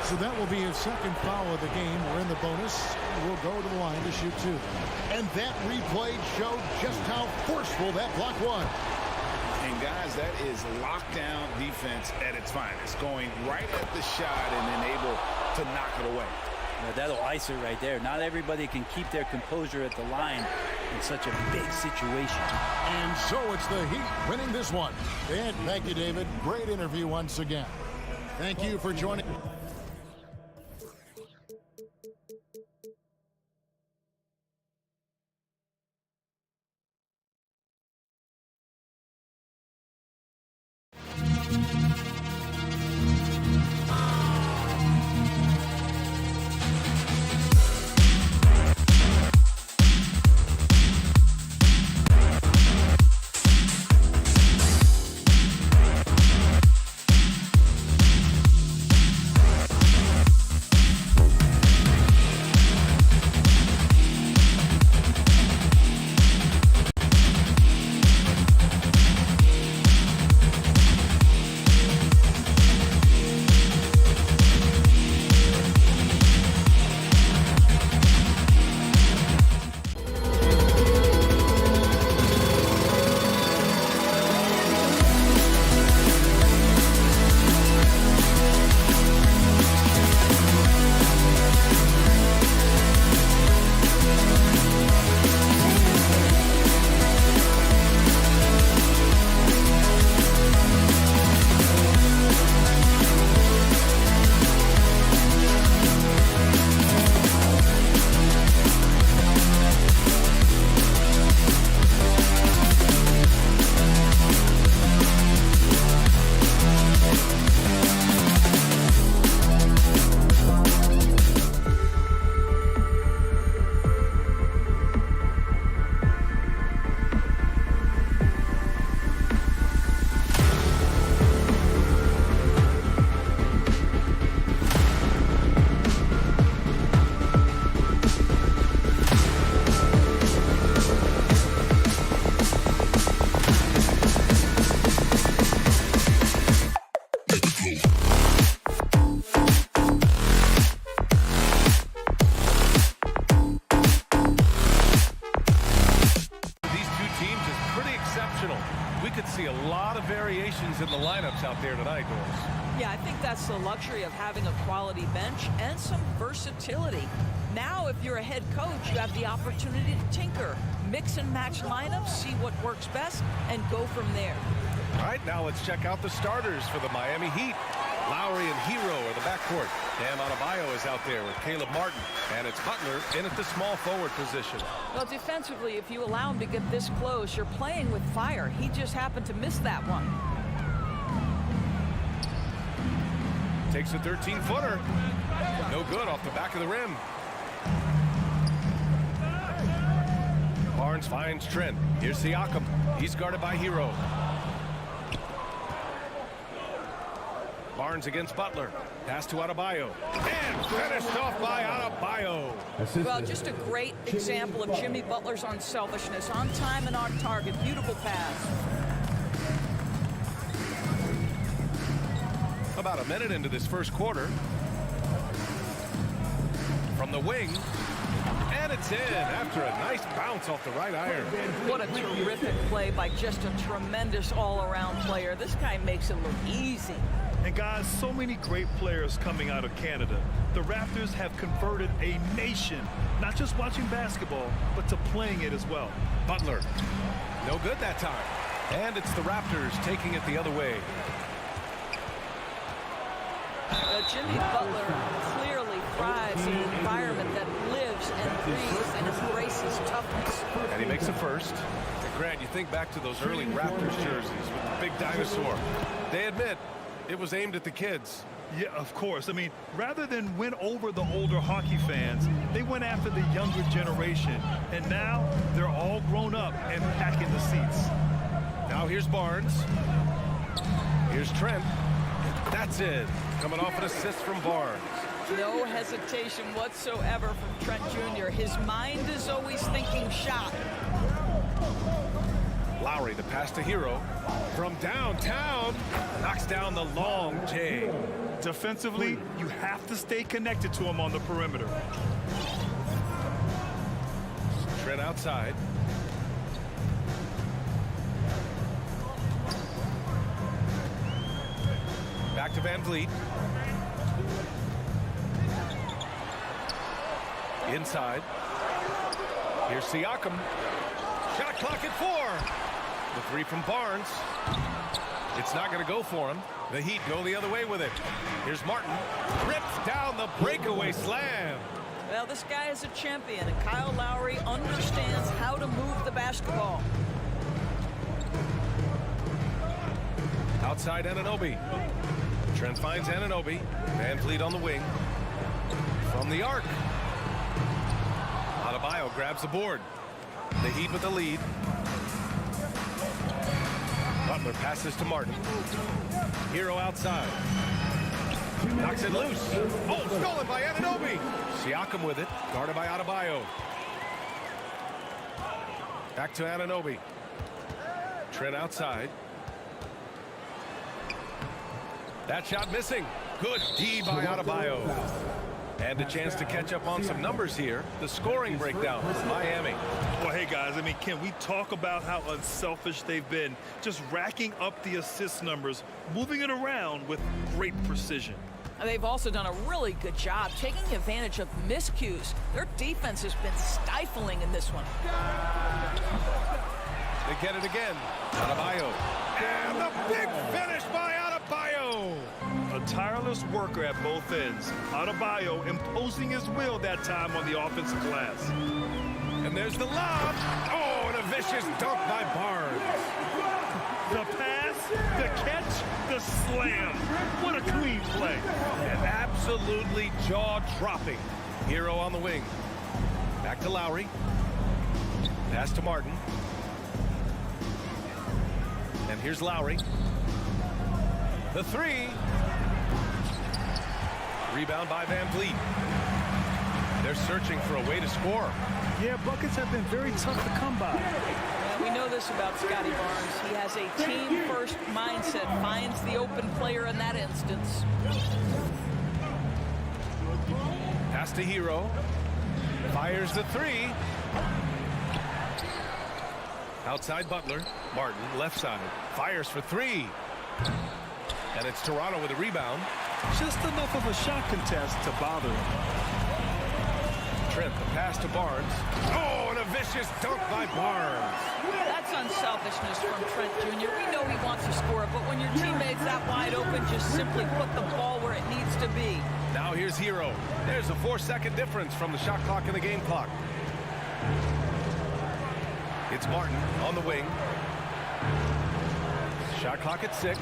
So that will be his second foul of the game. We're in the bonus. We'll go to the line to shoot 2. And that replay showed just how forceful that block was. And guys, that is lockdown defense at its finest. Going right at the shot and then able to knock it away. Now, that'll ice it right there. Not everybody can keep their composure at the line in such a big situation. And so it's the Heat winning this one. And thank you, David. Great interview once again. Thank you for joining. lineups out there tonight, Doris. Yeah, I think that's the luxury of having a quality bench and some versatility. Now, if you're a head coach, you have the opportunity to tinker, mix and match lineups, see what works best, and go from there. All right, now let's check out the starters for the Miami Heat. Lowry and Hero are the backcourt. Bam Adebayo is out there with Caleb Martin. And it's Butler in at the small forward position. Well, defensively, if you allow him to get this close, you're playing with fire. He just happened to miss that one. Takes a 13-footer. No good off the back of the rim. Barnes finds Trent. Here's Siakam. He's guarded by Hero. Barnes against Butler. Pass to Adebayo. And finished off by Adebayo. Well, just a great example of Jimmy Butler's unselfishness. On time and on target. Beautiful pass. About a minute into this first quarter. From the wing. And it's in after a nice bounce off the right iron. What a terrific play by just a tremendous all-around player. This guy makes it look easy. And guys, so many great players coming out of Canada. The Raptors have converted a nation, not just watching basketball, but to playing it as well. Butler, no good that time. And it's the Raptors taking it the other way. Jimmy Butler clearly thrives in an environment that lives and breathes and embraces toughness. And he makes a first. And Grant, you think back to those early Raptors jerseys with the big dinosaur. They admit it was aimed at the kids. Yeah, of course. I mean, rather than win over the older hockey fans, they went after the younger generation. And now they're all grown up and packing the seats. Now here's Barnes. Here's Trent. That's it. Coming off an assist from Barnes. No hesitation whatsoever from Trent Jr. His mind is always thinking shot. Lowry, the pass to Hero. From downtown, knocks down the long J. Defensively, you have to stay connected to him on the perimeter. Trent outside. Back to Van Vliet. Inside. Here's Siakam. Shot clock at 4. The three from Barnes. It's not going to go for him. The Heat go the other way with it. Here's Martin. Rips down the breakaway slam. Well, this guy is a champion, and Kyle Lowry understands how to move the basketball. Outside Anunoby. Trent finds Anunoby. Van Vliet on the wing. From the arc. Adebayo grabs the board. The Heat with the lead. Butler passes to Martin. Hero outside. Knocks it loose. Oh, stolen by Anunoby. Siakam with it. Guarded by Adebayo. Back to Anunoby. Trent outside. That shot missing. Good D by Adebayo. And a chance to catch up on some numbers here. The scoring breakdown for Miami. Well, hey, guys, I mean, can we talk about how unselfish they've been? Just racking up the assist numbers, moving it around with great precision. And they've also done a really good job taking advantage of miscues. Their defense has been stifling in this one. They get it again. Adebayo. And the big finish by Adebayo. A tireless worker at both ends. Adebayo imposing his will that time on the offensive glass. And there's the lob. Oh, and a vicious dunk by Barnes. The pass, the catch, the slam. What a clean play. And absolutely jaw-dropping. Hero on the wing. Back to Lowry. Pass to Martin. And here's Lowry. The three. Rebound by Van Vliet. They're searching for a way to score. Yeah, buckets have been very tough to come by. Yeah, we know this about Scotty Barnes. He has a team-first mindset, finds the open player in that instance. Pass to Hero. Fires the three. Outside Butler. Martin, left side. Fires for three. And it's Toronto with a rebound. Just enough of a shot contest to bother him. Trent, the pass to Barnes. Oh, and a vicious dunk by Barnes. That's unselfishness from Trent Jr. We know he wants to score, but when your teammate's that wide open, just simply put the ball where it needs to be. Now here's Hero. There's a 4-second difference from the shot clock and the game clock. It's Martin on the wing. Shot clock at 6.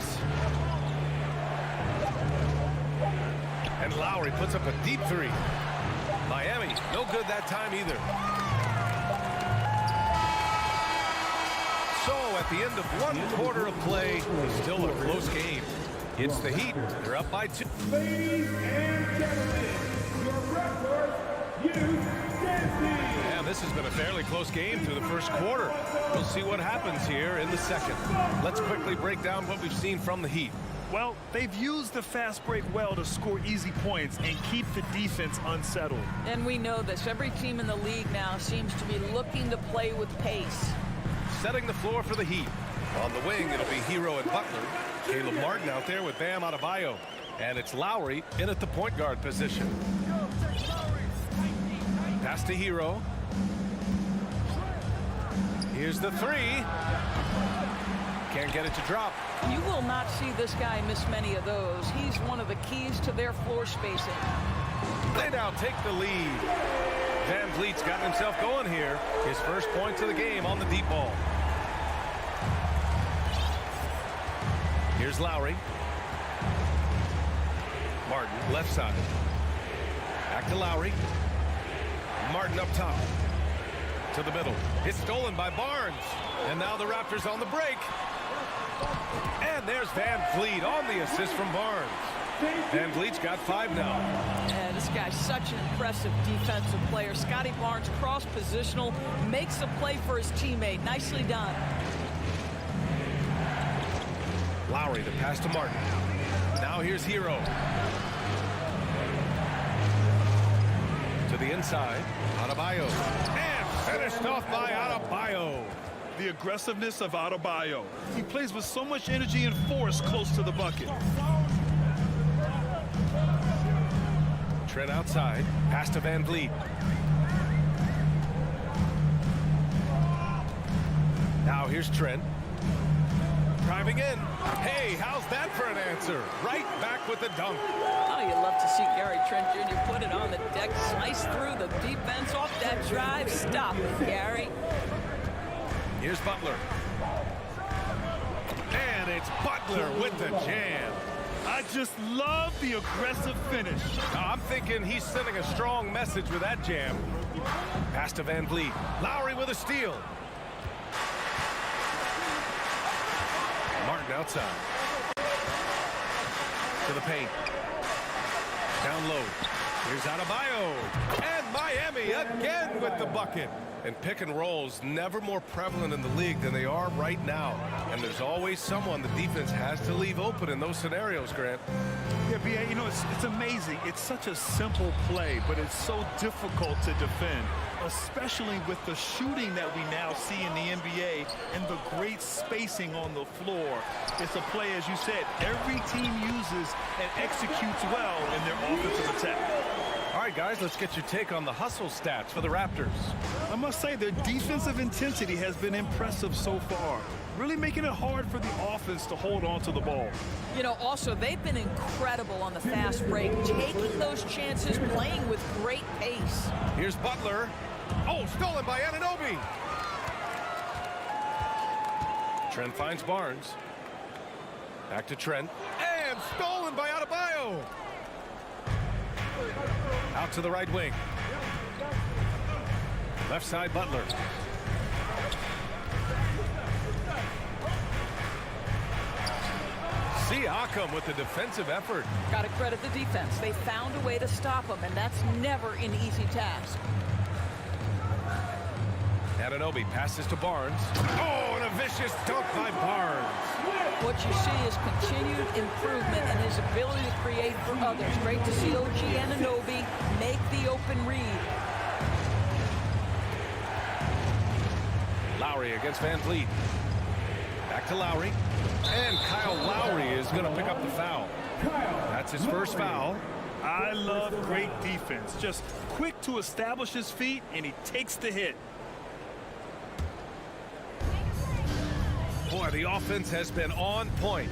And Lowry puts up a deep 3. Miami, no good that time either. So at the end of 1 quarter of play, still a close game. It's the Heat. They're up by 2. Ladies and gentlemen, your Raptors, Yeah, this has been a fairly close game through the first quarter. We'll see what happens here in the second. Let's quickly break down what we've seen from the Heat. Well, they've used the fast break well to score easy points and keep the defense unsettled. And we know this. Every team in the league now seems to be looking to play with pace. Setting the floor for the Heat. On the wing, it'll be Hero and Butler. Caleb Martin out there with Bam Adebayo. And it's Lowry in at the point guard position. Pass to Hero. Here's the 3. Can't get it to drop. You will not see this guy miss many of those. He's one of the keys to their floor spacing. They now take the lead. Van Vliet's got himself going here. His first points of the game on the deep ball. Here's Lowry. Martin, left side. Back to Lowry. Martin up top. To the middle. It's stolen by Barnes. And now the Raptors on the break. And there's Van Vliet on the assist from Barnes. Van Vliet's got 5 now. Yeah, this guy's such an impressive defensive player. Scotty Barnes, cross-positional, makes a play for his teammate. Nicely done. Lowry, the pass to Martin. Now here's Hero. To the inside. Adebayo. And finished off by Adebayo. The aggressiveness of Adebayo. He plays with so much energy and force close to the bucket. Trent outside. Pass to Van Vliet. Now here's Trent. Driving in. Hey, how's that for an answer? Right back with the dunk. Oh, you love to see Gary Trent Jr. put it on the deck, slice through the defense off that drive. Stop it, Gary. Here's Butler. And it's Butler with the jam. I just love the aggressive finish. I'm thinking he's sending a strong message with that jam. Pass to Van Vliet. Lowry with a steal. Martin outside. To the paint. Down low. Here's Adebayo. And Miami again with the bucket. And pick and rolls never more prevalent in the league than they are right now. And there's always someone the defense has to leave open in those scenarios, Grant. Yeah, B.A., you know, it's amazing. It's such a simple play, but it's so difficult to defend, especially with the shooting that we now see in the NBA and the great spacing on the floor. It's a play, as you said, every team uses and executes well in their offensive attack. All right, guys, let's get your take on the hustle stats for the Raptors. I must say their defensive intensity has been impressive so far, really making it hard for the offense to hold on to the ball. You know, also, they've been incredible on the fast break, taking those chances, playing with great pace. Here's Butler. Oh, stolen by Anunoby. Trent finds Barnes. Back to Trent. And stolen by Adebayo. Out to the right wing. Left side, Butler. Siakam with the defensive effort. Got to credit the defense. They found a way to stop him, and that's never an easy task. Anunoby passes to Barnes. Oh, and a vicious dunk by Barnes. What you see is continued improvement in his ability to create for others. Great to see OG Anunoby make the open read. Lowry against Van Vliet. Back to Lowry. And Kyle Lowry is going to pick up the foul. That's his first foul. I love great defense. Just quick to establish his feet, and he takes the hit. Boy, the offense has been on point.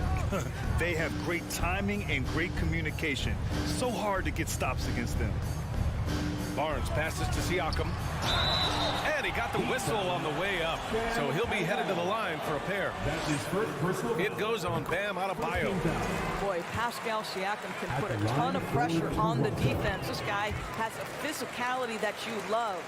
They have great timing and great communication. So hard to get stops against them. Barnes passes to Siakam. And he got the whistle on the way up. So he'll be headed to the line for a pair. It goes on Bam Adebayo. Boy, Pascal Siakam can put a ton of pressure on the defense. This guy has a physicality that you love.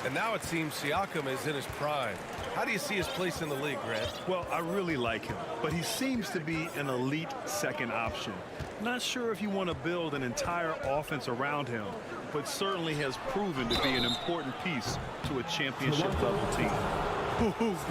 And now it seems Siakam is in his prime. How do you see his place in the league, Grant? Well, I really like him, but he seems to be an elite second option. Not sure if you want to build an entire offense around him, but certainly has proven to be an important piece to a championship-level team.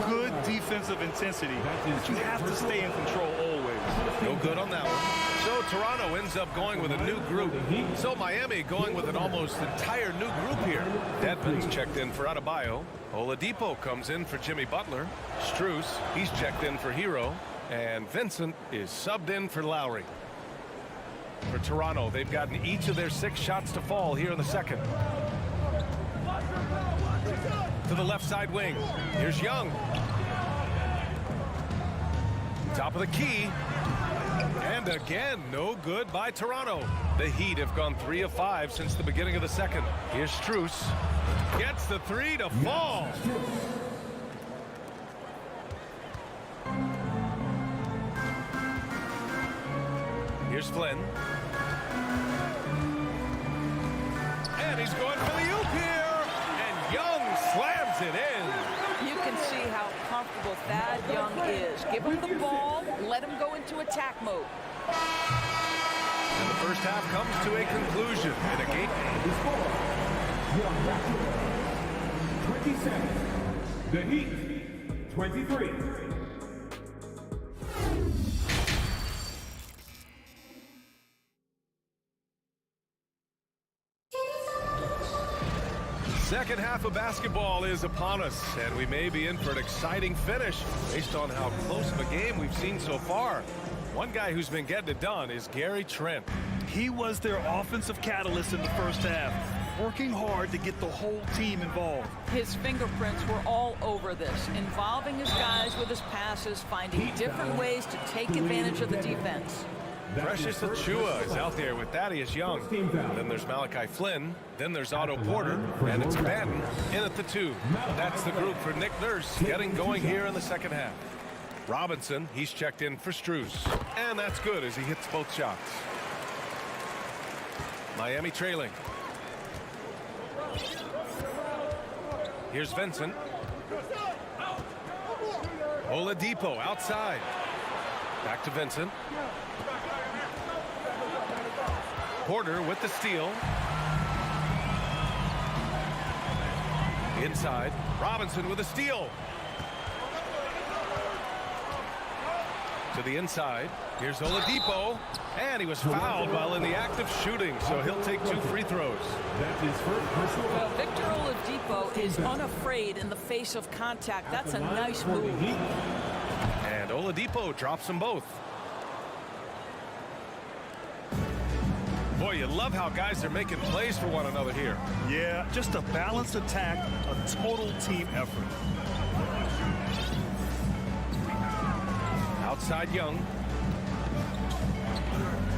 Good defensive intensity, but you have to stay in control always. No good on that one. So Toronto ends up going with a new group. So Miami going with an almost entire new group here. Dedmon's checked in for Adebayo. Oladipo comes in for Jimmy Butler. Strus, he's checked in for Hero. And Vincent is subbed in for Lowry. For Toronto, they've gotten each of their 6 shots to fall here in the second. To the left side wing. Here's Young. Top of the key. And again, no good by Toronto. The Heat have gone 3 of 5 since the beginning of the second. Here's Strus. Gets the 3 to fall. Here's Flynn. And he's going for the oop here. And Young slams it in. You can see how comfortable Thad Young is. Give him the ball, let him go into attack mode. And the first half comes to a conclusion in a game. 27. The Heat, 23. Second half of basketball is upon us, and we may be in for an exciting finish based on how close of a game we've seen so far. One guy who's been getting it done is Gary Trent. He was their offensive catalyst in the first half, working hard to get the whole team involved. His fingerprints were all over this, involving his guys with his passes, finding different ways to take advantage of the defense. Precious Achua is out there with Thaddeus Young. Then there's Malachi Flynn. Then there's Otto Porter. And it's Madden in at the 2. That's the group for Nick Nurse getting going here in the second half. Robinson, he's checked in for Strus. And that's good as he hits both shots. Miami trailing. Here's Vincent. Oladipo outside. Back to Vincent. Porter with the steal. Inside. Robinson with a steal. To the inside. Here's Oladipo. And he was fouled while in the act of shooting, so he'll take 2 free throws. Well, Victor Oladipo is unafraid in the face of contact. That's a nice move. And Oladipo drops them both. Boy, you love how guys are making plays for one another here. Yeah, just a balanced attack, a total team effort. Outside Young.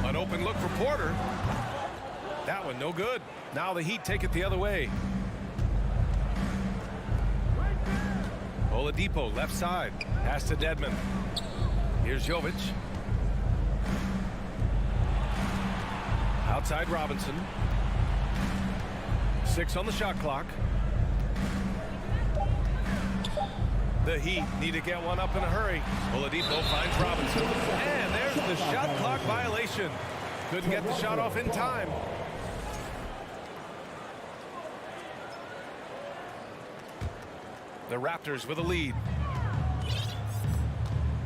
An open look for Porter. That one no good. Now the Heat take it the other way. Oladipo left side. Pass to Dedmon. Here's Jovic. Outside Robinson. 6 on the shot clock. The Heat need to get one up in a hurry. Oladipo finds Robinson. And there's the shot clock violation. Couldn't get the shot off in time. The Raptors with a lead.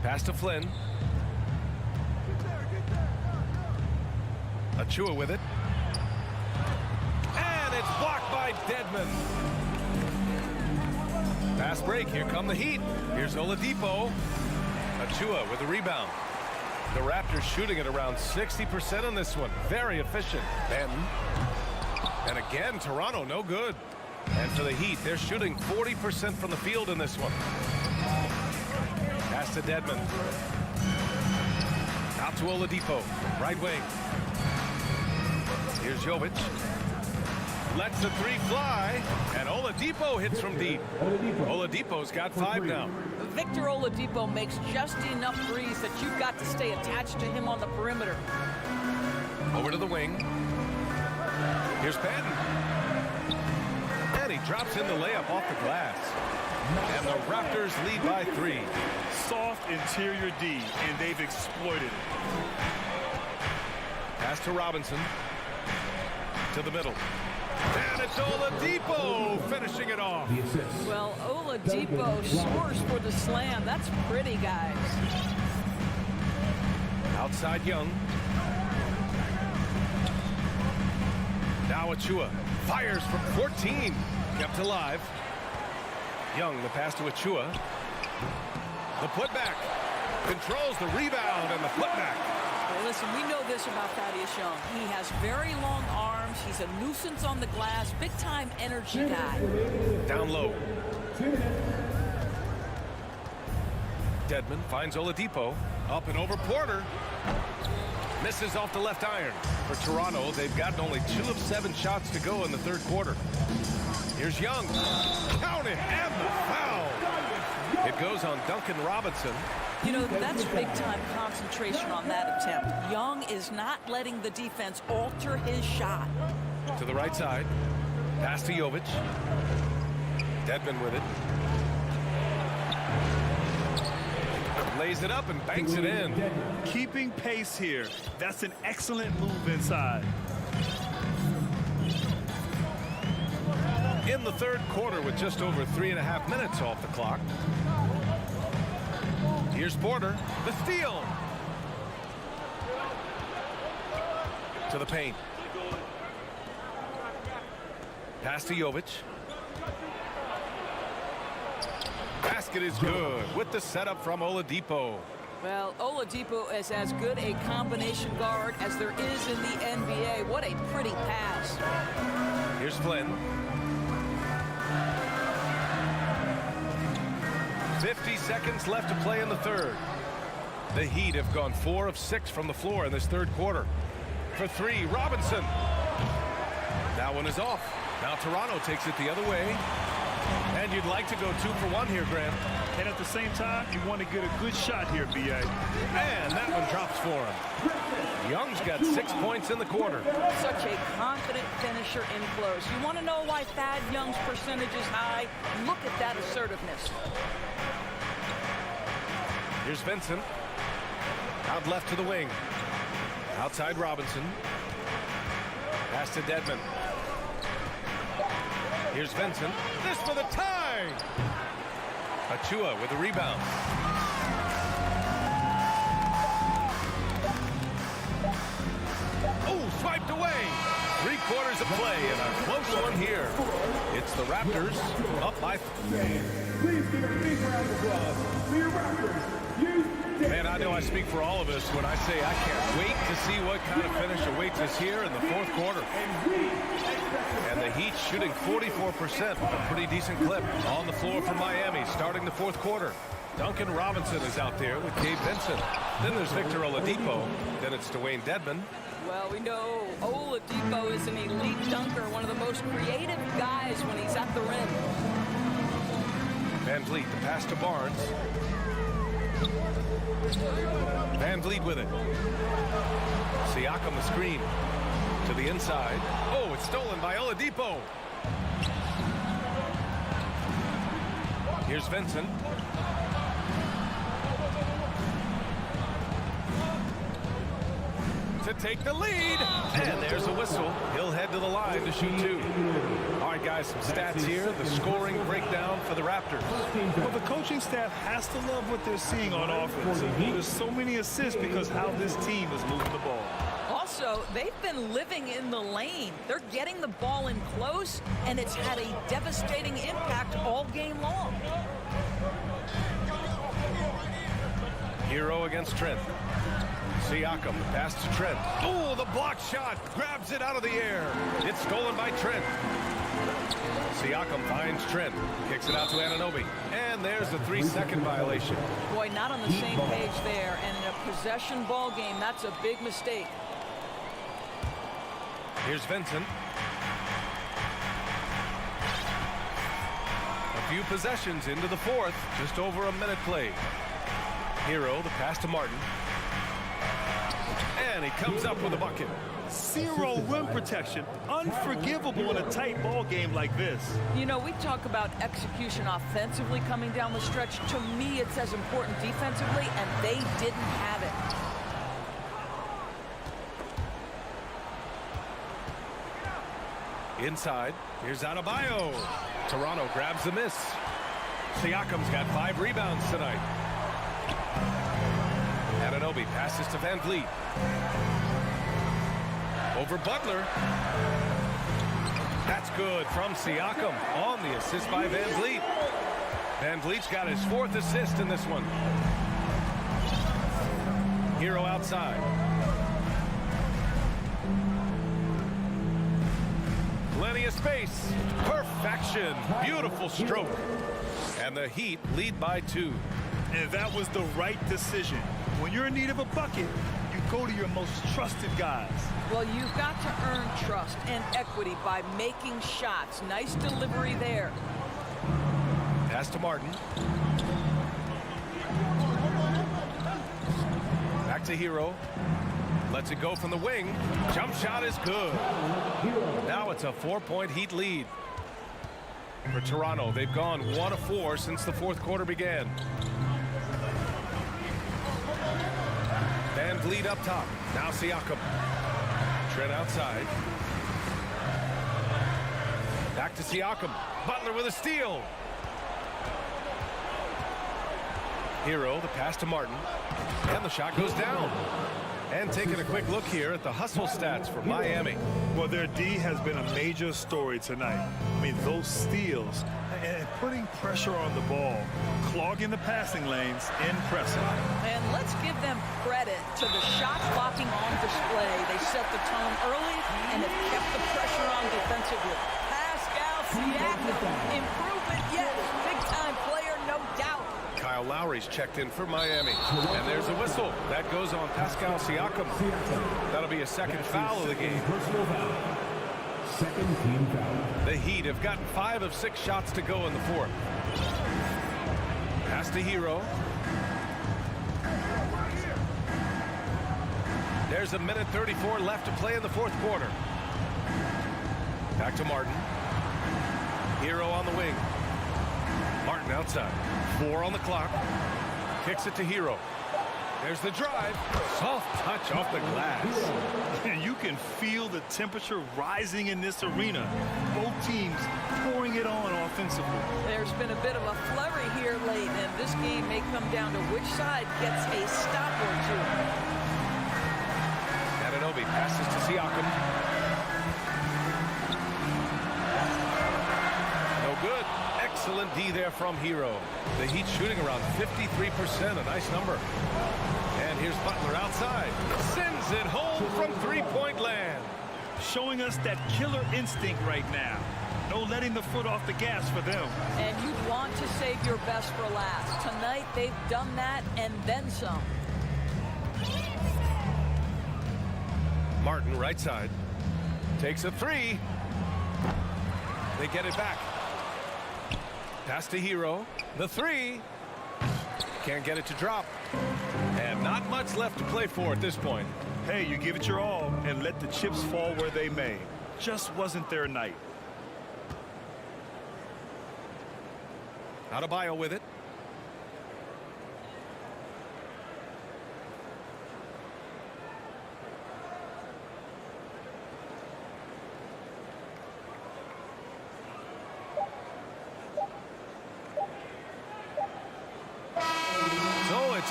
Pass to Flynn. Achua with it. And it's blocked by Dedmon. Pass break. Here come the Heat. Here's Oladipo. Achua with the rebound. The Raptors shooting at around 60% on this one. Very efficient. Benton. And again, Toronto, no good. And for the Heat, they're shooting 40% from the field in this one. Pass to Dedmon. Out to Oladipo, right wing. Here's Jovic. Lets the three fly, and Oladipo hits from deep. Oladipo's got 5 now. Victor Oladipo makes just enough threes that you've got to stay attached to him on the perimeter. Over to the wing. Here's Patton. And he drops in the layup off the glass. And the Raptors lead by 3. Soft interior D, and they've exploited it. Pass to Robinson. To the middle. And it's Oladipo finishing it off. Well, Oladipo scores for the slam. That's pretty, guys. Outside Young. Now Achua fires from 14. Kept alive. Young, the pass to Achua. The putback. Controls the rebound and the putback. Well, listen, we know this about Thaddeus Young. He has very long arms. He's a nuisance on the glass. Big-time energy guy. Down low. Dedmon finds Oladipo. Up and over Porter. Misses off the left iron. For Toronto, they've gotten only 2 of 7 shots to go in the third quarter. Here's Young. Count it, and the foul. It goes on Duncan Robinson. You know, that's big-time concentration on that attempt. Young is not letting the defense alter his shot. To the right side. Pass to Jovic. Dedmon with it. Lays it up and banks it in. Keeping pace here. That's an excellent move inside. In the third quarter with just over 3.5 minutes off the clock. Here's Porter. The steal. To the paint. Pass to Jovic. Basket is good with the setup from Oladipo. Well, Oladipo is as good a combination guard as there is in the NBA. What a pretty pass. Here's Flynn. 50 seconds left to play in the third. The Heat have gone 4 of 6 from the floor in this third quarter. For 3, Robinson. That one is off. Now Toronto takes it the other way. And you'd like to go 2 for 1 here, Grant. And at the same time, you want to get a good shot here, B.A. And that one drops for him. Young's got 6 points in the quarter. Such a confident finisher in close. You want to know why Thad Young's percentage is high? Look at that assertiveness. Here's Vincent. Out left to the wing. Outside Robinson. Pass to Dedmon. Here's Vincent. This for the tie. Achua with the rebound. Oh, swiped away. 3 quarters of play and a close one here. It's the Raptors up by. Please give a big round of applause for your Raptors. Man, I know I speak for all of us when I say I can't wait to see what kind of finish awaits us here in the fourth quarter. And the Heat shooting 44%, a pretty decent clip on the floor for Miami starting the fourth quarter. Duncan Robinson is out there with Gabe Vincent. Then there's Victor Oladipo. Then it's Dwayne Dedmon. Well, we know Oladipo is an elite dunker, one of the most creative guys when he's at the rim. Van Vliet, the pass to Barnes. Van Vliet with it. Siakam the screen to the inside. Oh, it's stolen by Oladipo. Here's Vincent. To take the lead. And there's a whistle. He'll head to the line to shoot 2. All right, guys, some stats here. The scoring breakdown for the Raptors. Well, the coaching staff has to love what they're seeing on offense. There's so many assists because how this team is moving the ball. Also, they've been living in the lane. They're getting the ball in close, and it's had a devastating impact all game long. Hero against Trent. Siakam, the pass to Trent. Oh, the block shot. Grabs it out of the air. It's stolen by Trent. Siakam finds Trent. Kicks it out to Anunoby. And there's a 3-second violation. Boy, not on the same page there. And in a possession ball game, that's a big mistake. Here's Vincent. A few possessions into the fourth. Just over a minute played. Hero, the pass to Martin. And he comes up with a bucket. Zero rim protection. Unforgivable in a tight ball game like this. You know, we talk about execution offensively coming down the stretch. To me, it's as important defensively, and they didn't have it. Inside, here's Adebayo. Toronto grabs the miss. Siakam's got 5 rebounds tonight. Anunoby passes to Van Vliet. Over Butler. That's good from Siakam on the assist by Van Vliet. Van Vliet's got his 4th assist in this one. Hero outside. Plenty of space. Perfection. Beautiful stroke. And the Heat lead by 2. And that was the right decision. When you're in need of a bucket, you go to your most trusted guys. Well, you've got to earn trust and equity by making shots. Nice delivery there. Pass to Martin. Back to Hero. Lets it go from the wing. Jump shot is good. Now it's a 4-point Heat lead. For Toronto, they've gone 1 of 4 since the 4th quarter began. Van Vliet up top. Now Siakam. Trent outside. Back to Siakam. Butler with a steal. Hero, the pass to Martin. And the shot goes down. And taking a quick look here at the hustle stats for Miami. Well, their D has been a major story tonight. I mean, those steals and putting pressure on the ball, clogging the passing lanes, impressive. And let's give them credit to the shot blocking on display. They set the tone early and have kept the pressure on defensively. Pascal Siakam, improvement, yes. Big-time player, no doubt. Kyle Lowry's checked in for Miami. And there's a whistle. That goes on Pascal Siakam. That'll be a 2nd foul of the game. Second team foul. The Heat have gotten 5 of 6 shots to go in the 4th. Pass to Hero. There's a minute 34 left to play in the 4th quarter. Back to Martin. Hero on the wing. Martin outside. 4 on the clock. Kicks it to Hero. There's the drive. Soft touch off the glass. And you can feel the temperature rising in this arena. Both teams pouring it on offensively. There's been a bit of a flurry here late, and this game may come down to which side gets a stop or 2. Anunoby passes to Siakam. No good. Excellent D there from Hero. The Heat shooting around 53%, a nice number. And here's Butler outside. Sends it home from 3-point land. Showing us that killer instinct right now. No letting the foot off the gas for them. And you want to save your best for last. Tonight, they've done that and then some. Martin, right side. Takes a 3. They get it back. Pass to Hero. The 3. Can't get it to drop. And not much left to play for at this point. Hey, you give it your all and let the chips fall where they may. Just wasn't their night. Adebayo with it.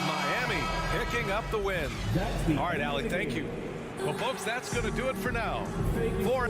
Miami picking up the win. All right, Allie, thank you. Well, folks, that's going to do it for now. For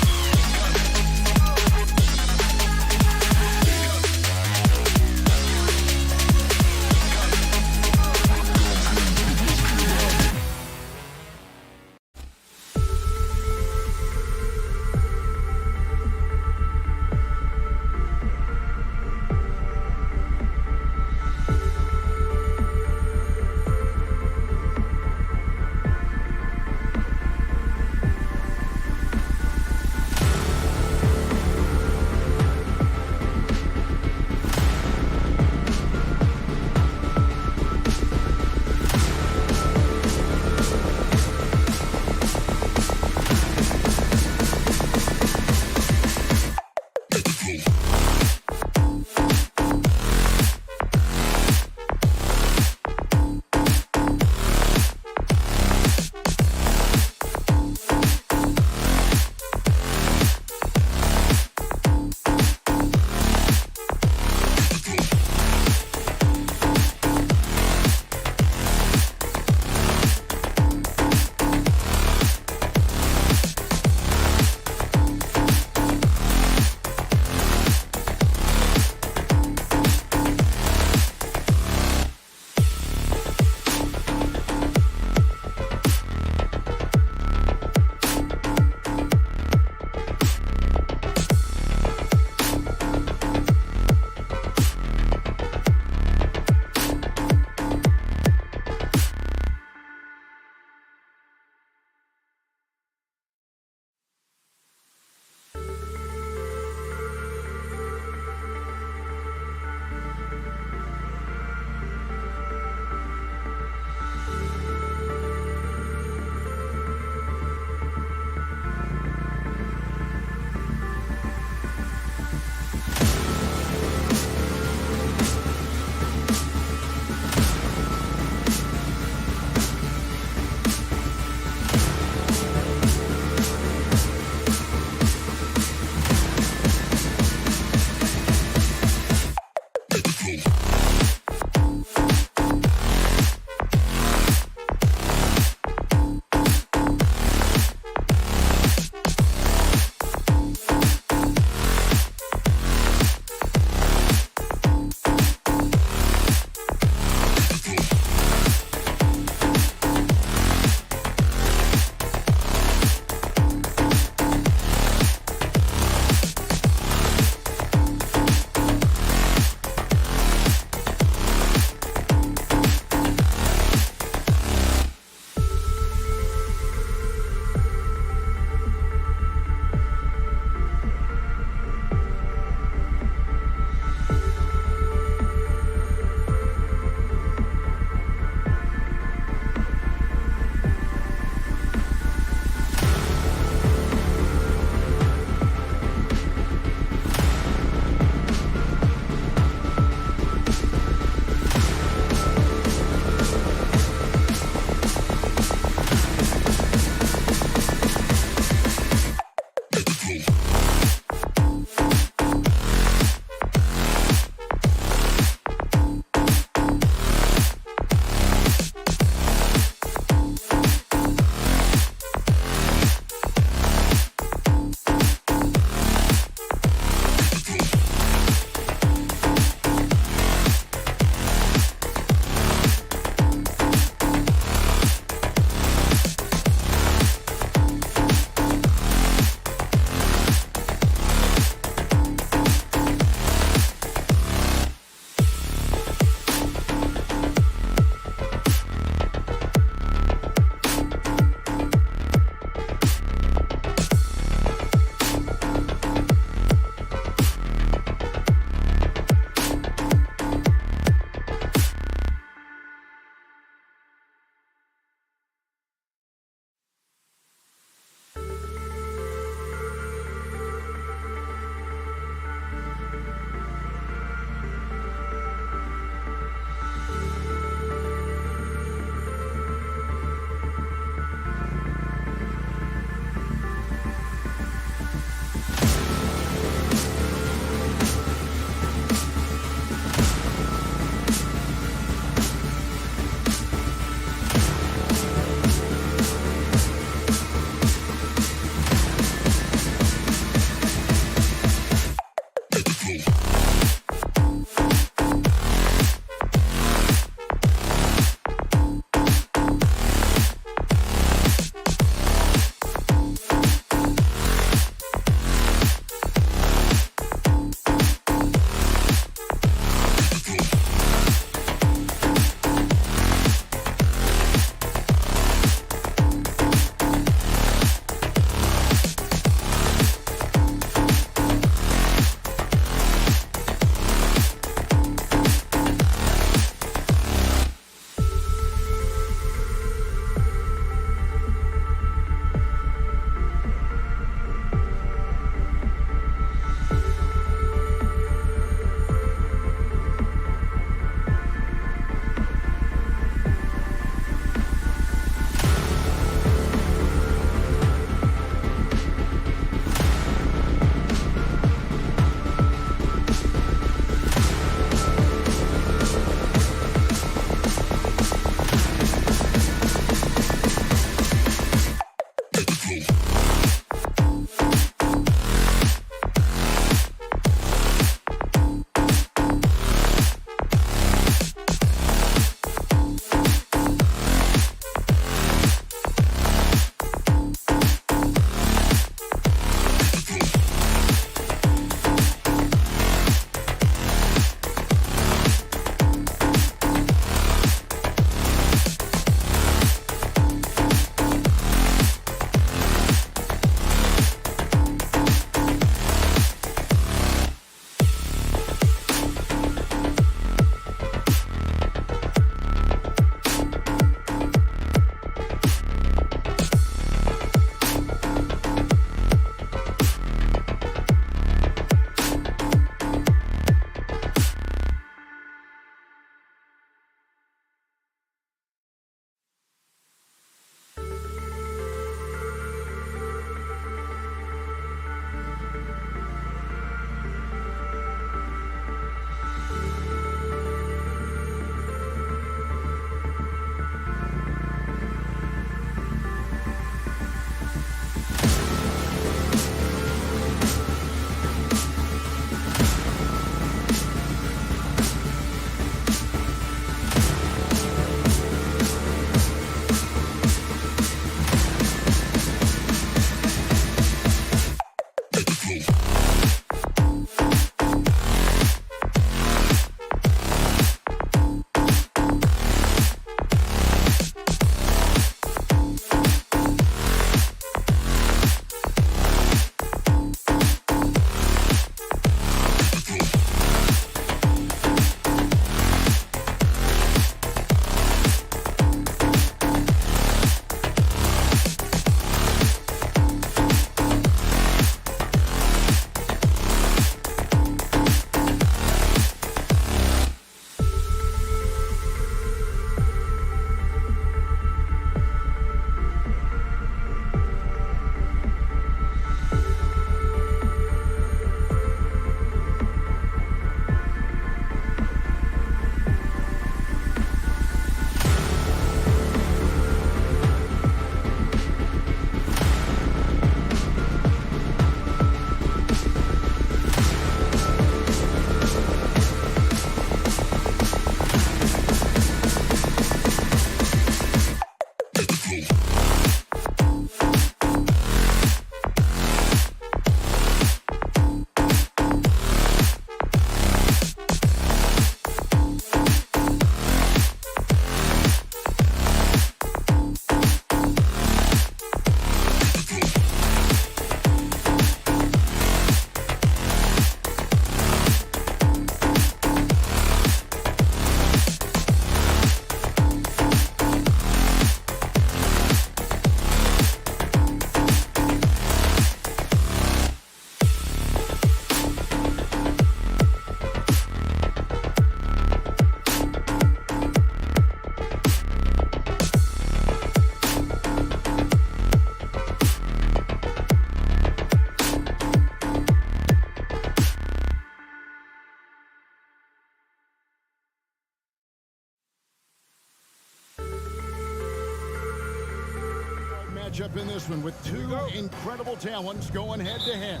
matchup in this one with two incredible talents going head-to-head.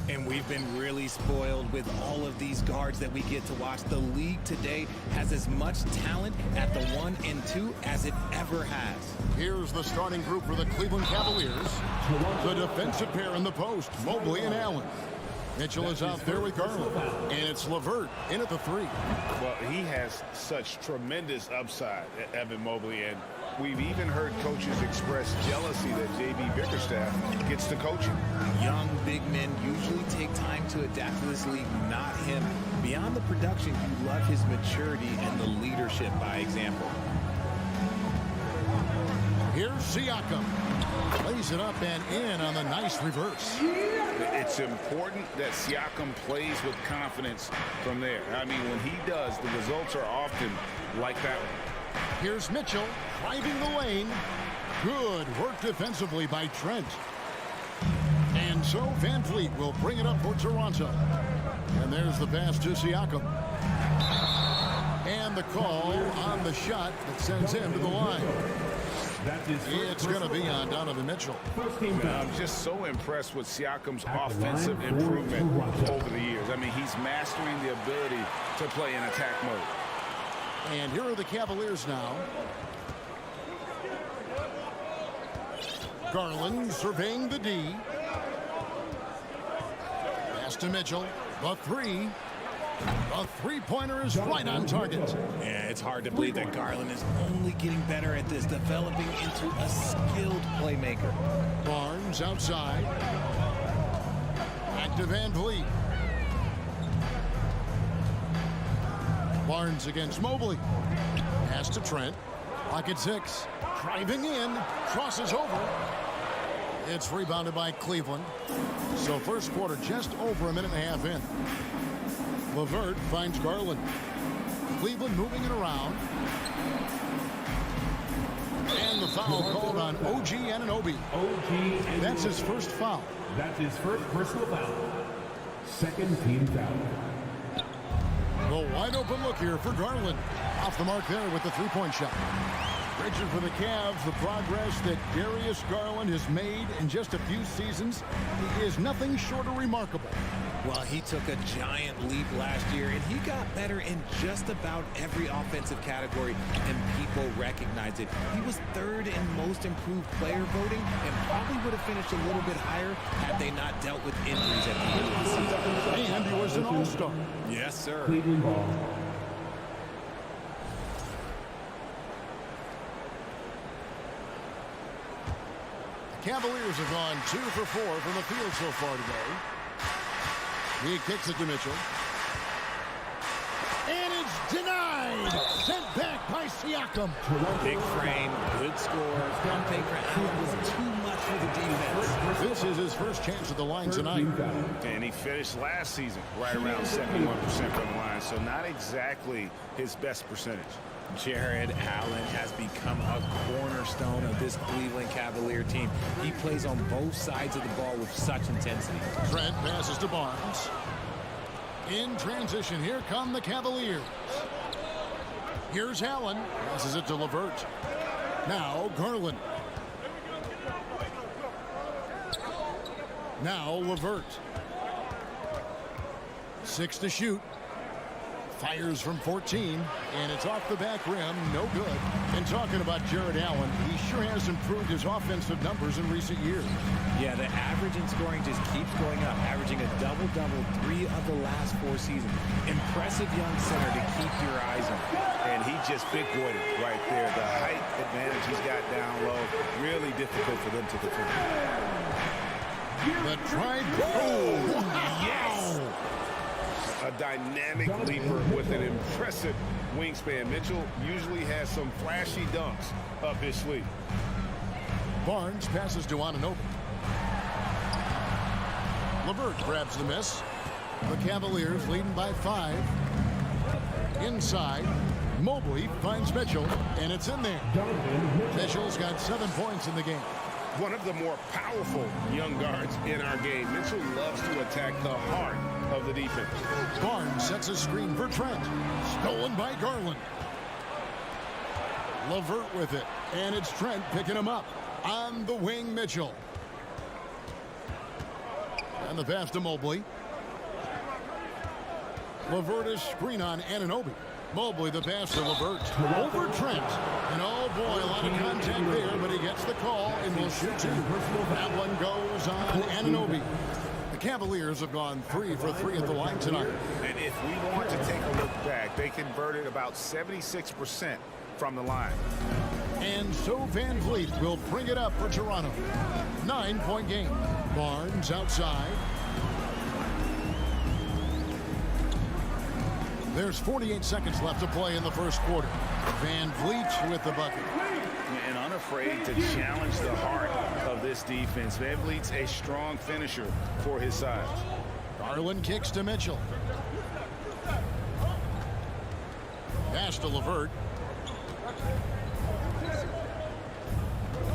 And we've been really spoiled with all of these guards that we get to watch. The league today has as much talent at the 1 and 2 as it ever has. Here's the starting group for the Cleveland Cavaliers. The defensive pair in the post, Mobley and Allen. Mitchell is out there with Garland, and it's LeVert in at the 3. Well, he has such tremendous upside, Evan Mobley, and we've even heard coaches express jealousy that J.B. Bickerstaff gets to coaching. Young big men usually take time to adapt to this league, not him. Beyond the production, you love his maturity and the leadership by example. Here's Siakam. Plays it up and in on the nice reverse. It's important that Siakam plays with confidence from there. I mean, when he does, the results are often like that one. Here's Mitchell driving the lane. Good work defensively by Trent. And so Van Fleet will bring it up for Toronto. And there's the pass to Siakam. And the call on the shot that sends him to the line. It's going to be on Donovan Mitchell. I'm just so impressed with Siakam's offensive improvement over the years. I mean, he's mastering the ability to play in attack mode. And here are the Cavaliers now. Garland surveying the D. Pass to Mitchell. The 3. A three-pointer is right on target. Yeah, it's hard to believe that Garland is only getting better at this, developing into a skilled playmaker. Barnes outside. Back to Van Vliet. Barnes against Mobley. Pass to Trent. Lock at 6. Driving in. Crosses over. It's rebounded by Cleveland. So first quarter just over a minute and a half in. LeVert finds Garland. Cleveland moving it around. And the foul called on OG Anunoby. That's his first foul. That's his first personal foul. Second team foul. The wide open look here for Garland. Off the mark there with the three-point shot. Richard, for the Cavs, the progress that Darius Garland has made in just a few seasons is nothing short of remarkable. Well, he took a giant leap last year, and he got better in just about every offensive category, and people recognize it. He was 3rd in most improved player voting, and probably would have finished a little bit higher had they not dealt with injuries at the end of the season. And he was an all-star. Yes, sir. Cleveland ball. The Cavaliers have gone 2 for 4 from the field so far today. He kicks it to Mitchell. And it's denied. Sent back by Siakam. Big frame, good score. Pumping for Allen was too much for the defense. This is his first chance at the line tonight. And he finished last season right around 71% from the line, so not exactly his best percentage. Jared Allen has become a cornerstone of this Cleveland Cavalier team. He plays on both sides of the ball with such intensity. Trent passes to Barnes. In transition, here come the Cavaliers. Here's Allen. Passes it to LeVert. Now Garland. Now LeVert. 6 to shoot. Fires from 14, and it's off the back rim, no good. And talking about Jared Allen, he sure has improved his offensive numbers in recent years. Yeah, the average in scoring just keeps going up, averaging a double-double 3 of the last 4 seasons. Impressive young center to keep your eyes on. And he just big-boyed it right there. The height advantage he's got down low, really difficult for them to defend. The try. Oh, yes! A dynamic leaper with an impressive wingspan. Mitchell usually has some flashy dunks up his sleeve. Barnes passes to Anunoby. LeVert grabs the miss. The Cavaliers leading by 5. Inside, Mobley finds Mitchell, and it's in there. Mitchell's got 7 points in the game. One of the more powerful young guards in our game. Mitchell loves to attack the heart of the defense. Barnes sets a screen for Trent. Stolen by Garland. LeVert with it, and it's Trent picking him up. On the wing, Mitchell. And the pass to Mobley. LeVert is screen on Anunoby. Mobley, the pass to LeVert. Over Trent. And oh boy, a lot of contact there, but he gets the call and will shoot two. That one goes on Anunoby. The Cavaliers have gone 3 for 3 at the line tonight. And if we want to take a look back, they converted about 76% from the line. And so Van Vliet will bring it up for Toronto. 9-point game. Barnes outside. There's 48 seconds left to play in the first quarter. Van Vliet with the bucket. And unafraid to challenge the heart of this defense. Van Vliet's a strong finisher for his size. Garland kicks to Mitchell. Pass to LeVert.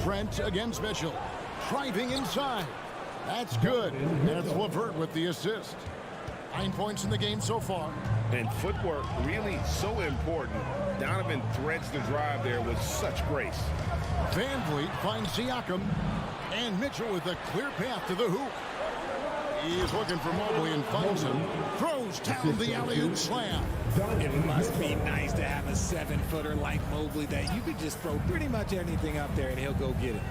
Trent against Mitchell. Driving inside. That's good. That's LeVert with the assist. 9 points in the game so far. And footwork really so important. Donovan threads the drive there with such grace. Van Vliet finds Siakam. And Mitchell with a clear path to the hoop. He's looking for Mobley and finds him. Throws down the alley-oop slam. It must be nice to have a 7-footer like Mobley that you could just throw pretty much anything up there and he'll go get it.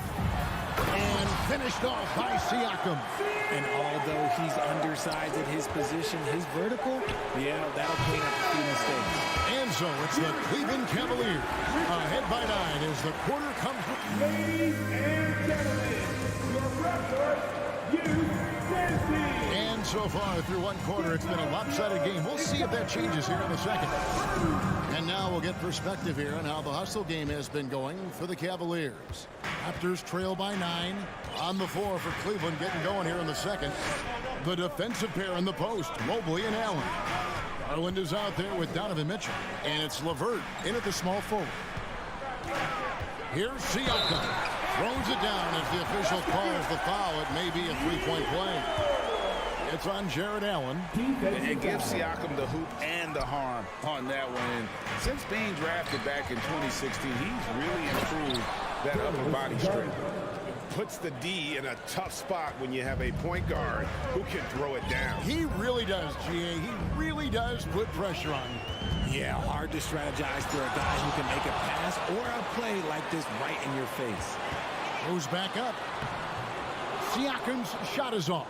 And finished off by Siakam. And although he's undersized at his position, his vertical, yeah, that'll clean up a few mistakes. And so it's the Cleveland Cavaliers ahead by 9 as the quarter comes. Ladies and gentlemen, your Raptors, and so far through one quarter, it's been a lopsided game. We'll see if that changes here in the second. And now we'll get perspective here on how the hustle game has been going for the Cavaliers. Raptors trail by 9 on the floor for Cleveland, getting going here in the second. The defensive pair in the post, Mobley and Allen. Garland is out there with Donovan Mitchell, and it's LeVert in at the small forward. Here's Siakam. Throws it down as the official calls the foul. It may be a 3-point play. It's on Jared Allen. It gives Siakam the hoop and the harm on that one. And since being drafted back in 2016, he's really improved that upper body strength. Puts the D in a tough spot when you have a point guard who can throw it down. He really does, GA. He really does put pressure on you. Yeah, hard to strategize for a guy who can make a pass or a play like this right in your face. Goes back up. Siakam's shot is off.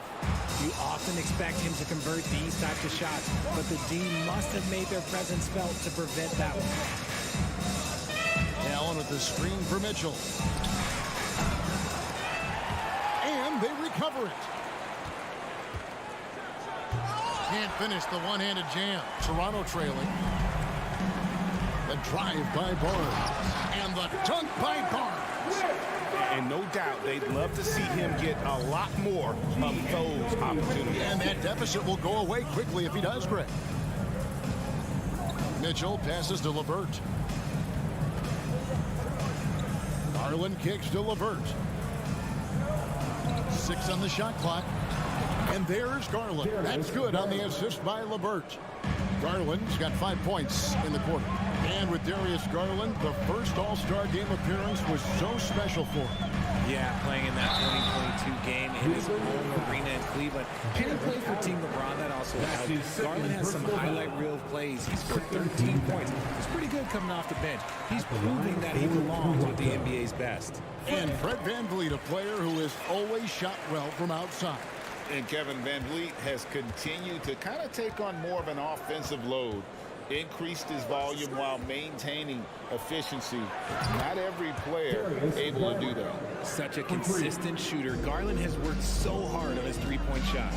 You often expect him to convert these types of shots, but the D must have made their presence felt to prevent that one. Allen with the screen for Mitchell. And they recover it. Can't finish the one-handed jam. Toronto trailing. The drive by Barnes. And the dunk by Barnes. And no doubt they'd love to see him get a lot more of those opportunities. And that deficit will go away quickly if he does, Greg. Mitchell passes to LeVert. Garland kicks to LeVert. 6 on the shot clock. And there's Garland. That's good on the assist by LeVert. Garland's got 5 points in the quarter. And with Darius Garland, the first All-Star game appearance was so special for him. Yeah, playing in that 2022 game in his home arena in Cleveland. And he played for Team LeBron. That also helped. Garland has some highlight reel plays. He scored 13 points. It's pretty good coming off the bench. He's proving that he belongs with the NBA's best. And Fred VanVleet, a player who has always shot well from outside. And Kevin VanVleet has continued to kind of take on more of an offensive load. Increased his volume while maintaining efficiency. Not every player able to do that. Such a consistent shooter. Garland has worked so hard on his three-point shot.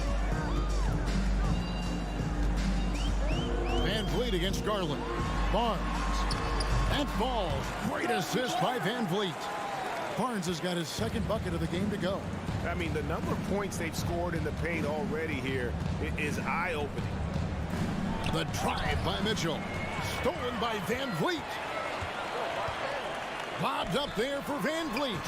VanVleet against Garland. Barnes. That falls. Great assist by VanVleet. Barnes has got his second bucket of the game to go. I mean, the number of points they've scored in the paint already here is eye-opening. The drive by Mitchell. Stolen by VanVleet. Lobbed up there for VanVleet.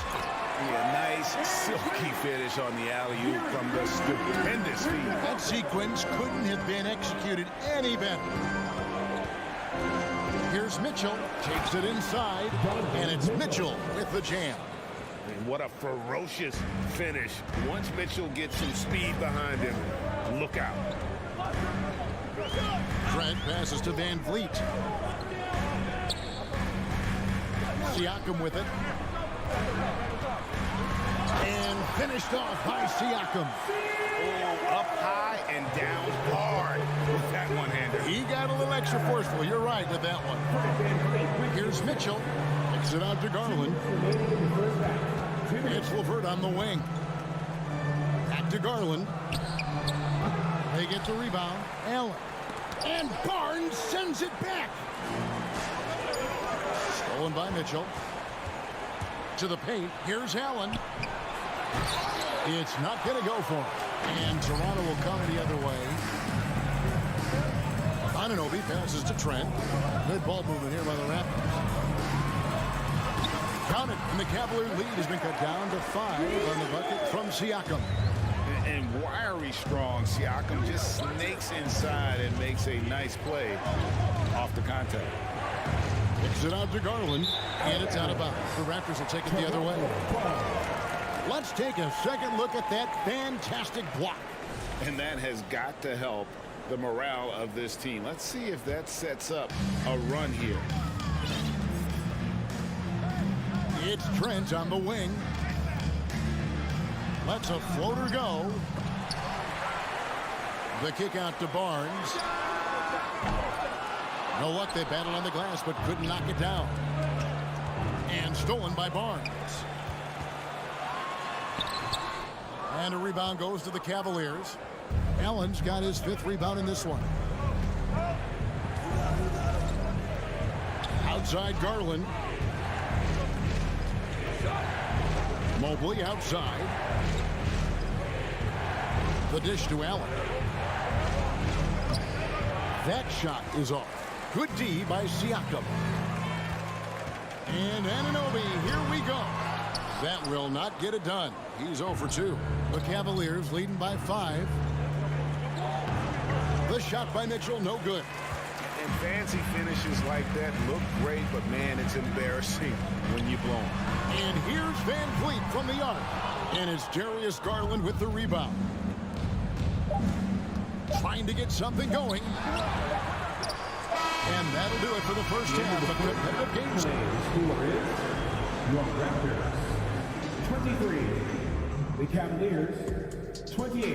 Yeah, nice silky finish on the alley-oop from the stupendous feed. That sequence couldn't have been executed any better. Here's Mitchell. Takes it inside. And it's Mitchell with the jam. And what a ferocious finish. Once Mitchell gets some speed behind him, look out. Trent passes to Van Vliet. Siakam with it. And finished off by Siakam. Oh, up high and down hard with that one-hander. He got a little extra forceful. You're right with that one. Here's Mitchell. Kicks it out to Garland. It's LeVert on the wing. Back to Garland. They get the rebound. Allen. And Barnes sends it back. Stolen by Mitchell. To the paint. Here's Allen. It's not going to go for him. And Toronto will come the other way. Anunoby passes to Trent. Good ball movement here by the Raptors. Count it. And the Cavalier lead has been cut down to 5 on the bucket from Siakam. And wiry strong, Siakam just snakes inside and makes a nice play off the contact. Kicks it out to Garland, and it's out of bounds. The Raptors will take it the other way. Let's take a second look at that fantastic block. And that has got to help the morale of this team. Let's see if that sets up a run here. It's Trent on the wing. Lets a floater go. The kick out to Barnes. No luck, they battled on the glass but couldn't knock it down. And stolen by Barnes. And a rebound goes to the Cavaliers. Allen's got his 5th rebound in this one. Outside Garland. Mobley outside. The dish to Allen. That shot is off. Good D by Siakam. And Anunoby, here we go. That will not get it done. He's 0 for 2. The Cavaliers leading by 5. The shot by Mitchell, no good. And fancy finishes like that look great, but man, it's embarrassing when you blow them. And here's Van Vliet from the arc. And it's Darius Garland with the rebound. Trying to get something going. And that'll do it for the first half of a competitive game. The score is your Raptors 23, the Cavaliers 28.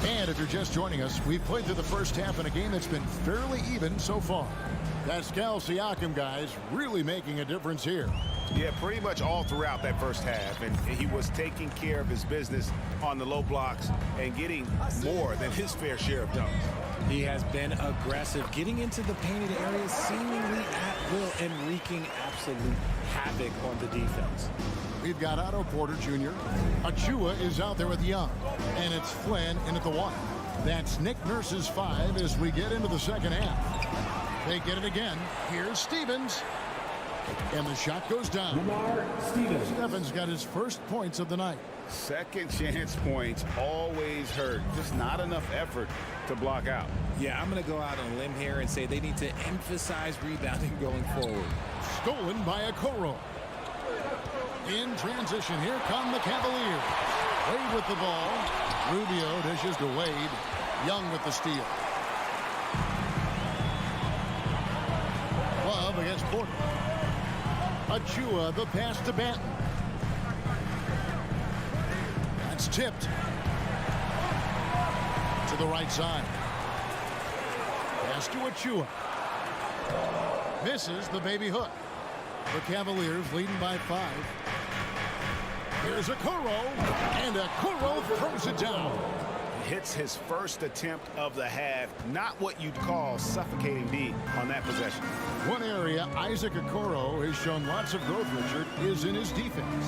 And if you're just joining us, we've played through the first half in a game that's been fairly even so far. Pascal Siakam, guys, really making a difference here. Yeah, pretty much all throughout that first half. And he was taking care of his business on the low blocks and getting more than his fair share of dunks. He has been aggressive, getting into the painted areas seemingly at will and wreaking absolute havoc on the defense. We've got Otto Porter Jr. Achua is out there with Young. And it's Flynn in at the 1. That's Nick Nurse's 5 as we get into the second half. They get it again. Here's Stevens. And the shot goes down. Stevens got his first points of the night. Second chance points always hurt. Just not enough effort to block out. Yeah, I'm going to go out on a limb here and say they need to emphasize rebounding going forward. Stolen by Okoro. In transition, here come the Cavaliers. Wade with the ball. Rubio dishes to Wade. Young with the steal. Love against Porter. Achua, the pass to Banton. That's tipped. To the right side. Pass to Achua. Misses the baby hook. The Cavaliers leading by 5. Here's Okoro, and Okoro throws it down. Hits his first attempt of the half. Not what you'd call suffocating D on that possession. One area Isaac Okoro has shown lots of growth, Richard, is in his defense.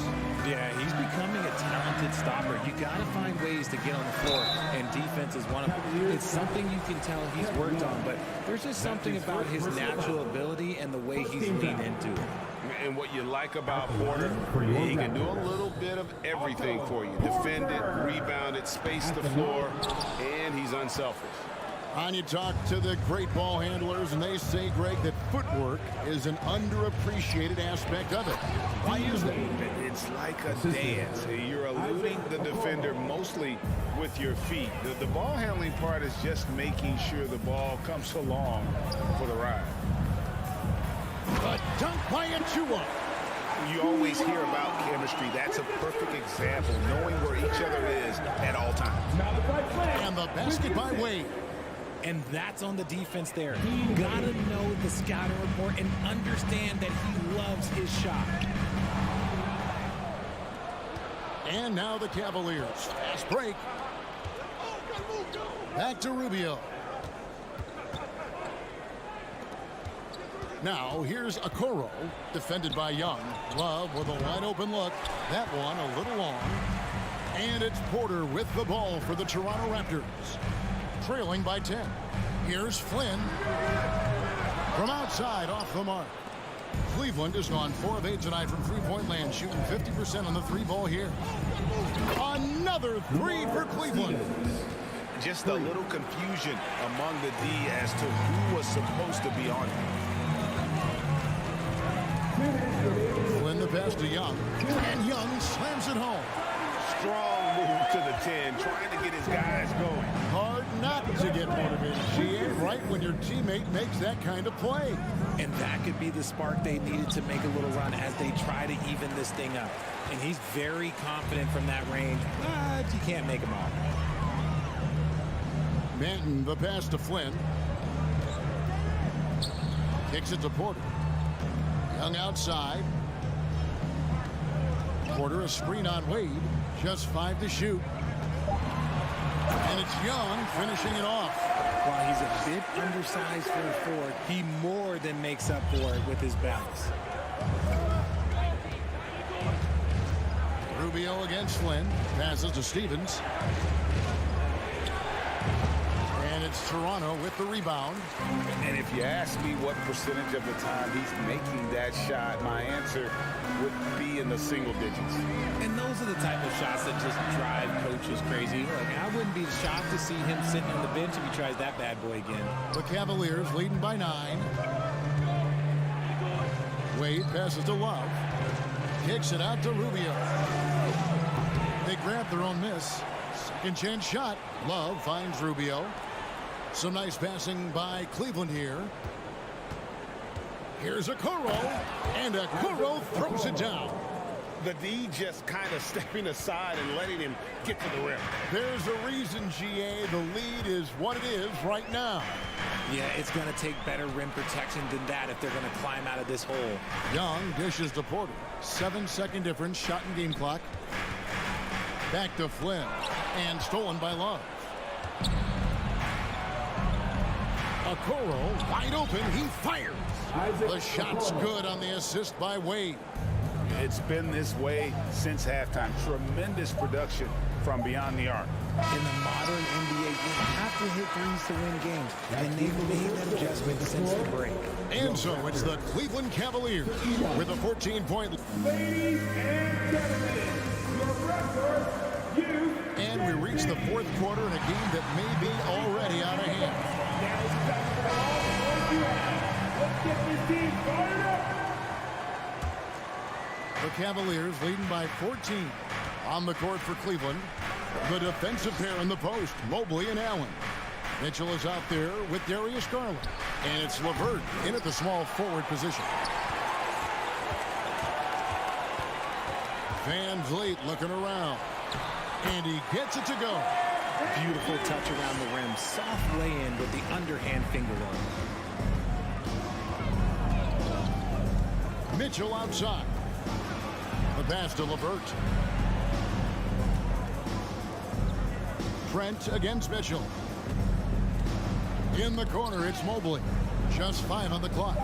Yeah, he's becoming a talented stopper. You got to find ways to get on the floor, and defense is one of them. It's something you can tell he's worked on, but there's just something about his natural ability and the way he's leaned into it. And what you like about Porter, he can do a little bit of everything for you. Defend it, rebound it, space the floor, and he's unselfish. And you talk to the great ball handlers, and they say, Greg, that footwork is an underappreciated aspect of it. Why is that? It's like a dance. You're eluding the defender mostly with your feet. The ball handling part is just making sure the ball comes along for the ride. A dunk by Achua. You always hear about chemistry. That's a perfect example, knowing where each other is at all times. And the basket by Wade. And that's on the defense there. Gotta know the scouting report and understand that he loves his shot. And now the Cavaliers. Fast break. Back to Rubio. Now here's Okoro, defended by Young. Love with a wide open look. That one a little long. And it's Porter with the ball for the Toronto Raptors. Trailing by 10. Here's Flynn. From outside, off the mark. Cleveland has gone 4 of 8 tonight from three-point land, shooting 50% on the three ball here. Another three for Cleveland. Just a little confusion among the D as to who was supposed to be on it. Flynn the pass to Young. And Young slams it home. Strong move to the 10, trying to get his guys going. Hard not to get motivated. She ain't right when your teammate makes that kind of play. And that could be the spark they needed to make a little run as they try to even this thing up. And he's very confident from that range, but you can't make him all. Manton the pass to Flynn. Kicks it to Porter. Young outside. Porter a screen on Wade. Just 5 to shoot. And it's Young finishing it off. While he's a bit undersized for a forward, he more than makes up for it with his balance. Rubio against Flynn. Passes to Stevens. And it's Toronto with the rebound. And if you ask me what percentage of the time he's making that shot, my answer would be in the single digits. And those are the type of shots that just drive coaches crazy. Like, I wouldn't be shocked to see him sitting on the bench if he tries that bad boy again. The Cavaliers leading by 9. Wade passes to Love. Kicks it out to Rubio. They grab their own miss. Second chance shot. Love finds Rubio. Some nice passing by Cleveland here. Here's Okoro. And Okoro throws it down. The D just kind of stepping aside and letting him get to the rim. There's a reason, GA. The lead is what it is right now. Yeah, it's going to take better rim protection than that if they're going to climb out of this hole. Young dishes to Porter. 7-second difference, shot and game clock. Back to Flynn. And stolen by Love. Okoro wide open. He fires. The shot's good on the assist by Wade. It's been this way since halftime. Tremendous production from beyond the arc. In the modern NBA, you have to hit threes to win games. And they've made that adjustment since the break. And so it's the Cleveland Cavaliers with a 14-point lead. Ladies and gentlemen, your Raptors, you. And we reach the fourth quarter in a game that may be already out of hand. Now it's time for all the points you have. Let's get this team fired up. The Cavaliers leading by 14. On the court for Cleveland, the defensive pair in the post, Mobley and Allen. Mitchell is out there with Darius Garland. And it's LeVert in at the small forward position. Van Vliet looking around. And he gets it to go. Beautiful touch around the rim. Soft lay-in with the underhand finger roll. Mitchell outside. The pass to LeVert. Trent against Mitchell. In the corner, it's Mobley. Just 5 on the clock.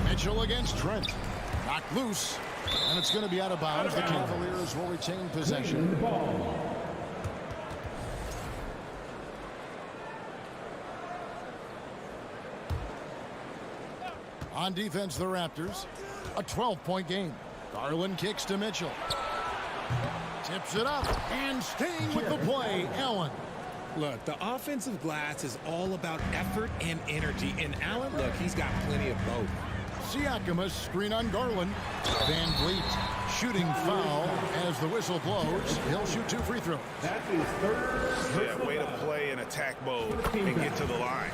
Mitchell against Trent. Knocked loose. And it's going to be out of bounds. The Cavaliers will retain possession. On defense, the Raptors. A 12-point game. Garland kicks to Mitchell. Tips it up, and staying with the play, Allen. Look, the offensive glass is all about effort and energy. And Allen, look, he's got plenty of both. Siakam, a screen on Garland. Van Vliet shooting foul as the whistle blows. He'll shoot 2 free throws. Yeah, way to play in attack mode and get to the line.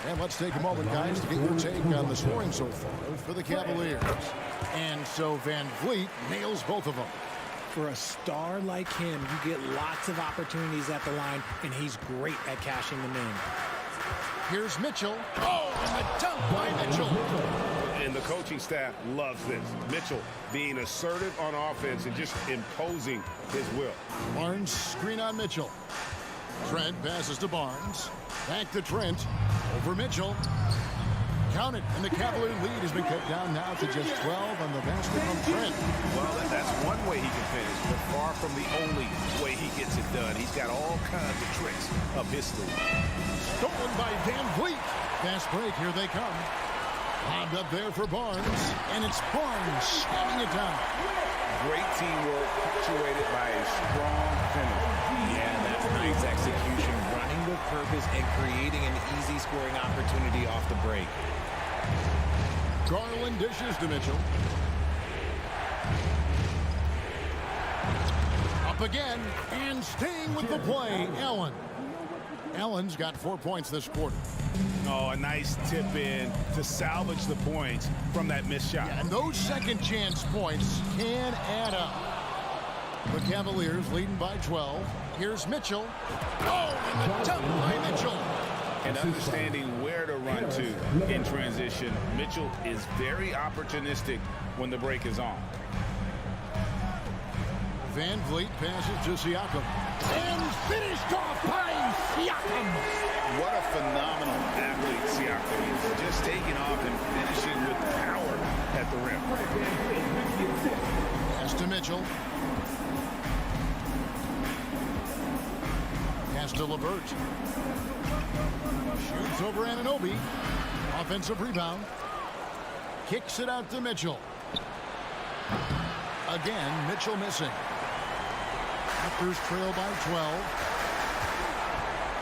And let's take a moment, guys, to get your take on the scoring so far for the Cavaliers. And so Van Vliet nails both of them. For a star like him, you get lots of opportunities at the line, and he's great at cashing them in. Here's Mitchell. Oh, and the dunk by Mitchell. And the coaching staff loves this. Mitchell being assertive on offense and just imposing his will. Barnes screen on Mitchell. Trent passes to Barnes. Back to Trent. Over Mitchell. Count it, and the Cavalier lead has been cut down now to just 12 on the basket from Trent. Well, that's one way he can finish, but far from the only way he gets it done. He's got all kinds of tricks up his sleeve. Stolen by Van Vliet. Fast break, here they come. Lobbed up there for Barnes, and it's Barnes slamming it down. Great teamwork, punctuated by a strong finish. Yeah, that's nice execution, running with purpose and creating an easy scoring opportunity off the break. Garland dishes to Mitchell. Up again, and staying with the play, Allen. Allen's got 4 points this quarter. Oh, a nice tip in to salvage the points from that missed shot. Yeah, and those second chance points can add up. The Cavaliers leading by 12. Here's Mitchell. Oh, and the dunk by Mitchell. And understanding where to run to in transition, Mitchell is very opportunistic when the break is on. Van Vliet passes to Siakam. And finished off by Siakam. What a phenomenal athlete Siakam is. Just taking off and finishing with power at the rim. Pass to Mitchell. Pass to LeVert. Shoots over Anunoby. Offensive rebound. Kicks it out to Mitchell. Again, Mitchell missing. Raptors trail by 12.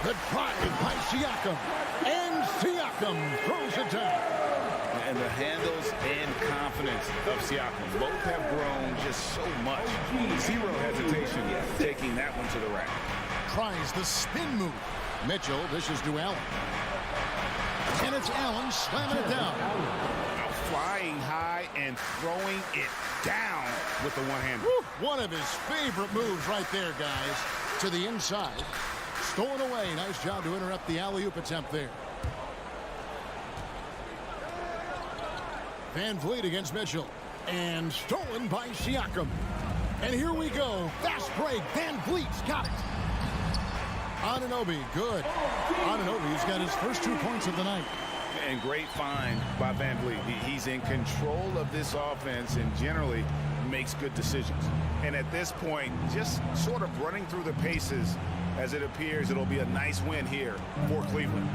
The drive by Siakam. And Siakam throws it down. And the handles and confidence of Siakam both have grown just so much. Zero hesitation taking that one to the rack. Tries the spin move. Mitchell dishes to Allen. And it's Allen slamming it down. Flying high and throwing it down with the one-hander. One of his favorite moves right there, guys. To the inside. Stolen away. Nice job to interrupt the alley-oop attempt there. Van Vliet against Mitchell. And stolen by Siakam. And here we go. Fast break. Van Vliet's got it. Anunoby, good. Anunoby's got his first 2 points of the night. And great find by Van Vliet. He's in control of this offense and generally makes good decisions. And at this point, just sort of running through the paces, as it appears it'll be a nice win here for Cleveland.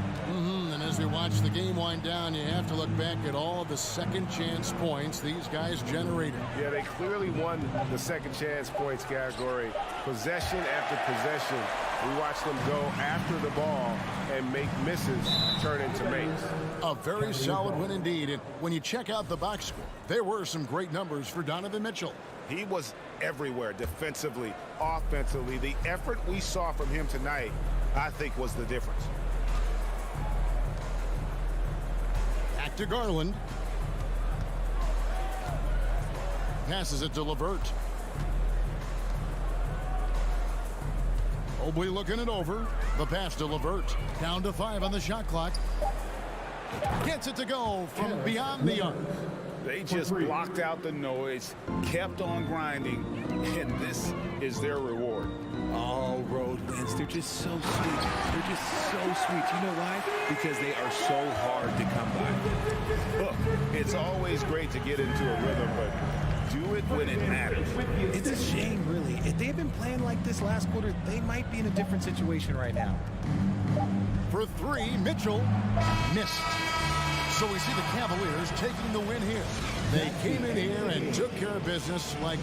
And as we watch the game wind down, you have to look back at all the second chance points these guys generated. Yeah, they clearly won the second chance points category. Possession after possession, we watch them go after the ball and make misses turn into makes. A very solid win indeed. And when you check out the box score, there were some great numbers for Donovan Mitchell. He was everywhere, defensively, offensively. The effort we saw from him tonight, I think, was the difference. Back to Garland. Passes it to LeVert. Mobley looking it over. The pass to LeVert. Down to 5 on the shot clock. Gets it to go from beyond the arc. They just blocked out the noise, kept on grinding, and this is their reward. All road wins. They're just so sweet. They're just so sweet. You know why? Because they are so hard to come by. Look, it's always great to get into a rhythm, but do it when it matters. It's a shame, really. If they had been playing like this last quarter, they might be in a different situation right now. For 3, Mitchell missed. So we see the Cavaliers taking the win here. They came in here and took care of business like